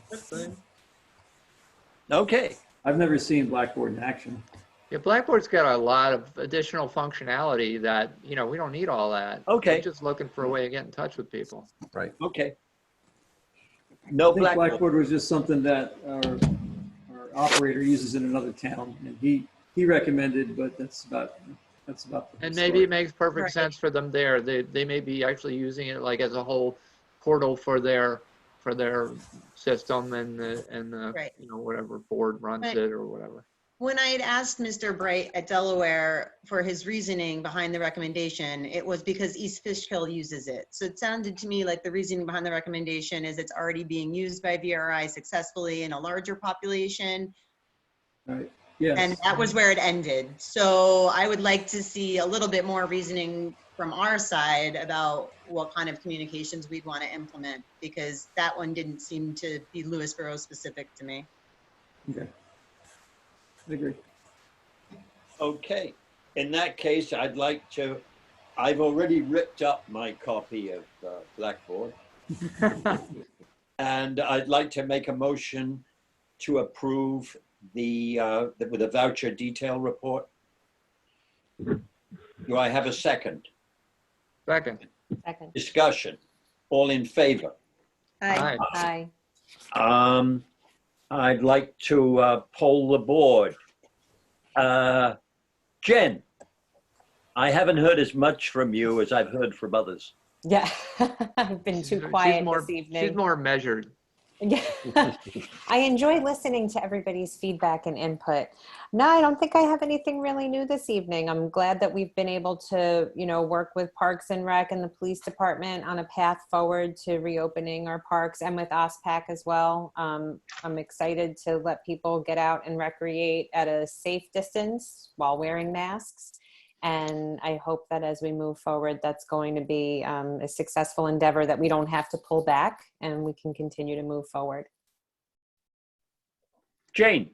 Okay. I've never seen Blackboard in action. Yeah, Blackboard's got a lot of additional functionality that, we don't need all that. Okay. We're just looking for a way to get in touch with people. Right. Okay. I think Blackboard was just something that our operator uses in another town, and he recommended, but that's about And maybe it makes perfect sense for them there. They may be actually using it like as a whole portal for their system, and the whatever board runs it or whatever. When I had asked Mr. Bright at Delaware for his reasoning behind the recommendation, it was because East Fishkill uses it. So it sounded to me like the reasoning behind the recommendation is it's already being used by VRI successfully in a larger population. Right. Yes. And that was where it ended. So I would like to see a little bit more reasoning from our side about what kind of communications we'd want to implement, because that one didn't seem to be Lewisboro specific to me. Okay. I agree. Okay. In that case, I've already ripped up my copy of Blackboard. And I'd like to make a motion to approve with a voucher detail report. Do I have a second? Second. Discussion. All in favor? Aye. I'd like to poll the board. Jen, I haven't heard as much from you as I've heard from others. Yeah, I've been too quiet this evening. She's more measured. Yeah. I enjoy listening to everybody's feedback and input. No, I don't think I have anything really new this evening. I'm glad that we've been able to, work with Parks and Rec and the police department on a path forward to reopening our parks, and with OSPAC as well. I'm excited to let people get out and recreate at a safe distance while wearing masks. And I hope that as we move forward, that's going to be a successful endeavor, that we don't have to pull back and we can continue to move forward. Jane.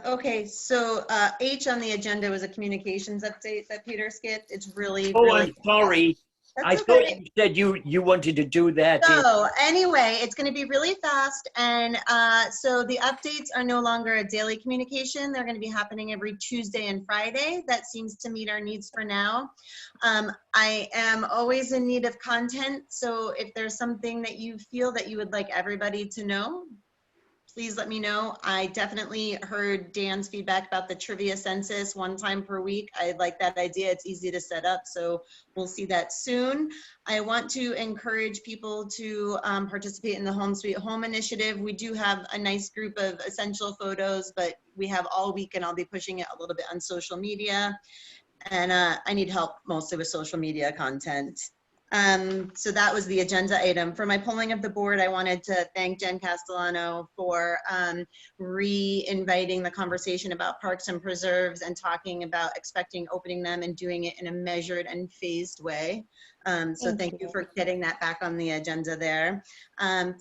Okay, so H on the agenda was a communications update that Peter skipped. It's really, Oh, really I'm sorry. That's I okay. thought you said you wanted to do that. So anyway, it's going to be really fast. And so the updates are no longer a daily communication. They're going to be happening every Tuesday and Friday. That seems to meet our needs for now. I am always in need of content. So if there's something that you feel that you would like everybody to know, please let me know. I definitely heard Dan's feedback about the trivia census 1 time per week. I like that idea. It's easy to set up, so we'll see that soon. I want to encourage people to participate in the Home Sweet Home initiative. We do have a nice group of essential photos, but we have all week, and I'll be pushing it a little bit on social media. And I need help mostly with social media content. So that was the agenda item. For my polling of the board, I wanted to thank Jen Castellano for re-inviting the conversation about parks and preserves and talking about expecting opening them and doing it in a measured and phased way. So thank you for getting that back on the agenda there.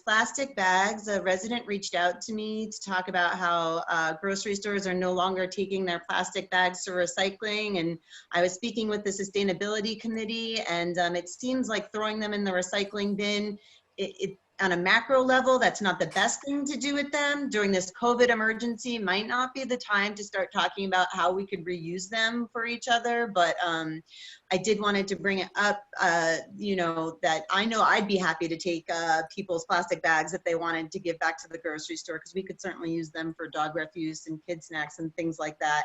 Plastic bags, a resident reached out to me to talk about how grocery stores are no longer taking their plastic bags to recycling. And I was speaking with the sustainability committee, and it seems like throwing them in the recycling bin, on a macro level, that's not the best thing to do with them. During this COVID emergency might not be the time to start talking about how we could reuse them for each other. But I did wanted to bring it up, you know, that I know I'd be happy to take people's plastic bags if they wanted to give back to the grocery store, because we could certainly use them for dog refuse and kid snacks and things like that.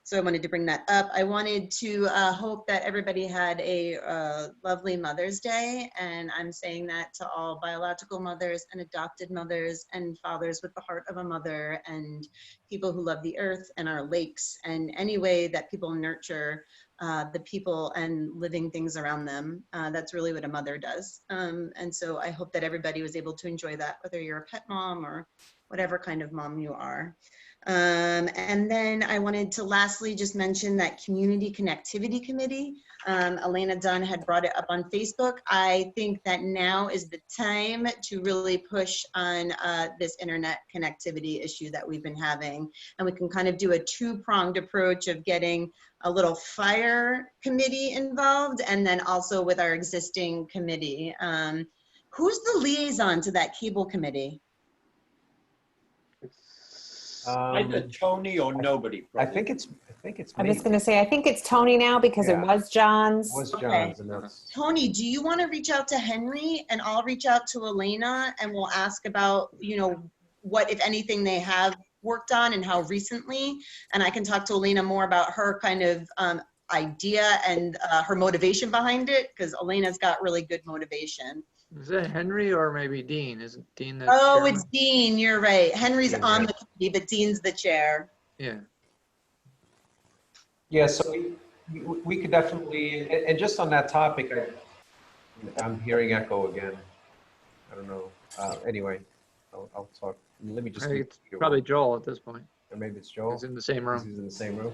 So I wanted to bring that up. I wanted to hope that everybody had a lovely Mother's Day, and I'm saying that to all biological mothers and adopted mothers and fathers with the heart of a mother and people who love the earth and our lakes and any way that people nurture the people and living things around them. That's really what a mother does. And so I hope that everybody was able to enjoy that, whether you're a pet mom or whatever kind of mom you are. And then I wanted to lastly just mention that Community Connectivity Committee. Elena Dunn had brought it up on Facebook. I think that now is the time to really push on this internet connectivity issue that we've been having. And we can kind of do a two-pronged approach of getting a little fire committee involved and then also with our existing committee. Who's the liaison to that cable committee? Either Tony or nobody. I think it's I'm me. just going to say, I think it's Tony now because Yeah. it was John's. It was Okay. John's, and that's Tony, do you want to reach out to Henry and I'll reach out to Elena and we'll ask about, you know, what, if anything, they have worked on and how recently. And I can talk to Elena more about her kind of idea and her motivation behind it, because Elena's got really good motivation. Is that Henry or maybe Dean? Isn't Dean the Oh, chairman? it's Dean, you're right. Henry's Dean, on yeah. the committee, but Dean's the chair. Yeah. yeah. So we could definitely, and just on that topic, I'm hearing echo again. I don't know. Anyway, I'll talk. Let me just. I think it's probably Joel at this point. Or maybe it's Joel. He's in the same room. He's in the same room.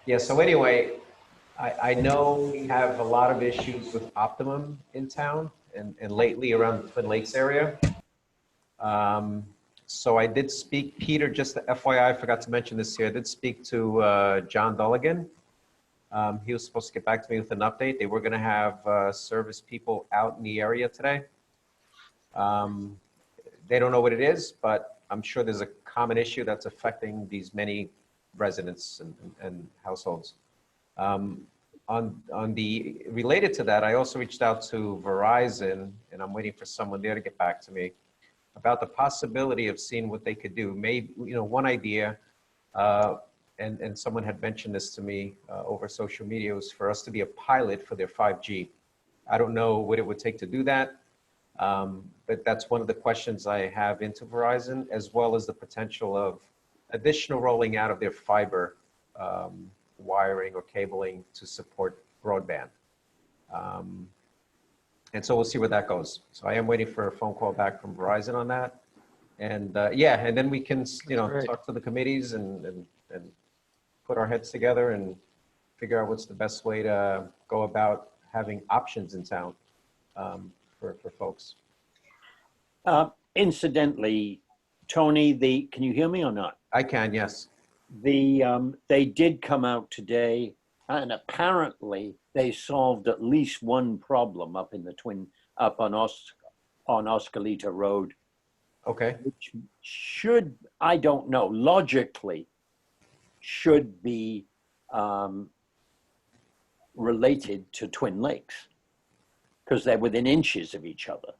Yeah. So anyway, I know we have a lot of issues with Optimum in town and lately around the Twin Lakes area. So I did speak, Peter, just the FYI, I forgot to mention this here. I did speak to John Dulligan. He was supposed to get back to me with an update. They were going to have service people out in the area today. They don't know what it is, but I'm sure there's a common issue that's affecting these many residents and households. Related to that, I also reached out to Verizon, and I'm waiting for someone there to get back to me about the possibility of seeing what they could do. Maybe, you know, one idea, and someone had mentioned this to me over social media, was for us to be a pilot for their 5G. I don't know what it would take to do that, but that's one of the questions I have into Verizon, as well as the potential of additional rolling out of their fiber wiring or cabling to support broadband. And so we'll see where that goes. So I am waiting for a phone call back from Verizon on that. And yeah, and then we can, you know, talk to the committees and put our heads together and figure out what's the best way to go about having options in town for folks. Incidentally, Tony, can you hear me or not? I can, yes. They did come out today, and apparently they solved at least one problem up on Oskalita Road. Okay. Which should, I don't know, logically should be related to Twin Lakes, because they're within inches of each other.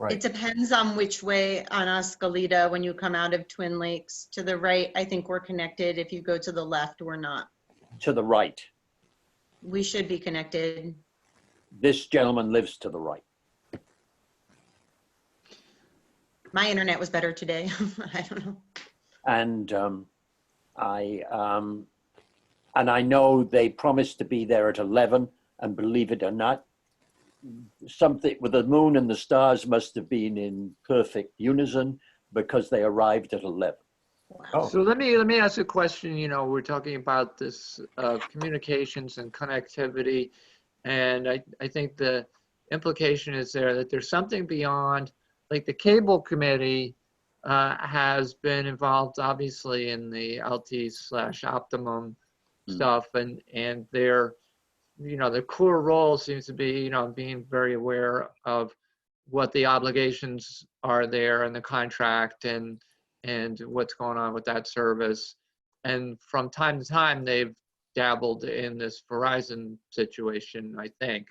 Right. It depends on which way on Escalita, when you come out of Twin Lakes. To the right, I think we're connected. If you go to the left, we're not. To the right. We should be connected. This gentleman lives to the right. My internet was better today. I don't know. And I know they promised to be there at 11, and believe it or not, something with the moon and the stars must have been in perfect unison, because they arrived at 11. Oh. So let me ask a question. You know, we're talking about this communications and connectivity, and I think the implication is there that there's something beyond, like the cable committee has been involved obviously in the Altice/Optimum stuff, and their, you know, the core role seems to be, you know, being very aware of what the obligations are there in the contract and what's going on with that service. And from time to time, they've dabbled in this Verizon situation, I think.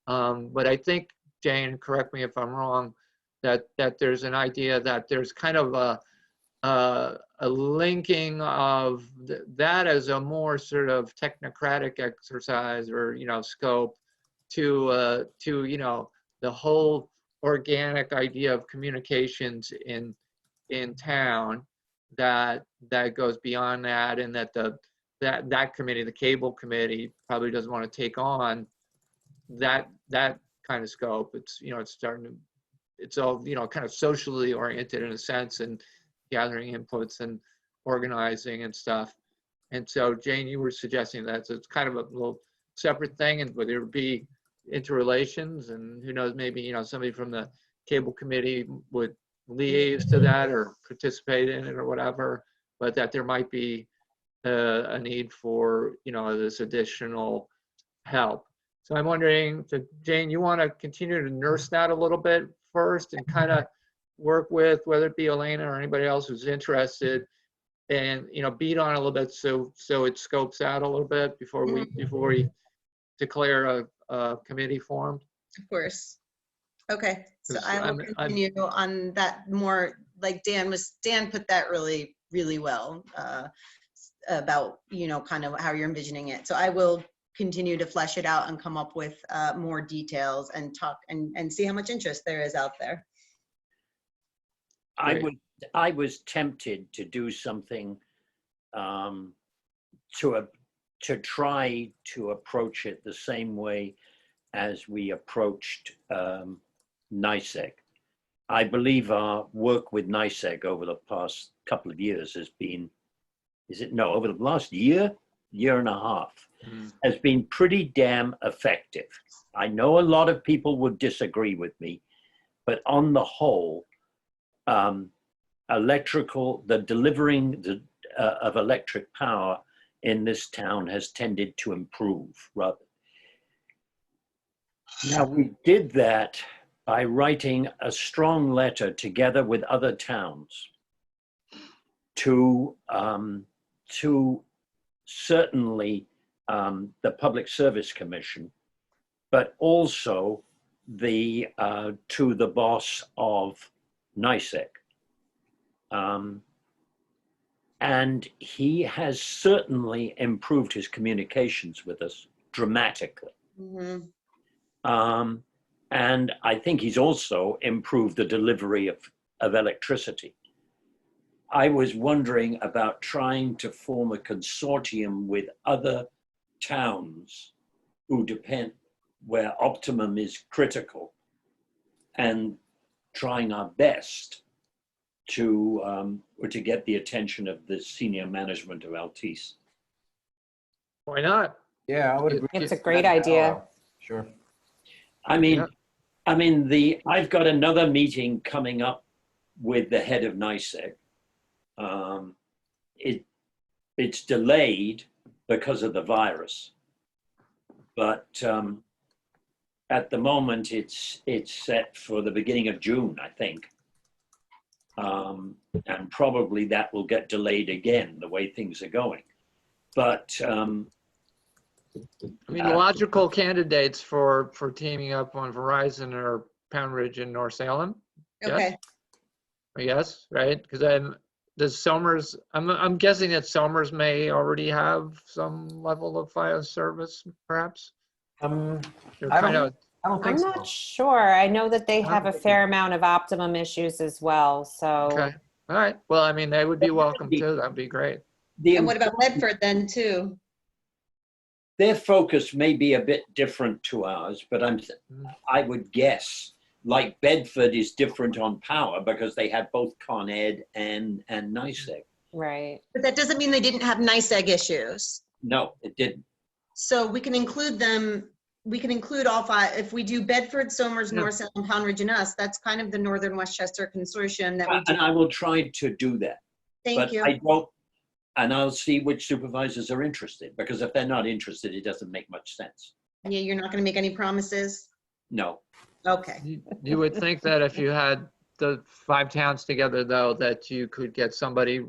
But I think, Jane, correct me if I'm wrong, that there's an idea that there's kind of a linking of that as a more sort of technocratic exercise, or, you know, scope to you know, the whole organic idea of communications in town, that goes beyond that, and that that committee, the cable committee, probably doesn't want to take on that kind of scope. It's, you know, it's starting to, it's all, you know, kind of socially oriented in a sense, and gathering inputs and organizing and stuff. And so, Jane, you were suggesting that, so it's kind of a little separate thing, and would there be interrelations, and who knows, maybe, you know, somebody from the cable committee would liaise to that or participate in it or whatever, but that there might be a need for, you know, this additional help. So I'm wondering, so Jane, you want to continue to nurse that a little bit first, and kind of work with, whether it be Elena or anybody else who's interested, and, you know, beat on a little bit so it scopes out a little bit before we declare a committee formed? Of course. Okay, so I will continue on that more, like Dan put that really, really well about, you know, kind of how you're envisioning it. So I will continue to flesh it out and come up with more details and talk and see how much interest there is out there. I was tempted to do something to try to approach it the same way as we approached NICEAG. I believe our work with NICEAG over the past couple of years has been, over the last year and a half, has been pretty damn effective. I know a lot of people would disagree with me, but on the whole, the delivering of electric power in this town has tended to improve rather. Now, we did that by writing a strong letter together with other towns to certainly the Public Service Commission, but also to the boss of NICEAG. And he has certainly improved his communications with us dramatically. Mm-hmm. And I think he's also improved the delivery of electricity. I was wondering about trying to form a consortium with other towns who depend, where Optimum is critical, and trying our best to get the attention of the senior management of Altice. Why not? Yeah, I would agree. It's a great idea. Sure. I mean, I've got another meeting coming up with the head of NICEAG. It's delayed because of the virus, but at the moment it's set for the beginning of June, I think. And probably that will get delayed again, the way things are going. But I mean, the logical candidates for teaming up on Verizon are Pound Ridge and North Salem. Yes? Okay. Yes, right? Because then does Somers, I'm guessing that Somers may already have some level of fire service, perhaps? They're I kind don't, of, I don't think I'm so. not sure. I know that they have a fair amount of optimum issues as well, so. okay. All right. Well, I mean, they would be welcome too. That'd be great. And what about Bedford then too? Their focus may be a bit different to ours, but I would guess like Bedford is different on power because they have both Con Ed and NICEAG. Right. But that doesn't mean they didn't have NICEAG issues. No, it didn't. So we can include them, we can include all five. If we do Bedford, Somers, North Salem, Pound Ridge, and us, that's kind of the Northern Westchester Consortium that we do. And I will try to do that. Thank you. I don't, and I'll see which supervisors are interested, because if they're not interested, it doesn't make much sense. Yeah, you're not going to make any promises? No. Okay. You would think that if you had the 5 towns together, though, that you could get somebody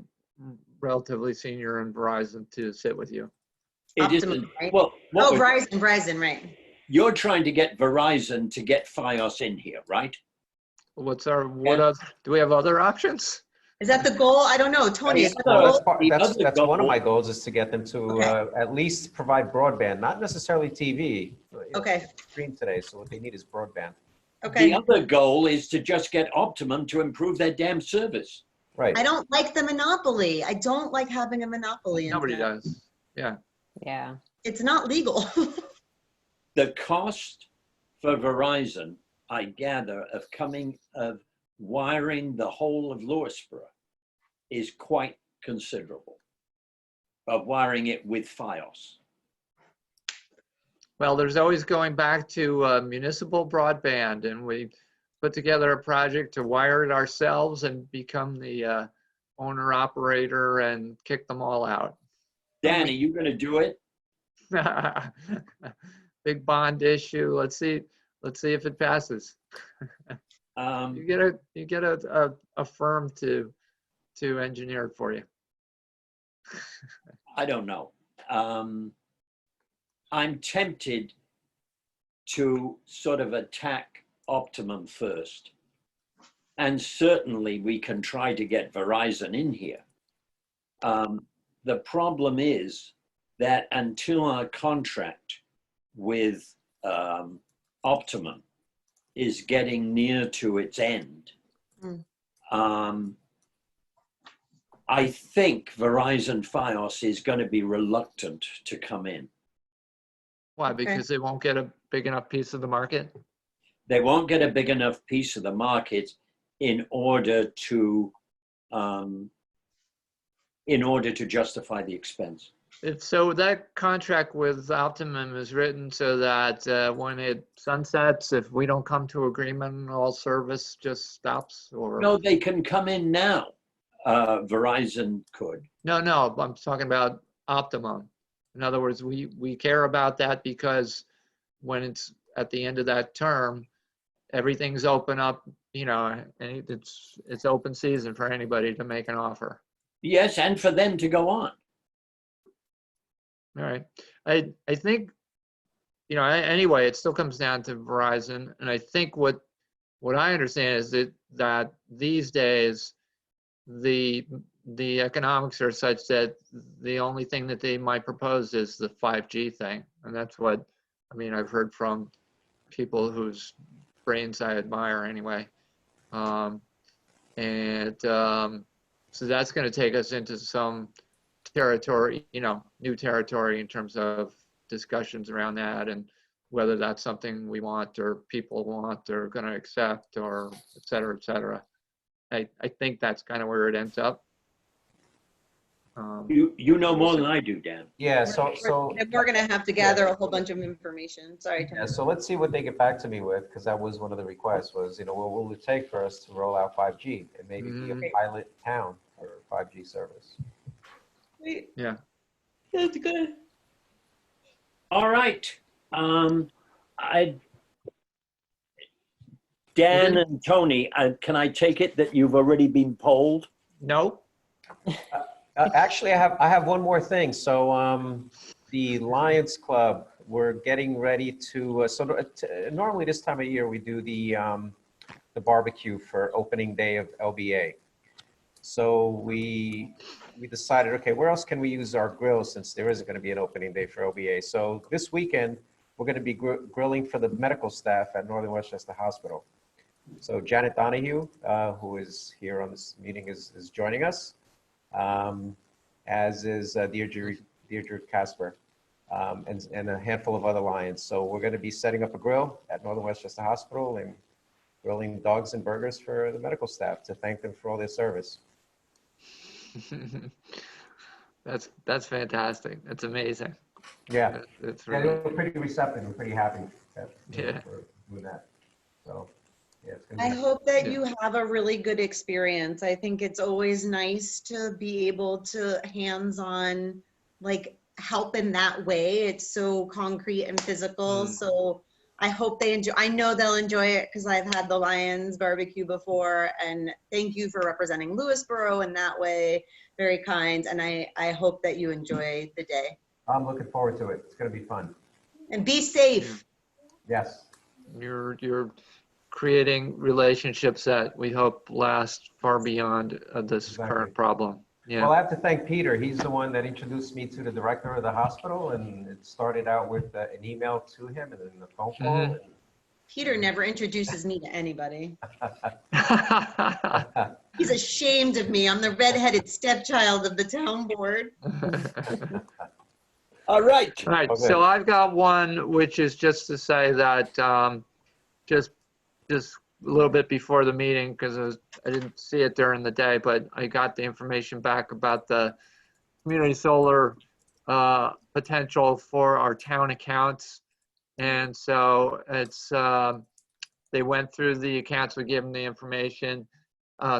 relatively senior in Verizon to sit with you. It Optimum, isn't. right? Well, Oh, Verizon, right. You're trying to get Verizon to get FiOS in here, right? What's our, what else, do we have other options? Is that the goal? I don't know. Tony, is that the Well, goal? that's one of my goals, is to get them to at least provide broadband, not necessarily TV. Okay. Screen today, so what they need is broadband. Okay. The other goal is to just get Optimum to improve their damn service. Right. I don't like the monopoly. I don't like having a monopoly. Nobody does. Yeah. Yeah. It's not legal. The cost for Verizon, I gather, of wiring the whole of Lewisboro is quite considerable, of wiring it with FiOS. Well, there's always going back to municipal broadband, and we put together a project to wire it ourselves and become the owner operator and kick them all out. Danny, you going to do it? Big bond issue. Let's see if it passes. You get a firm to engineer it for you. I don't know. I'm tempted to sort of attack Optimum first. And certainly we can try to get Verizon in here. The problem is that until our contract with Optimum is getting near to its end, I think Verizon FiOS is going to be reluctant to come in. Why? Because they won't get a big enough piece of the market? They won't get a big enough piece of the market in order to justify the expense. So that contract with Optimum is written so that when it sunsets, if we don't come to agreement, all service just stops? Or No, they can come in now. Verizon could. No, I'm talking about Optimum. In other words, we care about that because when it's at the end of that term, everything's open up, and it's open season for anybody to make an offer. Yes, and for them to go on. All right. I think, anyway, it still comes down to Verizon. And I think what I understand is that these days, the economics are such that the only thing that they might propose is the 5G thing. And that's what, I've heard from people whose brains I admire anyway. So that's going to take us into some territory, new territory in terms of discussions around that and whether that's something we want or people want or going to accept or et cetera, et cetera. I think that's kind of where it ends up. You know more than I do, Dan. Yeah, so we're going to have to gather a whole bunch of information. Sorry, Tony. yeah, so let's see what they get back to me with, because that was one of the requests was, what will it take for us to roll out 5G and maybe be a pilot town for 5G service? Sweet. Yeah. That's good. All right. Dan and Tony, can I take it that you've already been polled? No. Actually, I have one more thing. So the Lions Club we're getting ready to, normally this time of year, we do the barbecue for opening day of LBA. So we decided, okay, where else can we use our grill since there isn't going to be an opening day for LBA? So this weekend, we're going to be grilling for the medical staff at Northern Westchester Hospital. So Janet Donahue, who is here on this meeting, is joining us, as is Deirdre Casper, and a handful of other Lions. So we're going to be setting up a grill at Northern Westchester Hospital and grilling dogs and burgers for the medical staff to thank them for all their service. That's fantastic. That's amazing. Yeah, it's really, really, they were pretty receptive and pretty happy for doing that. So, yeah, it's gonna I be hope that you have a really good experience. I think it's always nice to be able to hands-on, like, help in that way. It's so concrete and physical. So I hope they enjoy. I know they'll enjoy it because I've had the Lions barbecue before. And thank you for representing Lewisboro in that way. Very kind. And I hope that you enjoy the day. I'm looking forward to it. It's going to be fun. And be safe. Yes. You're creating relationships that we hope last far beyond this current problem. Yeah. Well, I have to thank Peter. He's the one that introduced me to the director of the hospital, and it started out with an email to him and then a phone call. Peter never introduces me to anybody. He's ashamed of me. I'm the redheaded stepchild of the town board. All right. All right. Okay. So I've got one, which is just to say that just a little bit before the meeting, because I didn't see it during the day, but I got the information back about the community solar potential for our town accounts. And so it's, they went through the accounts, we gave them the information.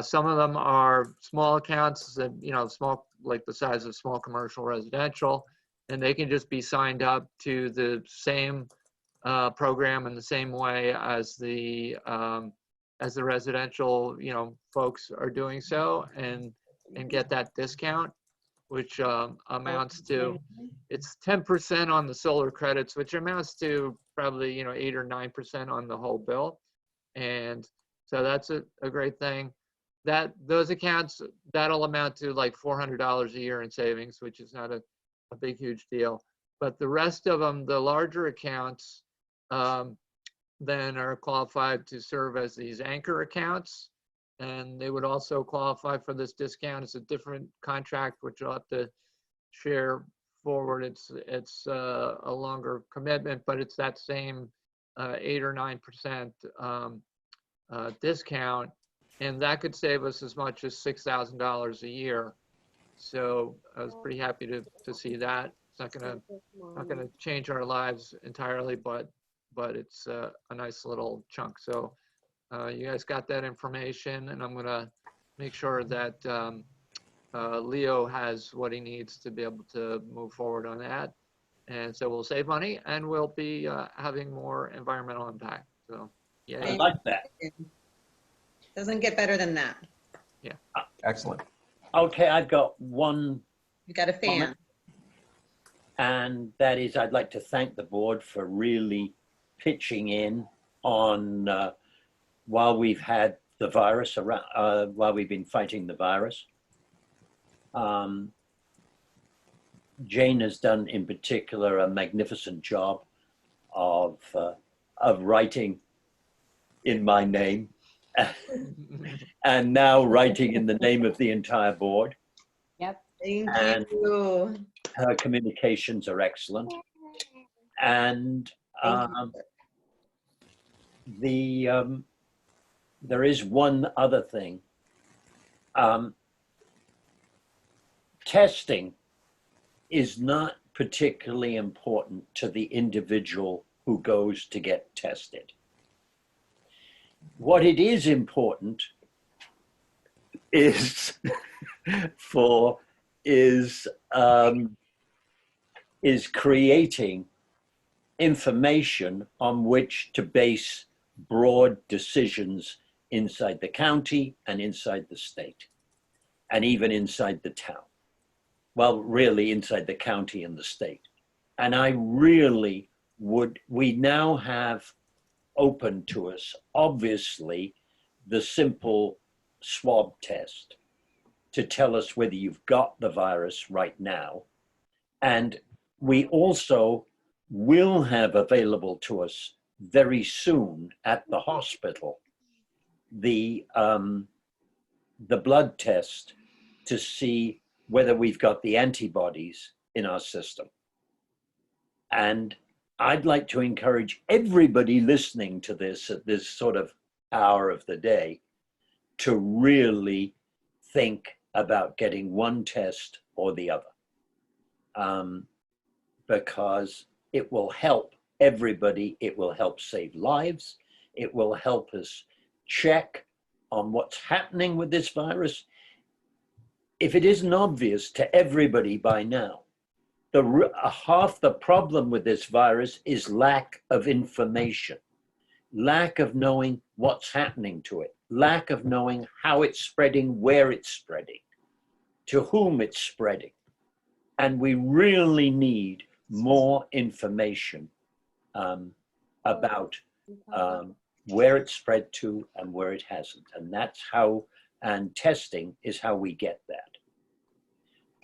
Some of them are small accounts that, small, like the size of small commercial residential, and they can just be signed up to the same program in the same way as the residential, folks are doing so, and get that discount, which amounts to, it's 10% on the solar credits, which amounts to probably 8 or 9% on the whole bill. And so that's a great thing. Those accounts, that'll amount to like $400 a year in savings, which is not a big, huge deal. But the rest of them, the larger accounts, then are qualified to serve as these anchor accounts. And they would also qualify for this discount. It's a different contract, which you'll have to share forward. It's a longer commitment, but it's that same 8 or 9% discount. And that could save us as much as $6,000 a year. So I was pretty happy to see that. It's not gonna change our lives entirely, but it's a nice little chunk. So you guys got that information, and I'm gonna make sure that Leo has what he needs to be able to move forward on that. And so we'll save money, and we'll be having more environmental impact. So yeah. I like that. Doesn't get better than that. Yeah. Excellent. Okay, I've got one. You got a fan. Comment, and that is, I'd like to thank the board for really pitching in on while we've had the virus around, while we've been fighting the virus. Jane has done, in particular, a magnificent job of writing in my name, and now writing in the name of the entire board. Yep. Thank you. Her communications are excellent. And there is one other thing. Testing is not particularly important to the individual who goes to get tested. What it is important is is creating information on which to base broad decisions inside the county and inside the state, and even inside the town. Well, really inside the county and the state. And I really we now have open to us, obviously, the simple swab test to tell us whether you've got the virus right now. And we also will have available to us very soon at the hospital the blood test to see whether we've got the antibodies in our system. And I'd like to encourage everybody listening to this at this sort of hour of the day to really think about getting one test or the other, because it will help everybody. It will help save lives. It will help us check on what's happening with this virus. If it isn't obvious to everybody by now, half the problem with this virus is lack of information, lack of knowing what's happening to it, lack of knowing how it's spreading, where it's spreading, to whom it's spreading. And we really need more information about where it's spread to and where it hasn't. And that's how, and testing is how we get that.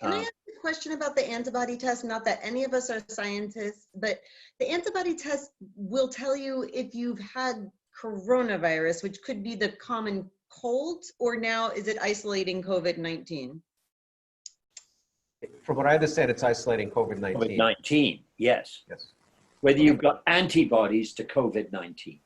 Can I ask a question about the antibody test? Not that any of us are scientists, but the antibody test will tell you if you've had coronavirus, which could be the common cold, or now is it isolating COVID-19? From what I understand, it's isolating COVID-19. COVID-19, yes. Yes. Whether you've got antibodies to COVID-19.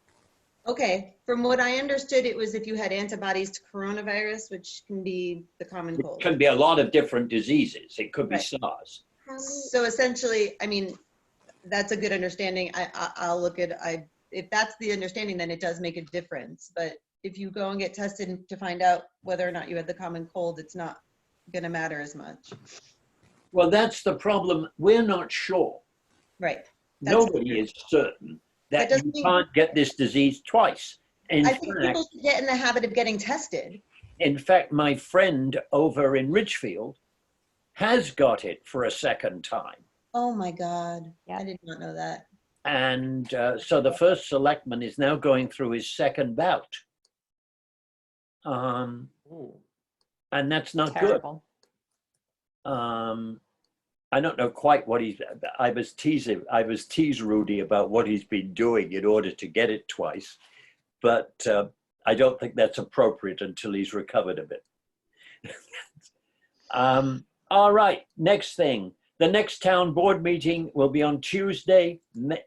Okay, from what I understood, it was if you had antibodies to coronavirus, which can be the common cold. It can be a lot of different diseases. It could be SARS. So essentially, I mean, that's a good understanding. I'll look at, if that's the understanding, then it does make a difference. But if you go and get tested to find out whether or not you had the common cold, it's not gonna matter as much. Well, that's the problem. We're not sure. Right. Nobody is certain that doesn't you mean- can't get this disease twice. I think people should get in the habit of getting tested. In fact, my friend over in Ridgefield has got it for a second time. Oh my God, I did not know that. And so the first selectman is now going through his second bout. And that's not Terrible. good. I don't know quite what I was teased Rudy about what he's been doing in order to get it twice, but I don't think that's appropriate until he's recovered a bit. All right, next thing. The next town board meeting will be on Tuesday, May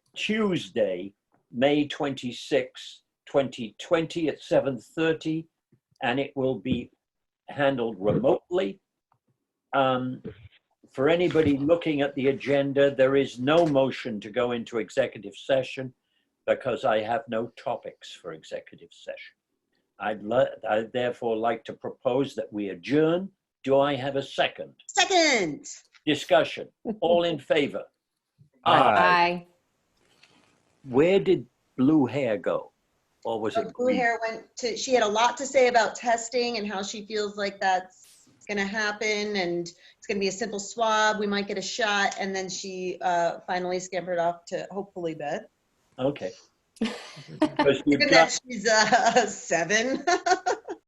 26, 2020 at 7:30, and it will be handled remotely. For anybody looking at the agenda, there is no motion to go into executive session because I have no topics for executive session. I'd therefore like to propose that we adjourn. Do I have a second? Second. Discussion. All in favor? Aye. Where did blue hair go? Or was it Blue hair went to, she had a lot to say about testing and how she feels like that's going to happen, and it's going to be a simple swab. We might get a shot, and then she finally scampered off to hopefully bed. Okay. Because you've Given got, that she's 7.